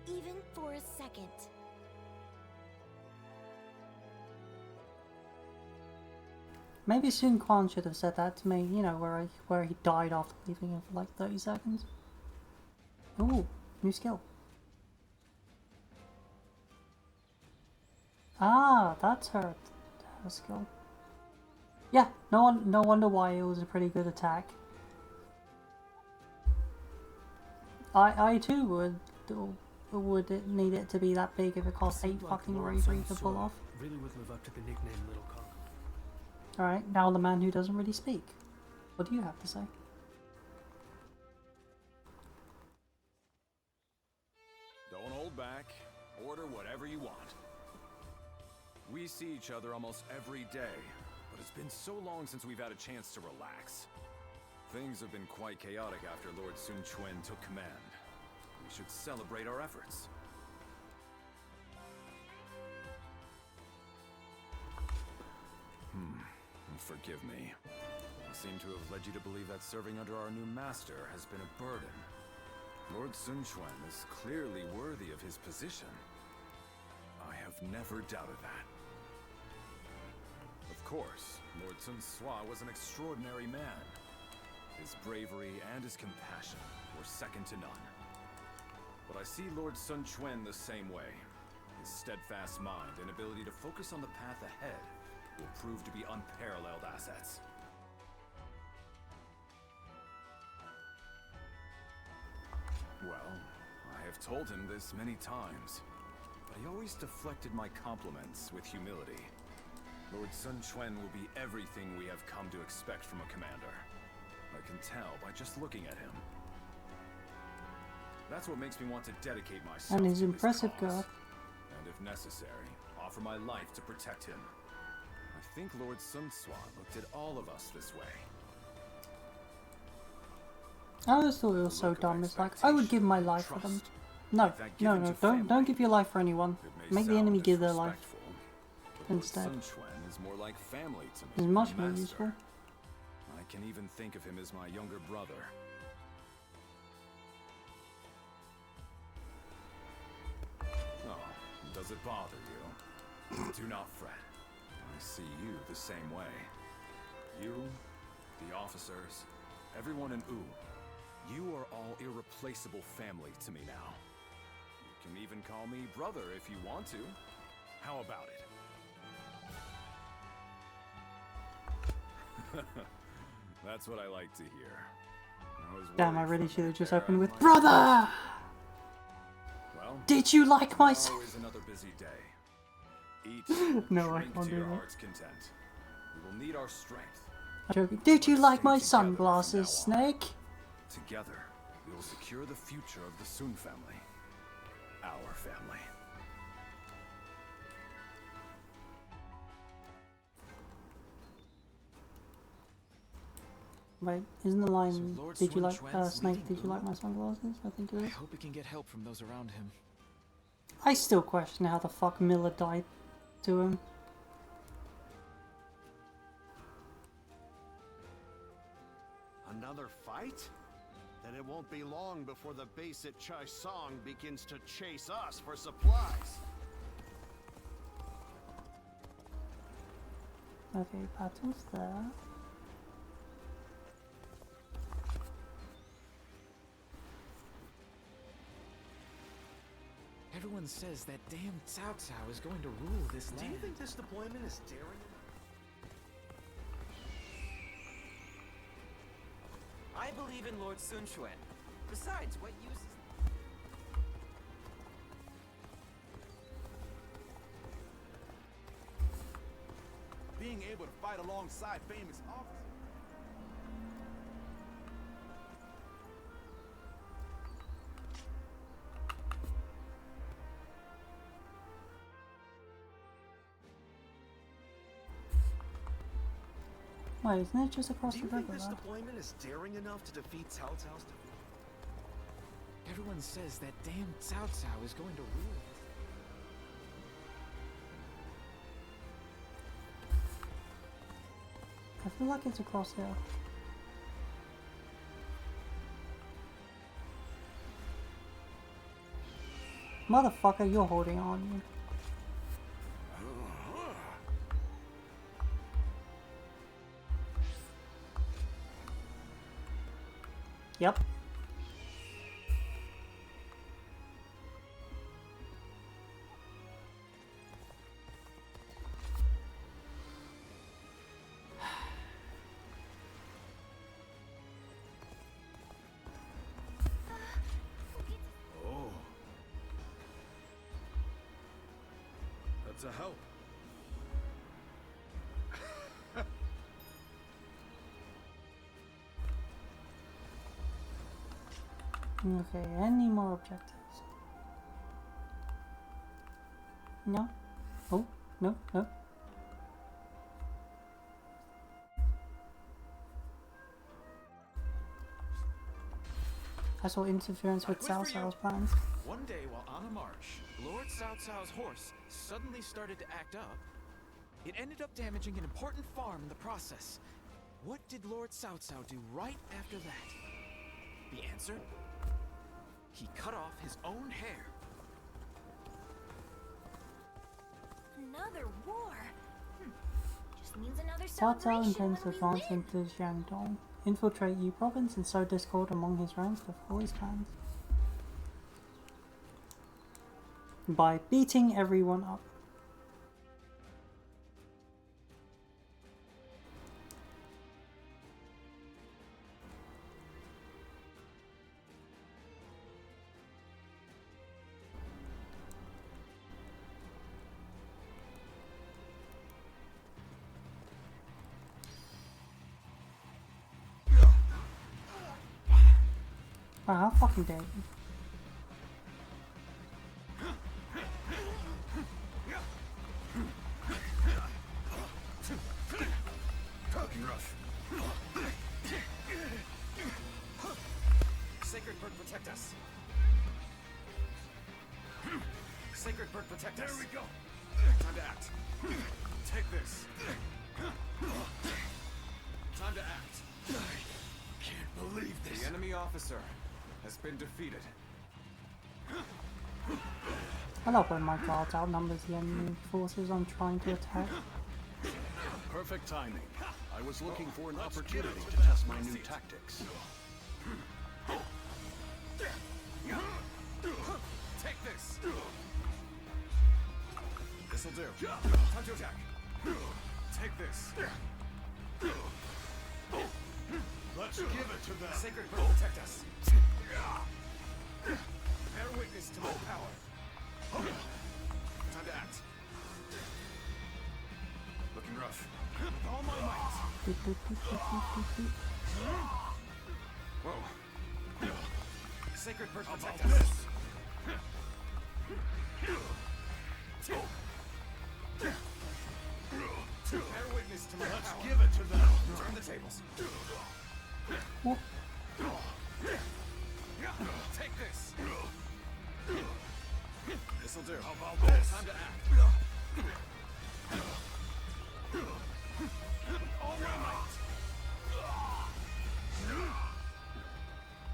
even for a second. Maybe Sun Quan should have said that to me, you know, where he died after leaving him for like 30 seconds. Ooh, new skill. Ah, that's her skill. Yeah, no wonder why it was a pretty good attack. I too would need it to be that big if it cost 8 fucking bravery to pull off. Really would live up to the nickname Little Kong. Alright, now the man who doesn't really speak. What do you have to say? Don't hold back. Order whatever you want. We see each other almost every day, but it's been so long since we've had a chance to relax. Things have been quite chaotic after Lord Sun Quan took command. We should celebrate our efforts. Forgive me. I seem to have led you to believe that serving under our new master has been a burden. Lord Sun Quan is clearly worthy of his position. I have never doubted that. Of course, Lord Sun Sua was an extraordinary man. His bravery and his compassion were second to none. But I see Lord Sun Quan the same way. His steadfast mind and ability to focus on the path ahead will prove to be unparalleled assets. Well, I have told him this many times, but he always deflected my compliments with humility. Lord Sun Quan will be everything we have come to expect from a commander. I can tell by just looking at him. That's what makes me want to dedicate myself And his to impressive his cause. girth. And if necessary, offer my life to protect him. I think Lord Sun looked at all of us this way. I always thought it was so dumb. It's like, I would give my life for them. No, don't give your life for anyone. Make the enemy give their life instead. Sun Quan is more like family to me. It's much more useful. I can even think of him as my younger brother. Oh, does it bother you? Do not fret. I see you the same way. You, the officers, everyone in Wu. You are all irreplaceable family to me now. You can even call me brother if you want to. How about it? That's what I like to hear. Damn, I really should have just opened with brother! Well, did you like my son? Tomorrow is another busy day. Eat, no, I drink can't to do your that. heart's content. We will need our strength. I'm joking. Did you like my sunglasses, Snake? Together, we will secure the future of the Sun family. Our family. Wait, isn't the line, So Lord did you like, Sun Snake, did you like my sunglasses? I think it I is. hope he can get help from those around him. I still question how the fuck Miller died to him. Another fight? Then it won't be long before the base at Chai Song begins to chase us for supplies. Okay, battle's there. Everyone says that damn Cao Cao is going to rule this land. Do you think this deployment is daring? I believe in Lord Sun Quan. Besides, what use is... Being able to fight alongside famous officers. Wait, isn't it just across Do the you think river? this Though? deployment is daring enough to defeat Cao Cao's Everyone says that damn Cao Cao is going to rule. I feel like it's across here. Motherfucker, you're holding on you. Yep. Oh. That's a help. Okay, any more objectives? No? Oh, no, no. I saw interference with Cao Cao's plans. One day while on a march, Lord Cao Cao's horse suddenly started to act up. It ended up damaging an important farm in the process. What did Lord Cao Cao do right after that? The answer? He cut off his own hair. Another war? Just means another Cao Cao celebration intends to when we advance win. into Jiangdong, infiltrate Yi province and sow discord among his ranks before his plans. By beating everyone up. Wow, how fucking dare you? Sacred Bird, protect us. Sacred Bird, protect us. There we go. Time to act. Take this. Time to act. I can't believe this. The enemy officer has been defeated. I love when my guards outnumbers the enemy forces I'm trying to attack. Perfect timing. I was looking for an opportunity to test my new tactics. Take this. This'll do. Time to attack. Take this. Let's give it to them. Sacred Bird, protect us. Bear witness to my power. Time to act. Looking rough. With all my might. Whoa. Sacred Bird, protect us. Bear witness to my power. Let's give it to them. Turn the tables. Take this. This'll do. How about this? Time to act. All my might.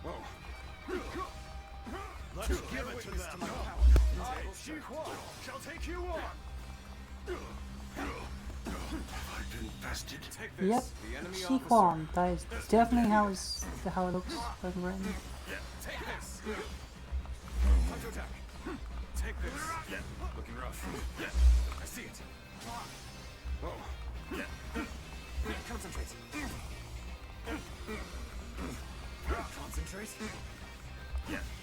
Whoa. Let's give it to Witness them. my power. I, Xi Huang, shall take you on. I've been bested. Take this. Yep, The enemy Xi officer. Huang, that is definitely how it looks when written. Take this. Time to attack. Take this. Looking rough. I see it. Whoa. Concentrate. Concentrate.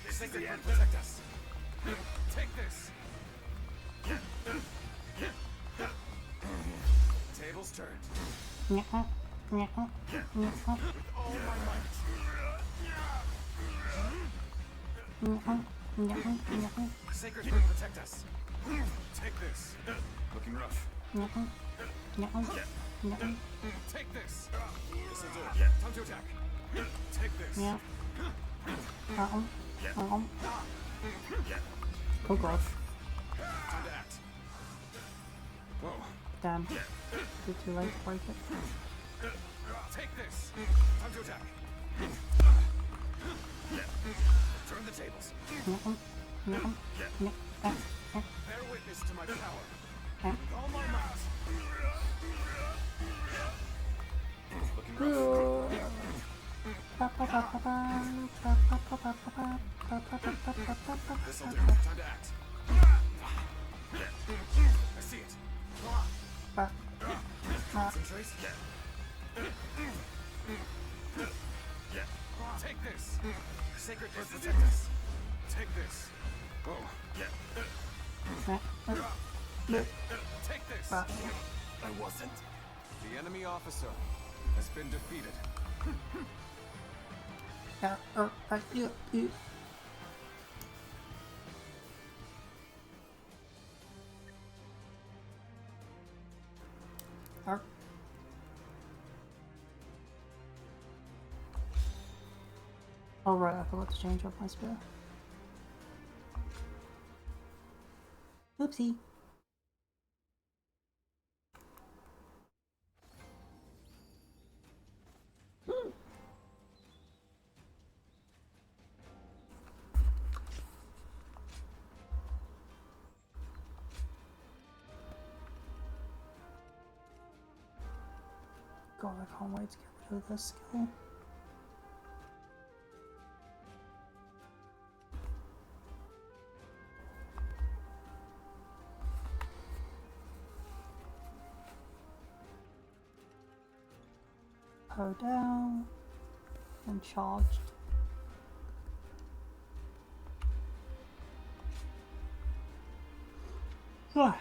Sacred Bird, protect us. Take this. Tables turned. With all my might. Sacred Bird, protect us. Take this. Looking rough. Take this. This'll do. Time to attack. Take this. Oh god. Time to act. Whoa. Damn. Is it too late to break it? Take this. Time to attack. Turn the tables. Bear witness to my power. With all my might. Looking rough. This'll do. Time to act. I see it. Concentrate. Take this. Sacred Bird, protect us. Take this. Whoa. Take this. I wasn't. The enemy officer has been defeated. Oh right, I forgot to change up my spear. Oopsie. God, I can't wait to get rid of this skill. Go down and charged. Ah.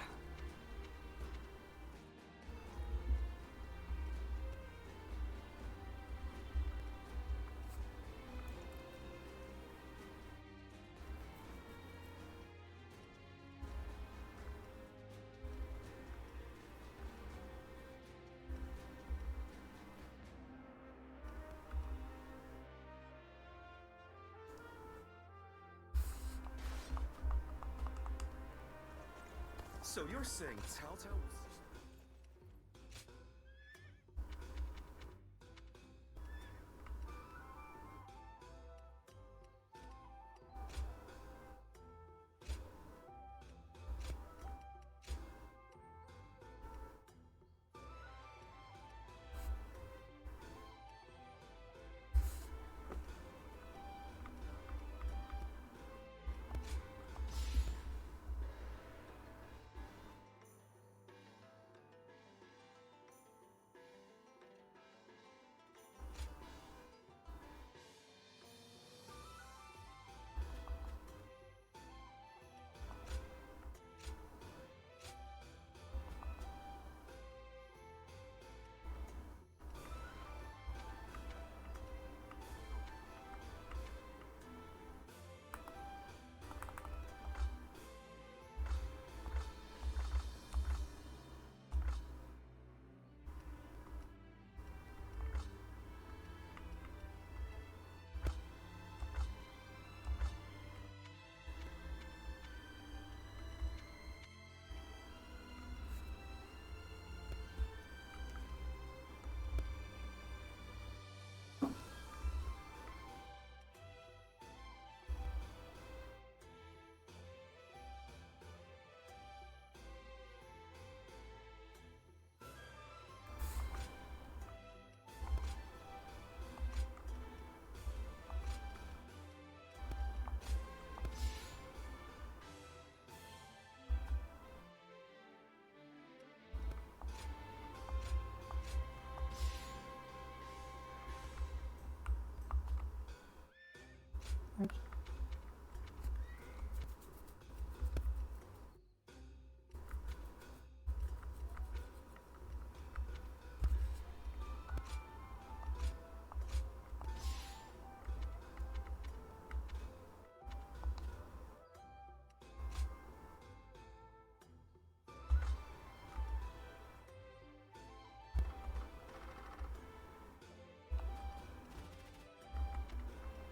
So you're saying Cao Cao was...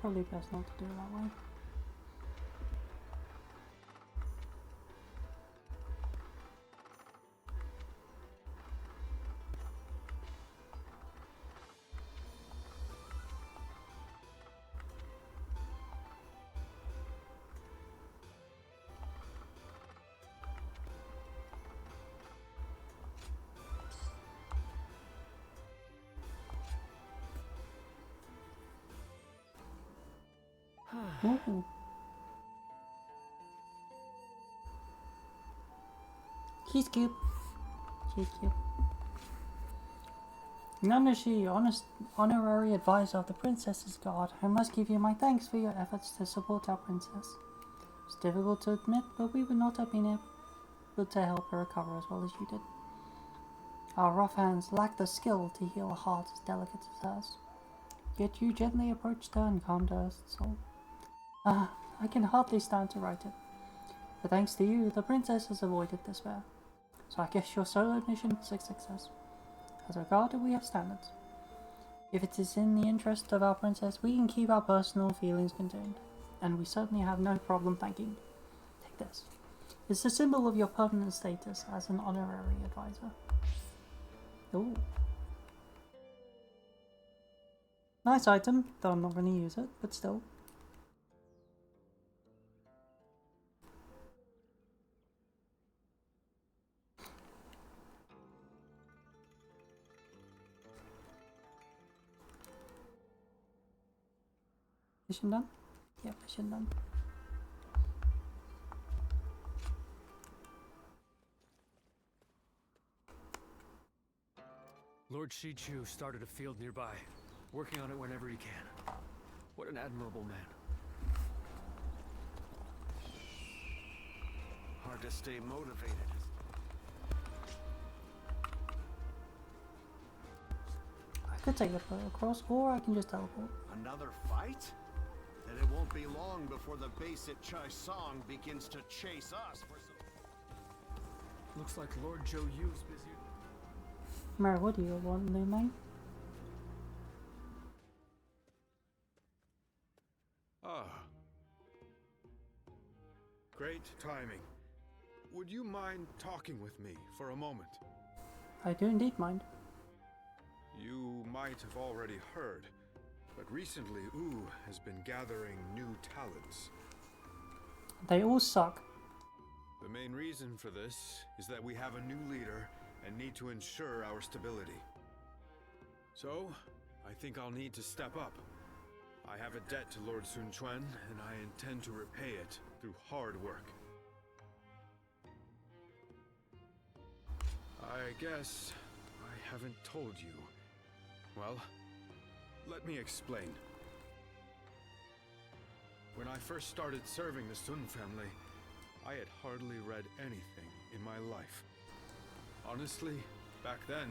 Probably best not to do it that way. Ooh. She's cute. She's cute. None is she, honorary advisor of the princess's guard. I must give you my thanks for your efforts to support our princess. It's difficult to admit, but we would not have been able to help her recover as well as you did. Our rough hands lack the skill to heal a heart as delicate as hers. Yet you gently approached her and calmed her soul. I can hardly stand to write it. But thanks to you, the princess has avoided despair. So I guess your solo mission is a success. As a guard, we have standards. If it is in the interest of our princess, we can keep our personal feelings contained. And we certainly have no problem thanking you. Take this. It's a symbol of your permanent status as an honorary advisor. Ooh. Nice item, though I'm not going to use it, but still. Mission done? Yeah, mission done. Lord Shichu started a field nearby, working on it whenever he can. What an admirable man. Hard to stay motivated. I could take the boat across, or I can just teleport. Another fight? Then it won't be long before the base at Chai Song begins to chase us for some... Looks like Lord Zhou Yu's busy. Mary, what do you want, new mate? Ah. Great timing. would you mind talking with me for a moment? I do indeed mind. You might have already heard, but recently Wu has been gathering new talents. They all suck. The main reason for this is that we have a new leader and need to ensure our stability. So, I think I'll need to step up. I have a debt to Lord Sun Quan, and I intend to repay it through hard work. I guess I haven't told you. Well, let me explain. When I first started serving the Sun family, I had hardly read anything in my life. Honestly, back then,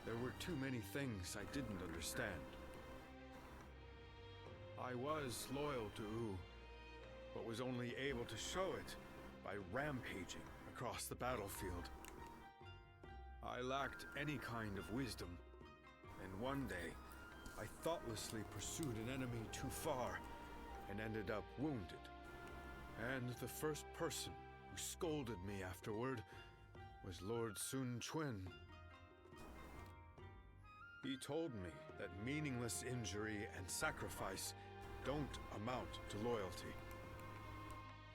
there were too many things I didn't understand. I was loyal to Wu, but was only able to show it by rampaging across the battlefield. I lacked any kind of wisdom, and one day, I thoughtlessly pursued an enemy too far and ended up wounded. And the first person who scolded me afterward was Lord Sun Quan. He told me that meaningless injury and sacrifice don't amount to loyalty.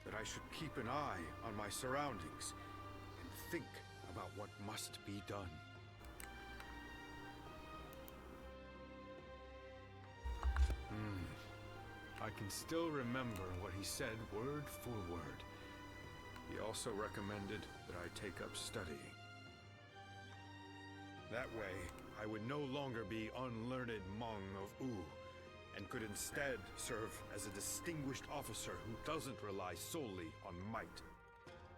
That I should keep an eye on my surroundings and think about what must be done. I can still remember what he said word for word. He also recommended that I take up studying. That way, I would no longer be unlearned Hmong of Wu, and could instead serve as a distinguished officer who doesn't rely solely on might.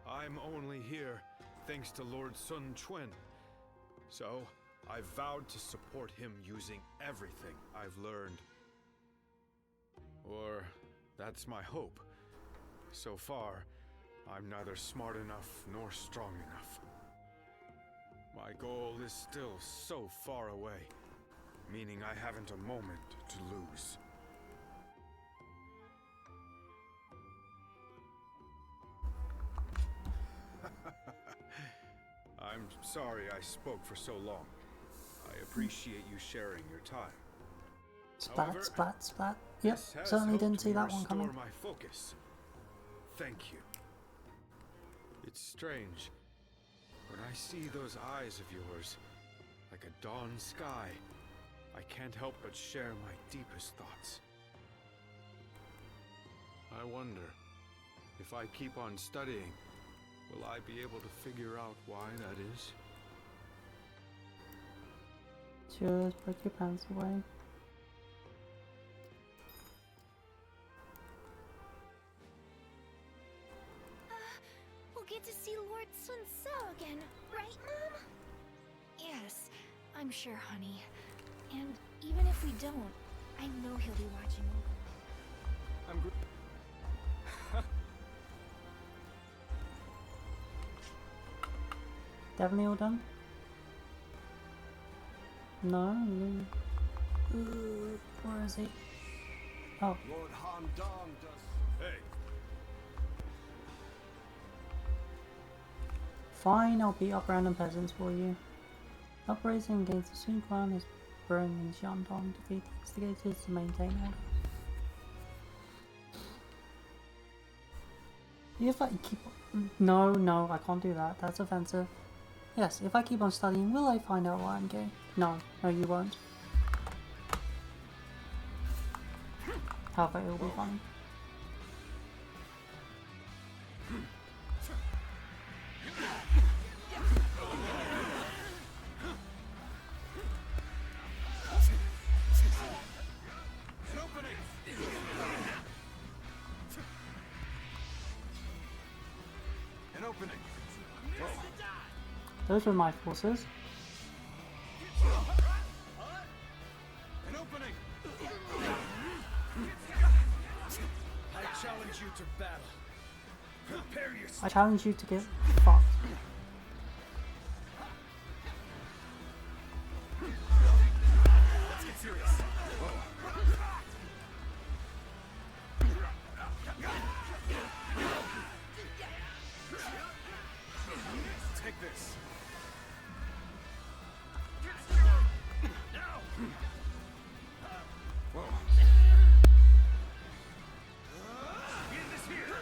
I'm only here thanks to Lord Sun Quan, so I vowed to support him using everything I've learned. Or, that's my hope. So far, I'm neither smart enough nor strong enough. My goal is still so far away, meaning I haven't a moment to lose. I'm sorry I spoke for so long. I appreciate you sharing your time. Splat, However, splat, splat. Yep, this has certainly didn't helped see me that one coming. restore my focus. Thank you. It's strange. When I see those eyes of yours, like a dawn sky, I can't help but share my deepest thoughts. I wonder, if I keep on studying, will I be able to figure out why that is? Just put your pants away. We'll get to see Lord Sun Tzu again, right, Mom? Yes, I'm sure, honey. And even if we don't, I know he'll be watching over. I'm Definitely all done? No? Where is he? Oh. Lord Han Dong does. Hey. Fine, I'll beat up random peasants for you. Uprising against the Sun Quan is brewing in Shandong. Defeat the instigators to maintain order. If I keep on... No, I can't do that. That's offensive. Yes, if I keep on studying, will I find out why I'm gay? No, you won't. However, it'll be funny. An opening. Those were my forces. An opening. I challenge you to battle. Prepare yourself. I challenge you to get fucked. Let's get serious. this. Now! Whoa. End this here!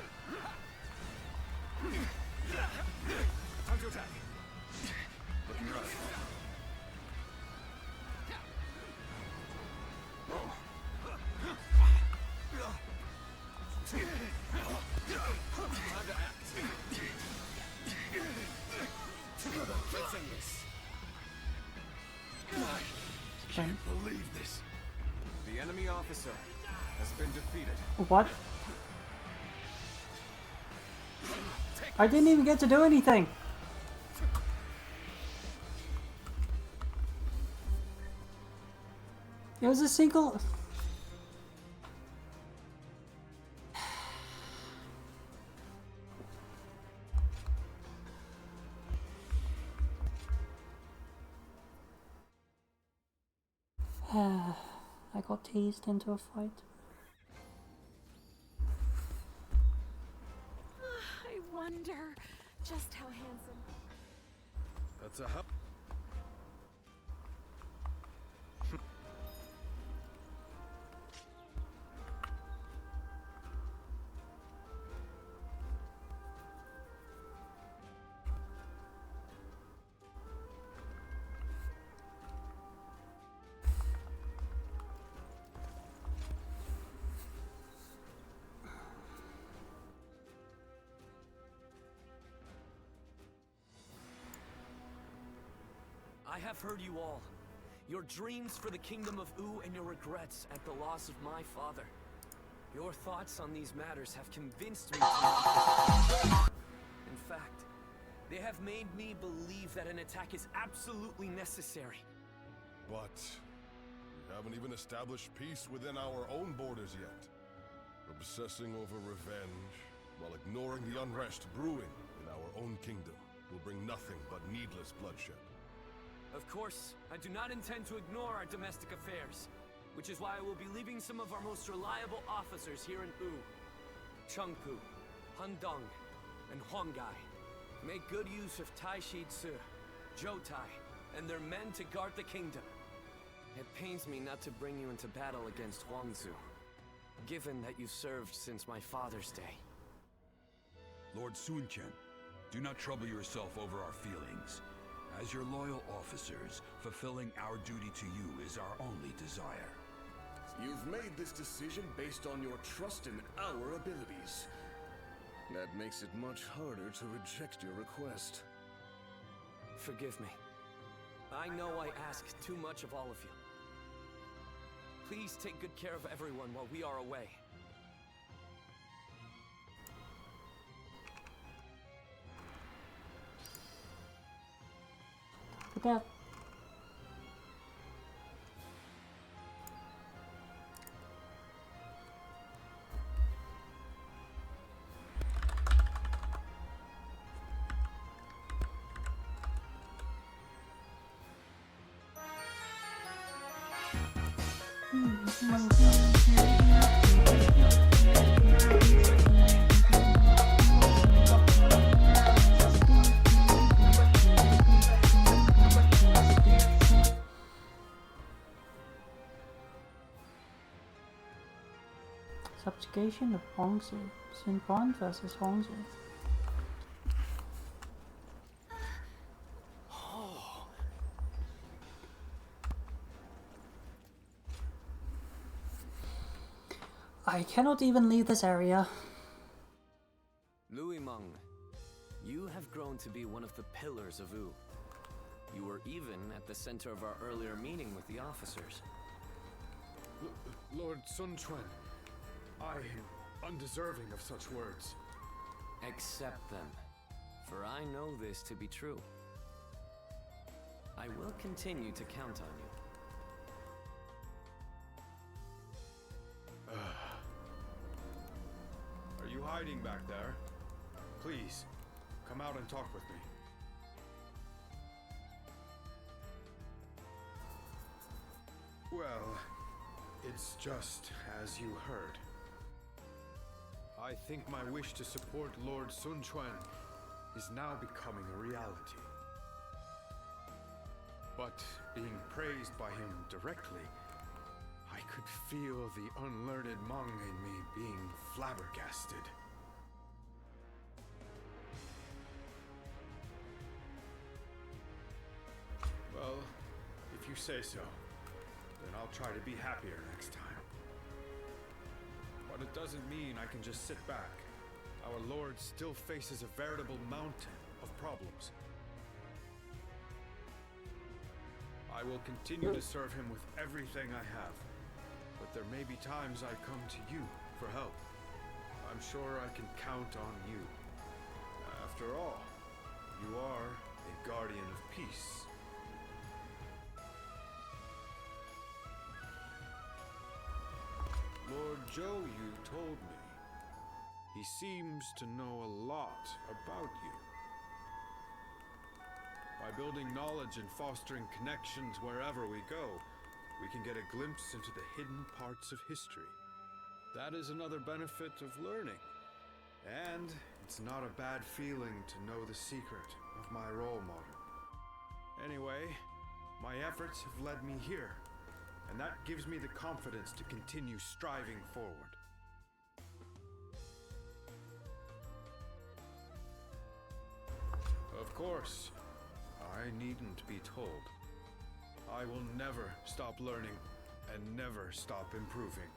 Time to attack. Looking rough. Time to act. Let's end this. Okay. Can't believe this. The enemy officer has been defeated. What? I didn't even get to do anything. It was a single. I got teased into a fight. I wonder just how handsome. That's a help. I have heard you all. Your dreams for the kingdom of U and your regrets at the loss of my father. Your thoughts on these matters have convinced me to... In fact, they have made me believe that an attack is absolutely necessary. But we haven't even established peace within our own borders yet. Obsessing over revenge while ignoring the unrest brewing in our own kingdom will bring nothing but needless bloodshed. Of course, I do not intend to ignore our domestic affairs, which is why I will be leaving some of our most reliable officers here in U. Chengpu, Hundong, and Huanggai. Make good use of Tai Shi Tzu, Zhou Tai, and their men to guard the kingdom. It pains me not to bring you into battle against Huangzu, given that you served since my father's day. Lord Sun Chen, do not trouble yourself over our feelings. As your loyal officers, fulfilling our duty to you is our only desire. You've made this decision based on your trust in our abilities. That makes it much harder to reject your request. Forgive me. I know I asked too much of all of you. Please take good care of everyone while we are away. That. Subjugation of Huangzu. Sun Quan versus Huangzu. I cannot even leave this area. Louis Meng, you have grown to be one of the pillars of U. You were even at the center of our earlier meeting with the officers. Lord Sun Quan, I am undeserving of such words. Accept them, for I know this to be true. I will continue to count on you. Are you hiding back there? Please, come out and talk with me. Well, it's just as you heard. I think my wish to support Lord Sun Quan is now becoming a reality. But being praised by him directly, I could feel the unlearned monk in me being flabbergasted. Well, if you say so, then I'll try to be happier next time. But it doesn't mean I can just sit back. Our Lord still faces a veritable mountain of problems. I will continue to serve him with everything I have, but there may be times I come to you for help. I'm sure I can count on you. After all, you are a guardian of peace. Lord Joe, you told me. He seems to know a lot about you. By building knowledge and fostering connections wherever we go, we can get a glimpse into the hidden parts of history. That is another benefit of learning. And it's not a bad feeling to know the secret of my role model. Anyway, my efforts have led me here, and that gives me the confidence to continue striving forward. Of course, I needn't be told. I will never stop learning and never stop improving.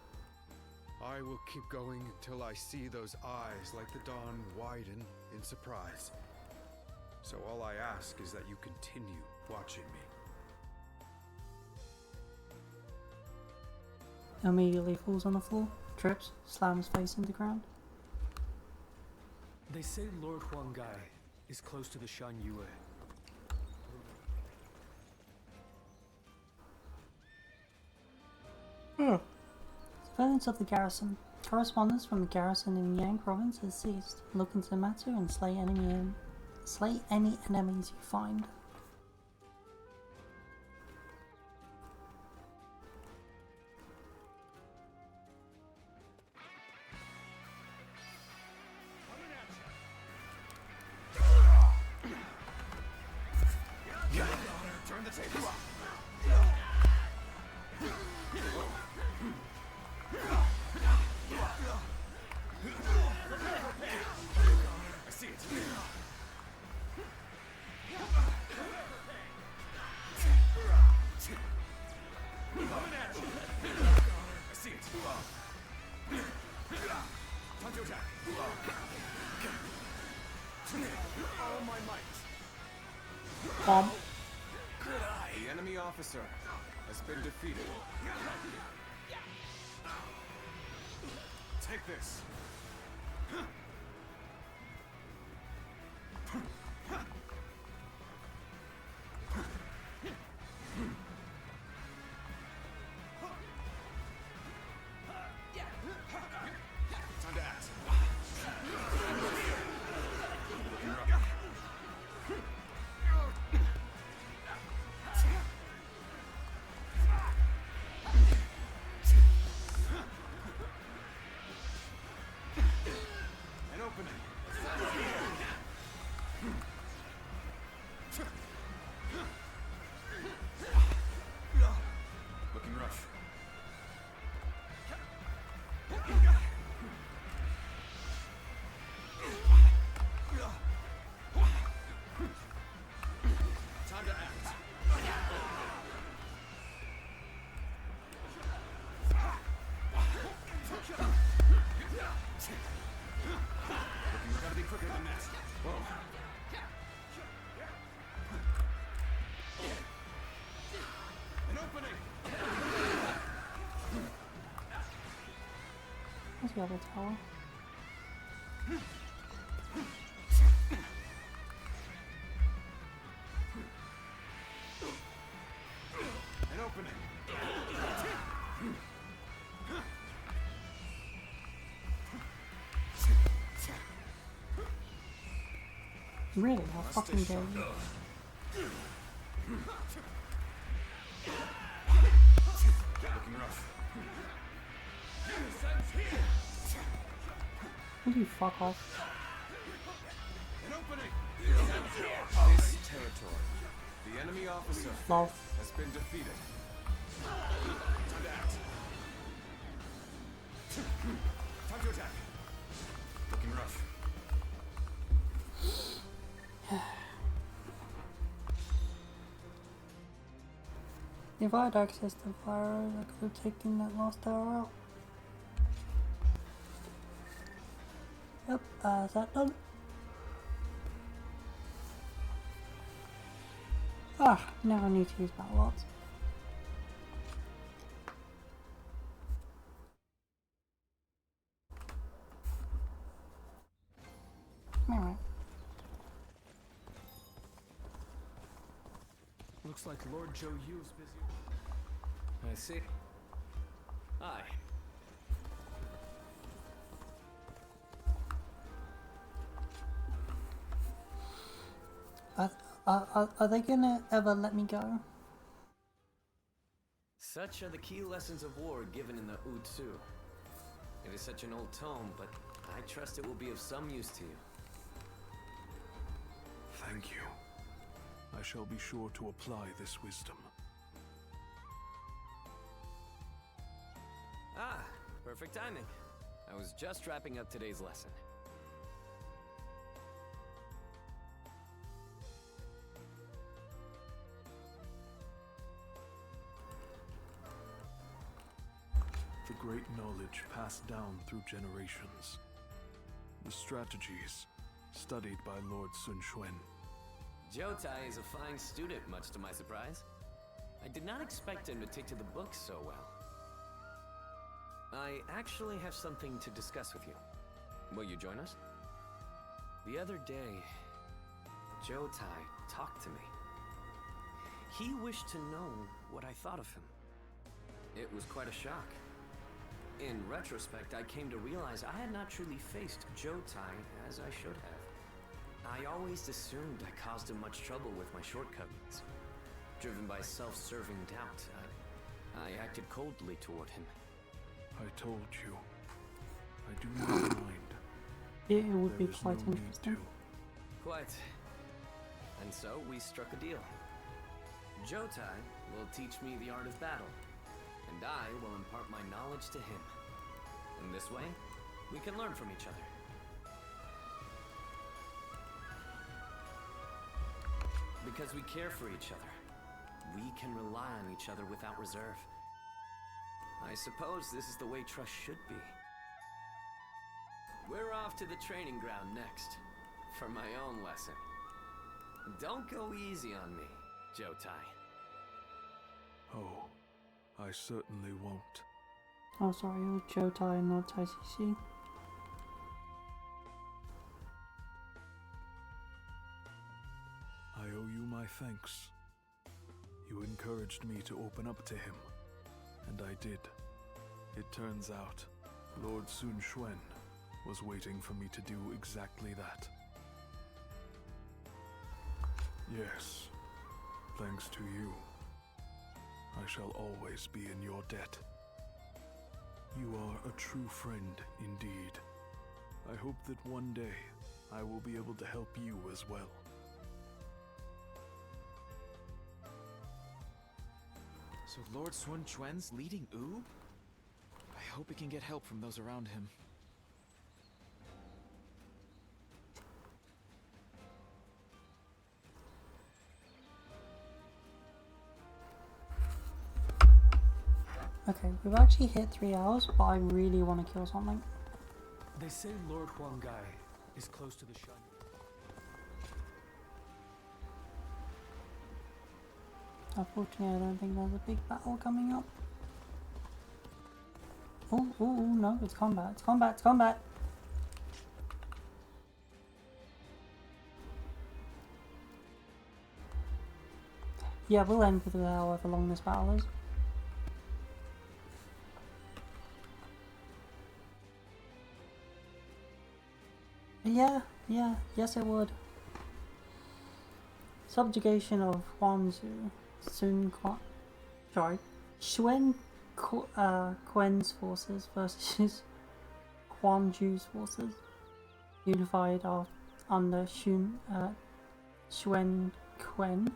I will keep going until I see those eyes like the dawn widen in surprise. So all I ask is that you continue watching me. Immediately falls on the floor, trips, slams face into the ground. They say Lord Huangai is close to the Shan Yue. Surveillance of the garrison. Correspondence from the garrison in Yang province has ceased. Look into the matter and slay any enemies you find. Turn the tables. I see it. Coming at you. I see it. Time to attack. All my might. Bomb. Good eye. The enemy officer has been defeated. Take this. Time to act. An opening. Looking rough. Time to act. We gotta be quicker than that. Whoa. An opening. Where's the other tower? An opening. Really? How fucking dare you? Looking rough. Will you fuck off? An opening. This territory The enemy officer Lol. has been defeated. Time to act. Time to attack. Looking rough. If I had access to fire arrows, I could have taken that last tower out. Yep, is that done? Ah, now I need to use battle arts. Alright. Looks like Lord Zhou Yu's busy. I see. Hi. Are they gonna ever let me go? Such are the key lessons of war given in the Utsu. It is such an old tome, but I trust it will be of some use to you. Thank you. I shall be sure to apply this wisdom. Ah, perfect timing. I was just wrapping up today's lesson. The great knowledge passed down through generations. The strategies studied by Lord Sun Quan. Jotai is a fine student, much to my surprise. I did not expect him to take to the books so well. I actually have something to discuss with you. Will you join us? The other day, Jotai talked to me. He wished to know what I thought of him. It was quite a shock. In retrospect, I came to realize I had not truly faced Jotai as I should have. I always assumed I caused him much trouble with my shortcomings. Driven by self-serving doubt, I acted coldly toward him. I told you, I do not mind. Yeah, it would There be is quite no need interesting. to. Quite. And so we struck a deal. Jotai will teach me the art of battle, and I will impart my knowledge to him. In this way, we can learn from each other. Because we care for each other, we can rely on each other without reserve. I suppose this is the way trust should be. We're off to the training ground next, for my own lesson. Don't go easy on me, Jotai. Oh, I certainly won't. Oh, sorry, it was Jotai, not ICC. I owe you my thanks. You encouraged me to open up to him, and I did. It turns out, Lord Sun Quan was waiting for me to do exactly that. Yes, thanks to you, I shall always be in your debt. You are a true friend indeed. I hope that one day I will be able to help you as well. So Lord Sun Quan's leading Wu? I hope he can get help from those around him. Okay, we've actually hit 3 hours, but I really want to kill something. They say Lord Huangai is close to the Shan. Unfortunately, I don't think there's a big battle coming up. Oh, no, it's combat, it's combat, it's combat! Yeah, we'll end with however long this battle is. Yeah, yes it would. Subjugation of Huanzu, Xuan Quen's forces versus Huanju's forces, unified under Xuan Quen.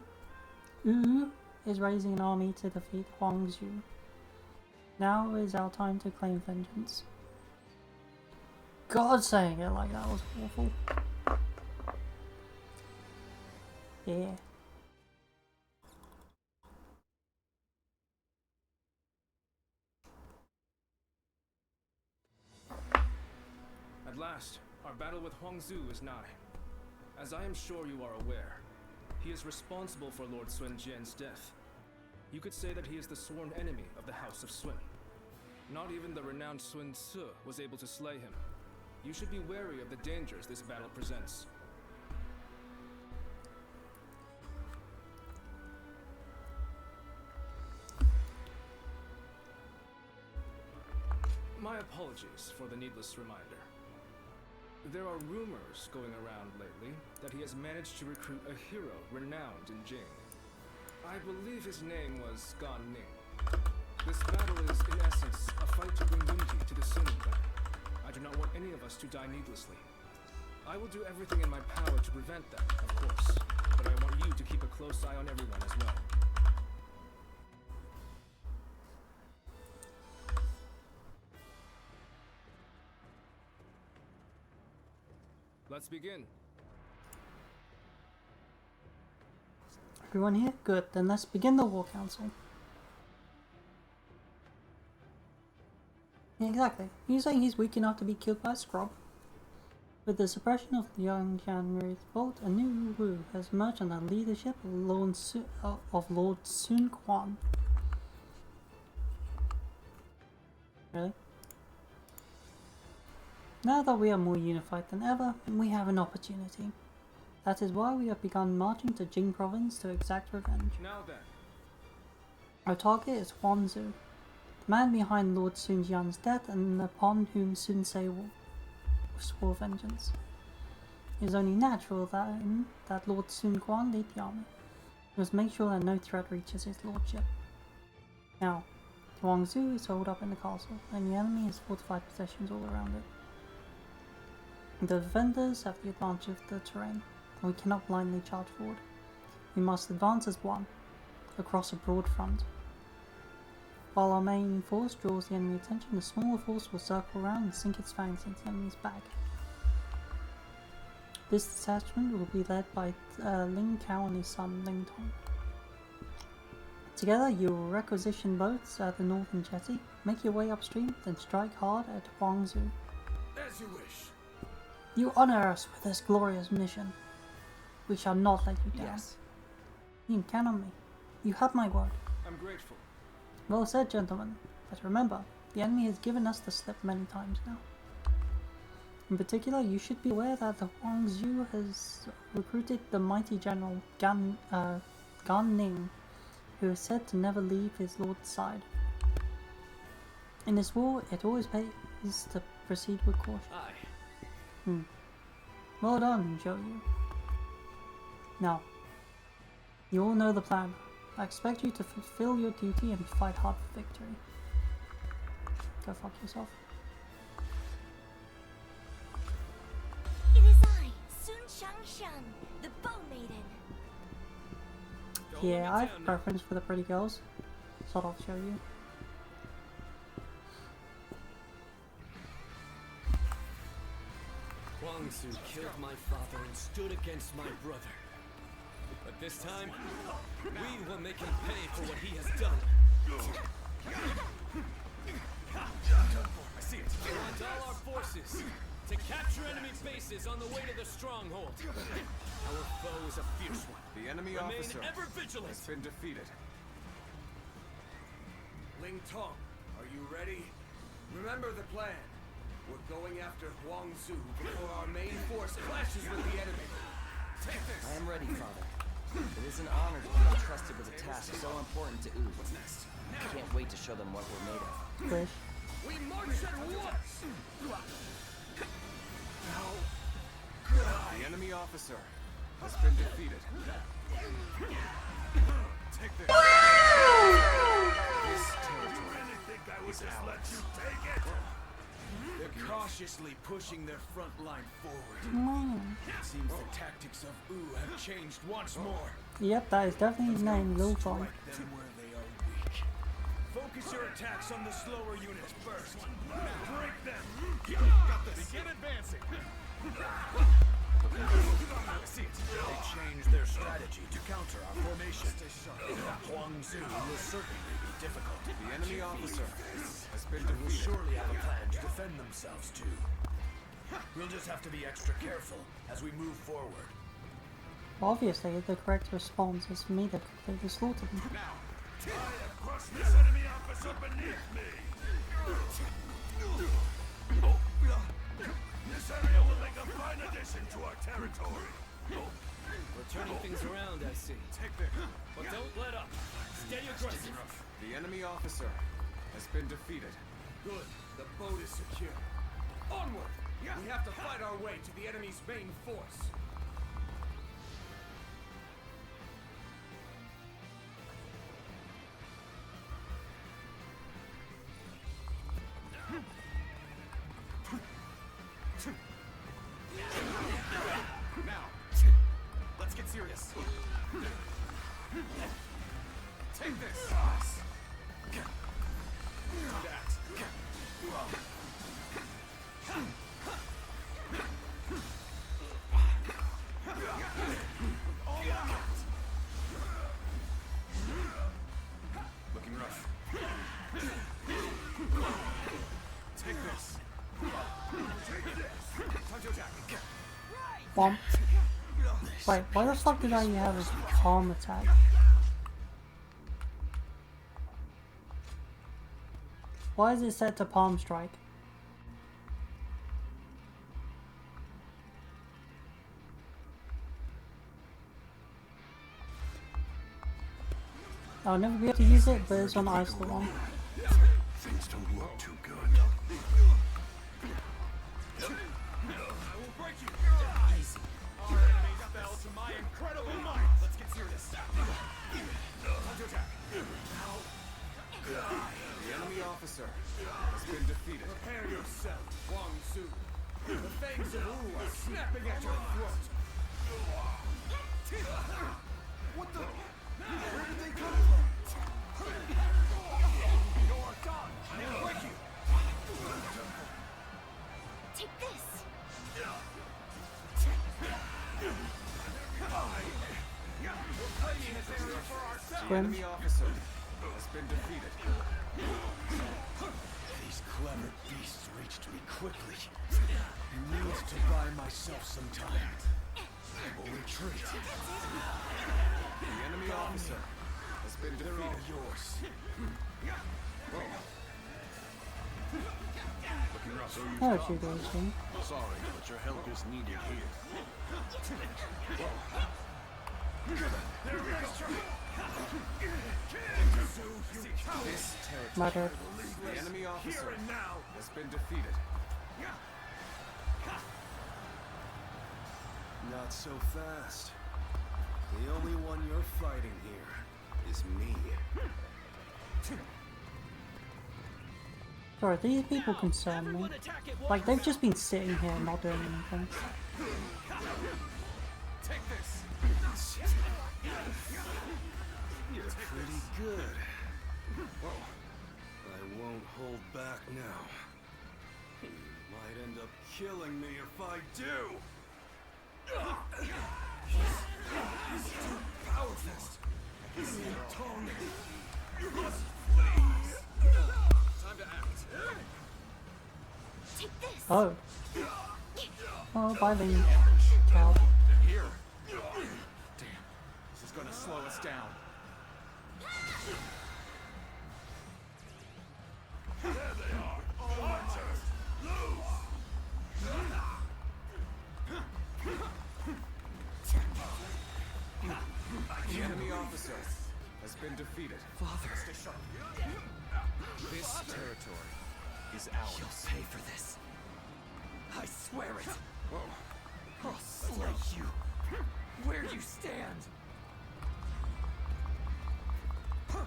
Wu is raising an army to defeat Huang Zhu. Now is our time to claim vengeance. God, saying it like that was awful. Yeah. At last, our battle with Huang Zhu is nigh. As I am sure you are aware, he is responsible for Lord Sun Jian's death. You could say that he is the sworn enemy of the House of Sun. Not even the renowned Sun Ce was able to slay him. You should be wary of the dangers this battle presents. My apologies for the needless reminder. There are rumors going around lately that he has managed to recruit a hero renowned in Jing. I believe his name was Gan Ning. This battle is, in essence, a fight to bring unity to the Sun clan. I do not want any of us to die needlessly. I will do everything in my power to prevent that, of course, but I want you to keep a close eye on everyone as well. Let's begin. Everyone here? Good, then let's begin the War Council. Yeah, exactly. You saying he's weak enough to be killed by a scrub? With the suppression of the young January revolt, a new Wu has emerged under the leadership of Lord Sun Quan. Really? Now that we are more unified than ever, we have an opportunity. That is why we have begun marching to Jing province to exact revenge. Now then. Our target is Huang Zhu, the man behind Lord Sun Jian's death and upon whom Sun Ce swore vengeance. It is only natural that Lord Sun Quan lead the army. We must make sure that no threat reaches his lordship. Now, Huang Zhu is holed up in the castle, and the enemy has fortified possessions all around it. The defenders have the advantage of the terrain, and we cannot blindly charge forward. We must advance as one, across a broad front. While our main force draws the enemy attention, the smaller force will circle around and sink its fangs into the enemy's back. This detachment will be led by Ling Cao and his son Ling Tong. Together you will requisition boats at the northern jetty, make your way upstream, then strike hard at Huang Zhu. As you wish. You honor us with this glorious mission. We shall not let you down. Yes. You can count on me. You have my word. I'm grateful. Well said, gentlemen. But remember, the enemy has given us the slip many times now. In particular, you should be aware that the Huang Zhu has recruited the mighty general Gan Ning, who is said to never leave his lord's side. In this war, it always pays to proceed with caution. Aye. Well done, Zhou. Now, you all know the plan. I expect you to fulfill your duty and fight hard for victory. Go fuck yourself. It is I, Sun Shangshan, the Bow Maiden. Yeah, I have a preference for the pretty girls. So I'll show you. Huang Zhu killed my father and stood against my brother. But this time, we will make him pay for what he has done. I see it. I want all our forces to capture enemy bases on the way to the stronghold. Our foe is a fierce one. The enemy Remain officer ever vigilant. has been defeated. Ling Tong, are you ready? Remember the plan. We're going after Huang Zhu before our main force clashes with the enemy. Take this! I am ready, Father. It is an honor to be entrusted with a task so important to Wu. What's next? I can't wait to show them what we're made of. Wish. We march at once! The enemy officer has been defeated. Take this! This territory. Really think I would just let you take it? They're cautiously pushing their front line forward. It seems the tactics of Wu have changed once more. Yep, that is definitely his name, Lulfon. Focus your attacks on the slower units first. Break them. Got this. Begin advancing. They changed their strategy to counter our formation. Huangzu will certainly be difficult. The enemy officer has been They will defeated. surely have a plan to defend themselves too. We'll just have to be extra careful as we move forward. Obviously, the correct response is for me to completely slaughter them. Now, I have crushed this enemy officer beneath me. This area will make a fine addition to our territory. We're turning things around, I see. Take this. But don't let up. Stay aggressive. The enemy officer has been defeated. Good. The boat is secure. Onward! We have to fight our way to the enemy's main force. Now, let's get serious. Take this. Looking rough. Take this. Time to attack. Bomb. Wait, why the fuck did I have a palm attack? Why is it set to palm strike? I'll never be able to use it, but it's on Iceland one. Things don't look too good. I will break you. Easy. Our enemies fell to my incredible might. Let's get serious. Time to attack. The enemy officer has been defeated. Prepare yourself, Huangzu. The fangs of Wu are snapping at your throat. What the? Where did they come from? You're done. I'll break you. Take this. We're claiming this area for ourselves. The enemy officer has been defeated. These clever beasts reached me quickly. I need to buy myself some time. I will retreat. The enemy officer has been defeated. They're all yours. Looking rough. Oh, you guys see. Sorry, but your help is needed here. This territory. Murder. The enemy officer has been defeated. Not so fast. The only one you're fighting here is me. Sorry, these people concern me. Like, they've just been sitting here not doing anything. Take this. You're pretty good. I won't hold back now. You might end up killing me if I do. He's too powerful. I can see your tongue. You must flee. Time to act. Take this. Oh. Oh, bye then, cow. Here. Damn. This is gonna slow us down. There they are. All my turn. Lose. The enemy officer has been defeated. Father, Stay sharp. this territory is ours. You'll pay for this. I swear it. I'll slay you where you stand. Oh,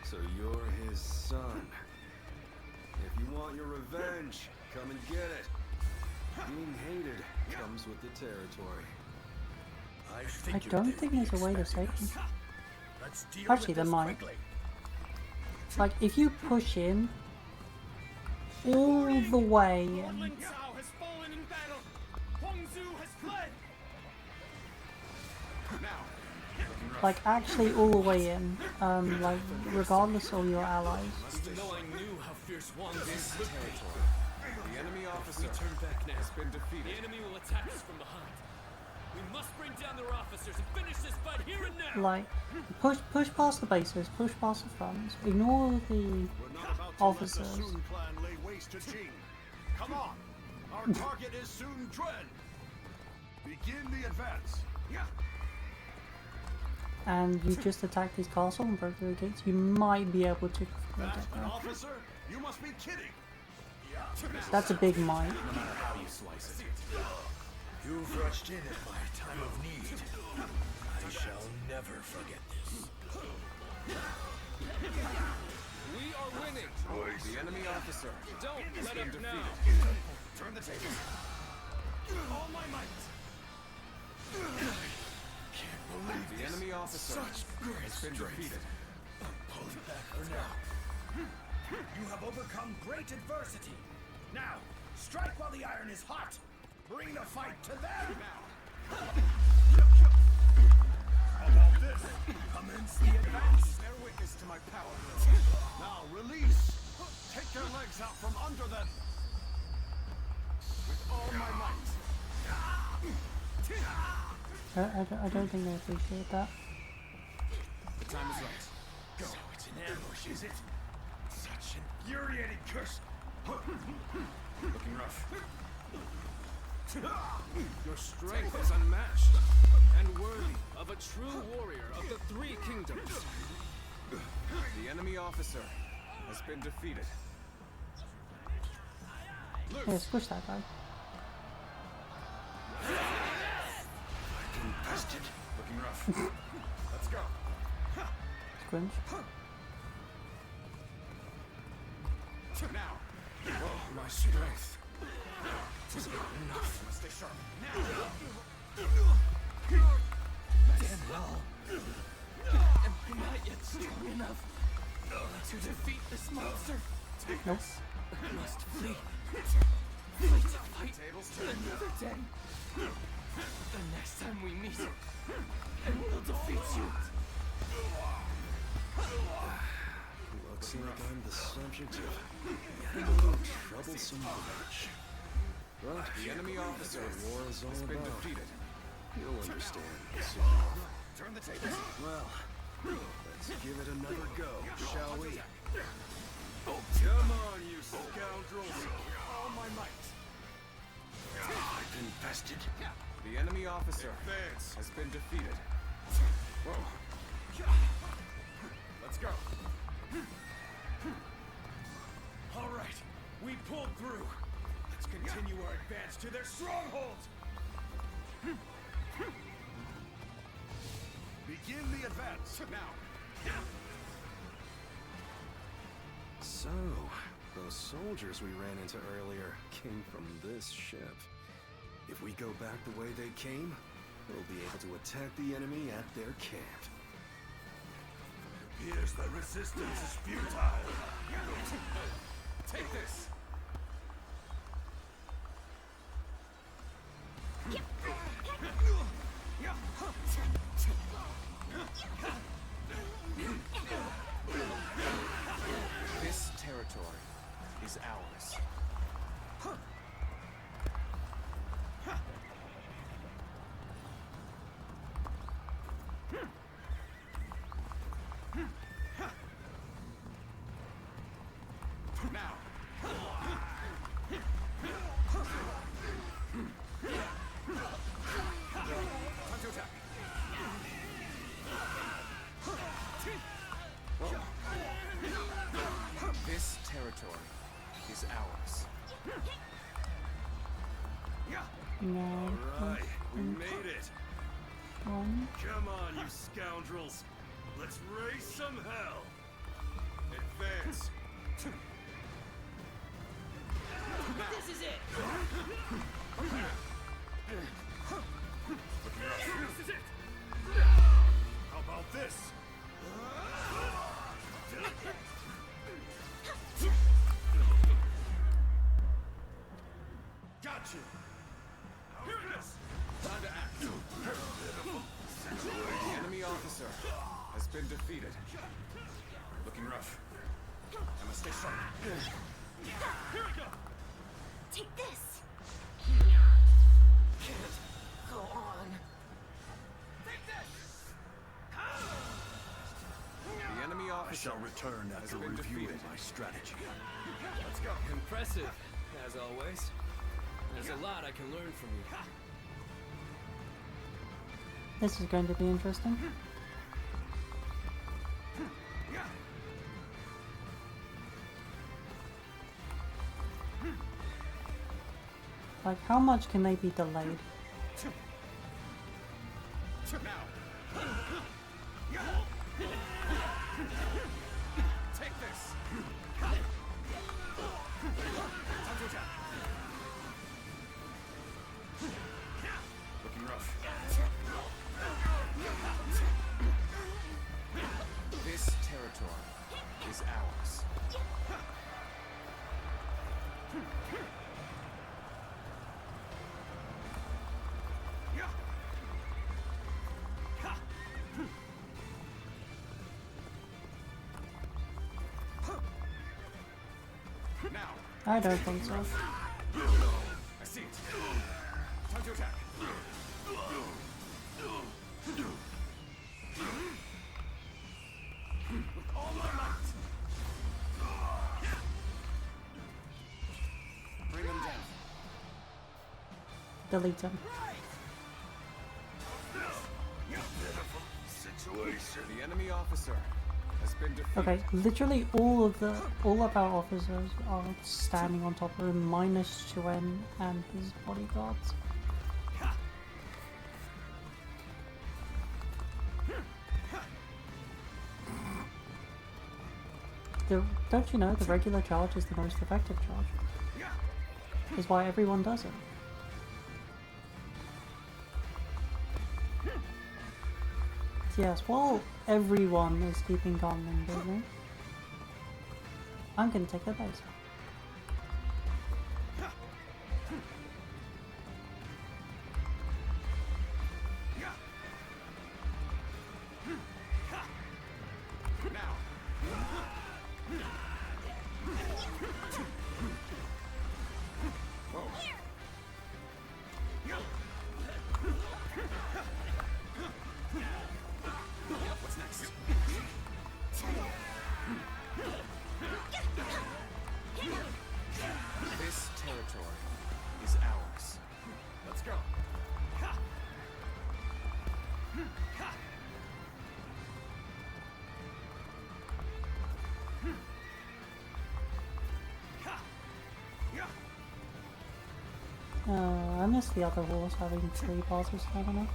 so you're his son. If you want your revenge, come and get it. Being hated comes with the territory. I don't think there's a way to save them. Actually, there might. Like, if you push in all the way in, like actually all the way in, like regardless of your allies. Even though I knew how fierce Huang is territory. The enemy officer has been defeated. The enemy will attack us from behind. We must bring down their officers and finish this fight here and now. Like, push past the bases, push past the fronts, ignore the officers. Sun clan lay waste to Jing. Come on, our target is Sun Quan. Begin the advance. And you just attack this castle and break through the gates, you might be able to get An there. officer? You must be kidding. That's a big might. No matter how you slice it. You've rushed in at my time of need. I shall never forget this. We are winning. The enemy officer. Don't let him now. Turn the tables. All my might. Can't believe The enemy officer Such great has been defeated. Pull it back for now. You have overcome great adversity. Now, strike while the iron is hot. Bring the fight to them. How about this? Commence the advance. Bear witness to my power. Now release. Take their legs out from under them. With all my might. I don't think they appreciate that. The time is right. Go. So it's an ambush, is it? Such infuriating curse. Looking rough. Your strength is unmatched and worthy of a true warrior of the Three Kingdoms. The enemy officer has been defeated. Yes, push that guy. Infested. Looking rough. Let's go. Squinch. Now. Oh, my strength is not enough. Stay sharp. Damn well. Am I not yet strong enough to defeat this monster? Nope. I must flee. Flee to fight another day. The next time we meet, I will defeat you. Looks like I'm the subject of yet another troublesome match. But The enemy officer war is all has been about. defeated. You'll understand soon enough. Turn the tables. Well, let's give it another go, shall we? Come on, you scoundrels. All my might. I've infested. The enemy officer Advance. has been defeated. Whoa. Let's go. All right, we pulled through. Let's continue our advance to their stronghold. Begin the advance. Now. So, those soldiers we ran into earlier came from this ship. If we go back the way they came, we'll be able to attack the enemy at their camp. Appears the resistance is futile. Take this. This territory is ours. Now. Time to attack. This territory is ours. No. All right, we made it. One. Come on, you scoundrels. Let's raise some hell. Advance. This is it. This is it. been defeated. Looking rough. I must stay strong. Here we go! Take this! Can't go on. Take this! The enemy I officer shall return after been reviewing defeated. my strategy. Let's go. Impressive, as always. There's a lot I can learn from you. This is going to be interesting. Like, how much can they be delayed? Take this! Looking rough. This territory is ours. I don't think so. I see it. Time to attack. With all my might. Bring them down. Delete them. Situation. The enemy officer has been defeated. Okay, literally all of our officers are standing on top of him, minus Chuen and his bodyguards. Don't you know the regular charge is the most effective charge? Is why everyone does it. Yes, while everyone is keeping calm and building, I'm gonna take their base. What's next? This territory is ours. Let's go. I miss the other horse having 3 bars of stamina.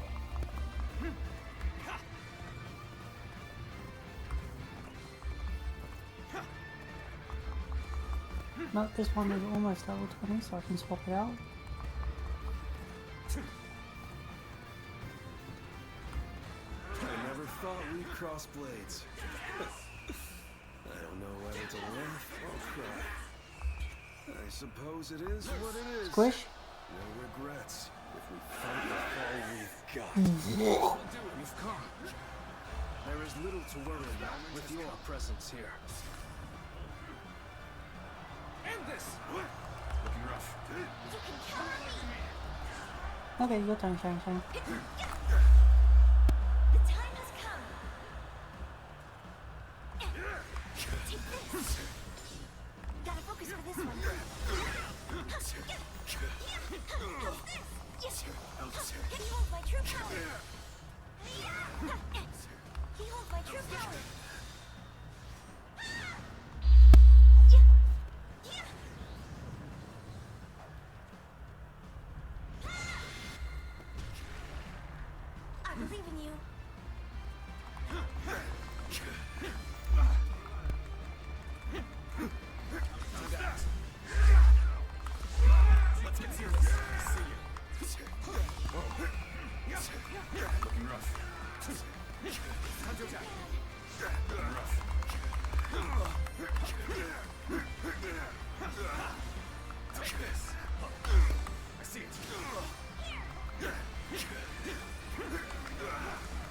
No, this one is almost level 20, so I can swap it out. I never thought we'd cross blades. I don't know whether to laugh or cry. I suppose it is what it is. Squish? No regrets if we fight with all we've got. We've come. There is little to worry about with your presence here. End this. Looking rough. Okay, your turn, Shang Shang. The time has come. Take this. Gotta focus for this one. He holds my true power. He holds my true power. I believe in you. Let's get serious. See you. Looking rough. Time to attack. Looking rough. Take this. I see it.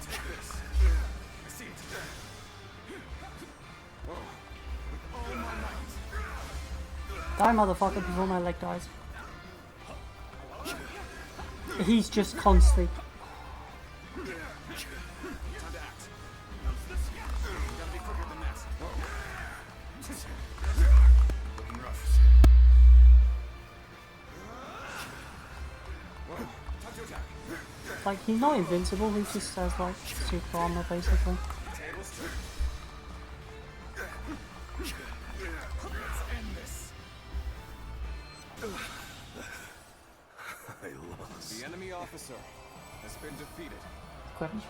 Take this. I see it. Die, motherfucker, before my leg dies. He's just constantly... Like, he's not invincible, he just has, like, super armor, basically. The enemy officer has been defeated. Equipment.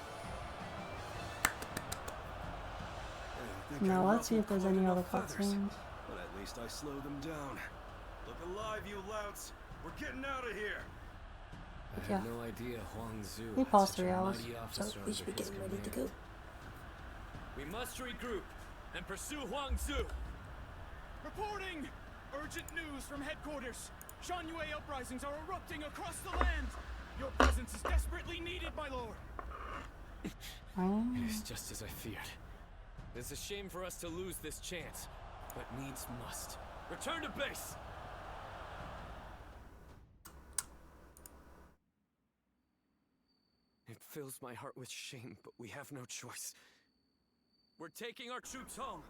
Now let's see if there's any other cutscenes. But at least I slowed them down. Look alive, you louts! We're getting out of here! I had no idea Huang Zu We had passed such 3 a hours, mighty so officer we should be under his getting ready to go. command. We must regroup and pursue Huang Zu. Reporting! Urgent news from headquarters. Shan Yue uprisings are erupting across the land. Your presence is desperately needed, my lord. It is just as I feared. It is a shame for us to lose this chance, but needs must. Return to base! It fills my heart with shame, but we have no choice. We're taking our troops home.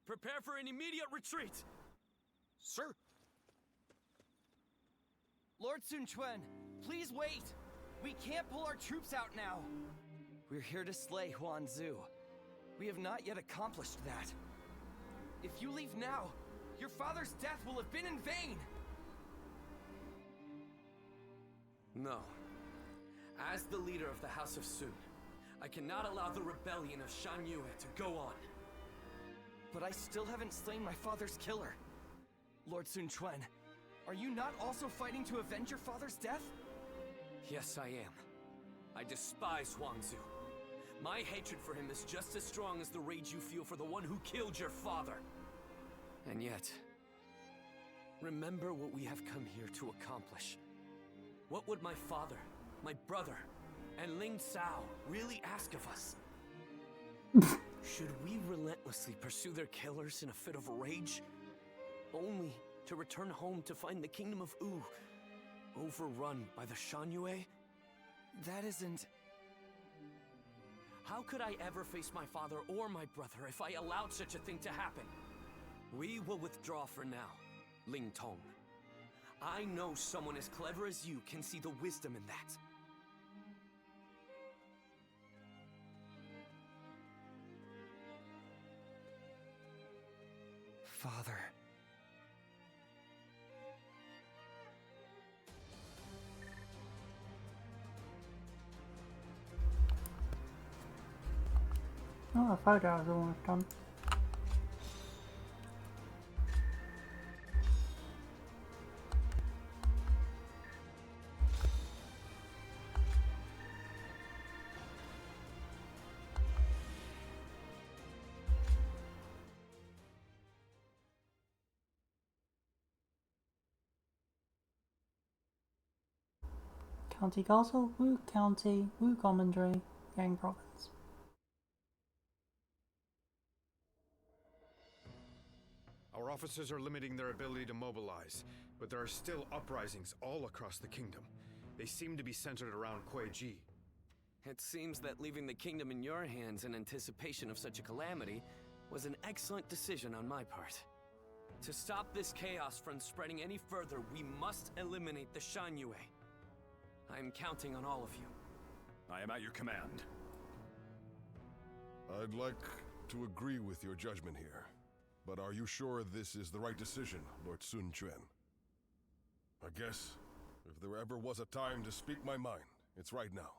Prepare for an immediate retreat! Sir? Lord Sun Quan, please wait! We can't pull our troops out now! We're here to slay Huan Zu. We have not yet accomplished that. If you leave now, your father's death will have been in vain! No. As the leader of the House of Sun, I cannot allow the rebellion of Shan Yue to go on. But I still haven't slain my father's killer. Lord Sun Quan, are you not also fighting to avenge your father's death? Yes, I am. I despise Huang Zu. My hatred for him is just as strong as the rage you feel for the one who killed your father. And yet, remember what we have come here to accomplish. What would my father, my brother, and Ling Cao really ask of us? Should we relentlessly pursue their killers in a fit of rage? Only to return home to find the kingdom of Wu overrun by the Shan Yue? That isn't... How could I ever face my father or my brother if I allowed such a thing to happen? We will withdraw for now, Ling Tong. I know someone as clever as you can see the wisdom in that. Father... Oh, the photo is almost done. County Castle, Wu County, Wu Commandery, Yang Province. Our officers are limiting their ability to mobilize, but there are still uprisings all across the kingdom. They seem to be centered around Kuei-ji. It seems that leaving the kingdom in your hands in anticipation of such a calamity was an excellent decision on my part. To stop this chaos from spreading any further, we must eliminate the Shan Yue. I am counting on all of you. I am at your command. I'd like to agree with your judgment here. But are you sure this is the right decision, Lord Sun Quan? I guess, if there ever was a time to speak my mind, it's right now.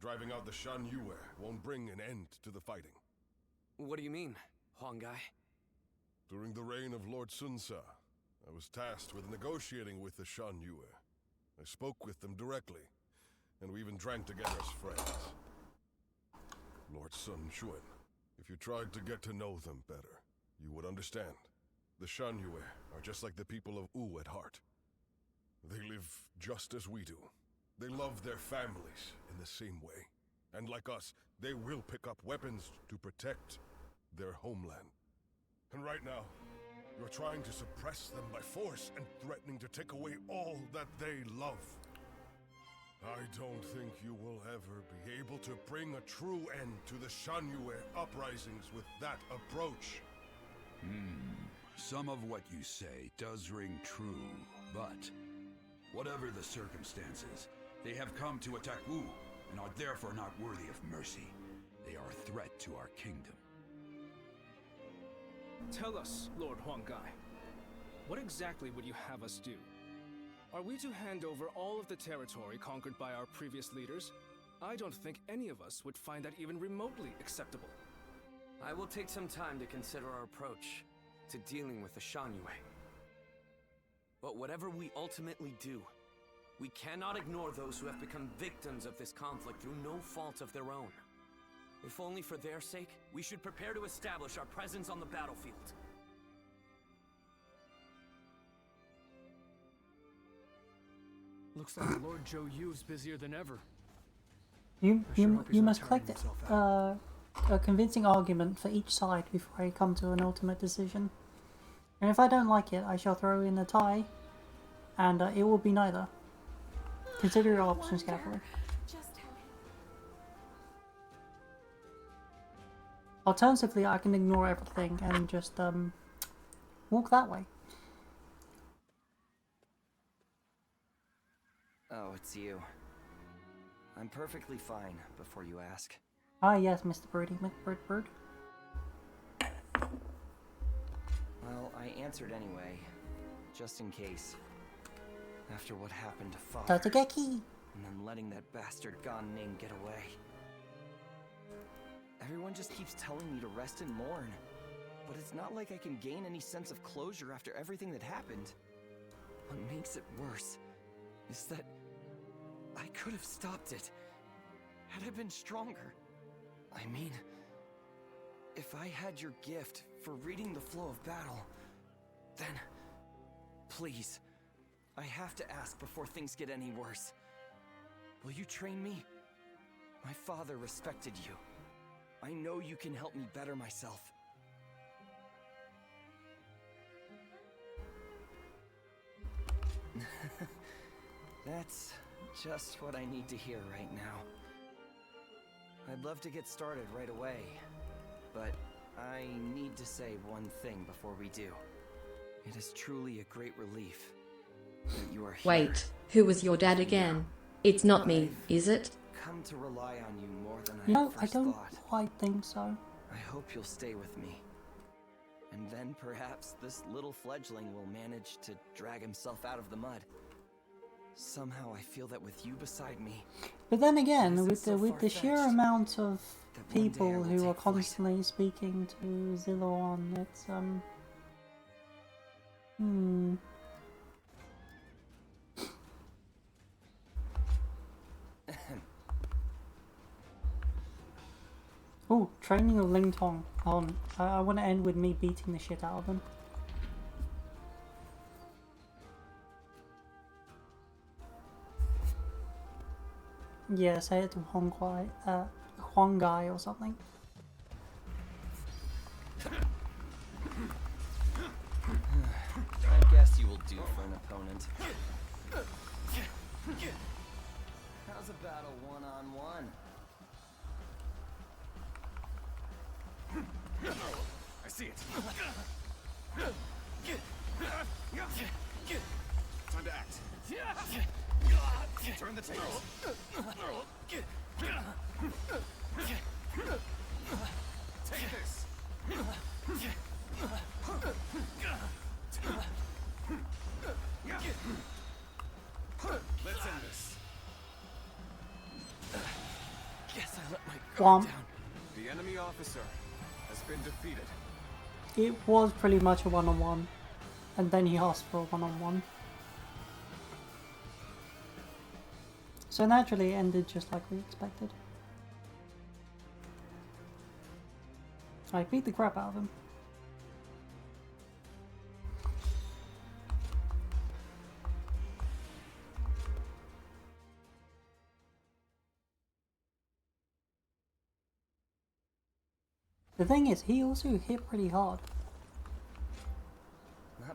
Driving out the Shan Yue won't bring an end to the fighting. What do you mean, Huang Gai? During the reign of Lord Sun Ce, I was tasked with negotiating with the Shan Yue. I spoke with them directly, and we even drank together as friends. Lord Sun Quan, if you tried to get to know them better, you would understand. The Shan Yue are just like the people of Wu at heart. They live just as we do. They love their families in the same way. And like us, they will pick up weapons to protect their homeland. And right now, You're trying to suppress them by force and threatening to take away all that they love. I don't think you will ever be able to bring a true end to the Shanyue uprisings with that approach. Some of what you say does ring true, but whatever the circumstances, they have come to attack Wu and are therefore not worthy of mercy. They are a threat to our kingdom. Tell us, Lord Huanggai, what exactly would you have us do? Are we to hand over all of the territory conquered by our previous leaders? I don't think any of us would find that even remotely acceptable. I will take some time to consider our approach to dealing with the Shanyue. But whatever we ultimately do, we cannot ignore those who have become victims of this conflict through no fault of their own. If only for their sake, we should prepare to establish our presence on the battlefield. Looks like Lord Zhou Yu's busier than ever. You hope he's not must tiring collect himself a convincing argument for each side before I come to an ultimate decision. And if I don't like it, I shall throw in a tie, and it will be neither. Consider your options carefully. Alternatively, I can ignore everything and just walk that way. Oh, it's you. I'm perfectly fine, before you ask. Ah yes, Mr. Birdie McBird. Well, I answered anyway, just in case. After what happened to Father, Tatsugeki! and then letting that bastard Gan Ning get away. Everyone just keeps telling me to rest and mourn, but it's not like I can gain any sense of closure after everything that happened. What makes it worse is that I could have stopped it, had I been stronger. I mean, if I had your gift for reading the flow of battle, then please, I have to ask before things get any worse. Will you train me? My father respected you. I know you can help me better myself. That's just what I need to hear right now. I'd love to get started right away, but I need to say one thing before we do. It is truly a great relief that you are here. Wait, who was your dad again? It's not me, is it? Come to rely on you more than You I know, at I first don't thought. quite think so. I hope you'll stay with me. And then perhaps this little fledgling will manage to drag himself out of the mud. Somehow I feel that with you beside me. But then again, Isn't with so the sheer far-fetched amount of that one day I people will who are take flight. constantly speaking to Zilloan, it's Oh, training of Ling Tong. Hold on. I want to end with me beating the shit out of him. Yeah, say it to Huang Gai or something. I guess you will do for an opponent. How's about a one-on-one? I see it. Time to act. Turn the tables. Take this. Let's end this. Guess I let my Womp. guard down. The enemy officer has been defeated. It was pretty much a one-on-one, and then he asked for a one-on-one. So naturally it ended just like we expected. I beat the crap out of him. The thing is, he also hit pretty hard.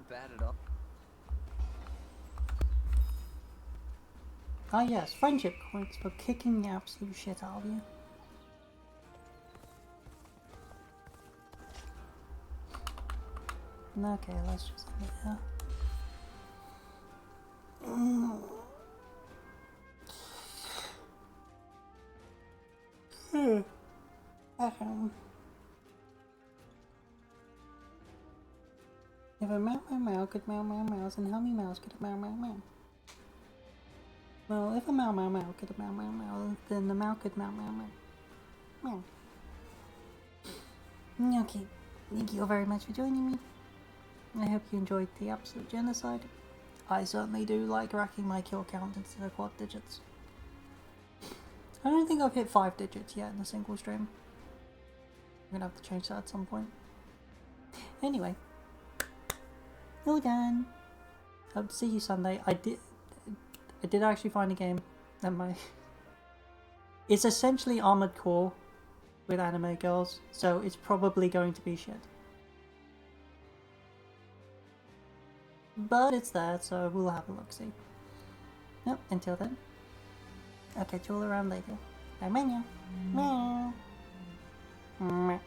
not bad at all. Ah yes, friendship points for kicking the absolute shit out of you. Okay, let's just end it here. If a meow could meow meows, then how many meows could a meow? Well, if a meow could a meow, then the meow could meow. Okay, thank you all very much for joining me. I hope you enjoyed the absolute genocide. I certainly do like racking my kill count into the quad digits. I don't think I've hit 5 digits yet in a single stream. I'm gonna have to change that at some point. Anyway, all done. Hope to see you Sunday. I did actually find a game that it's essentially Armored Core with anime girls, so it's probably going to be shit. But it's there, so we'll have a look-see. Nope, until then, I'll catch you all around later. Bye, meow. Meow.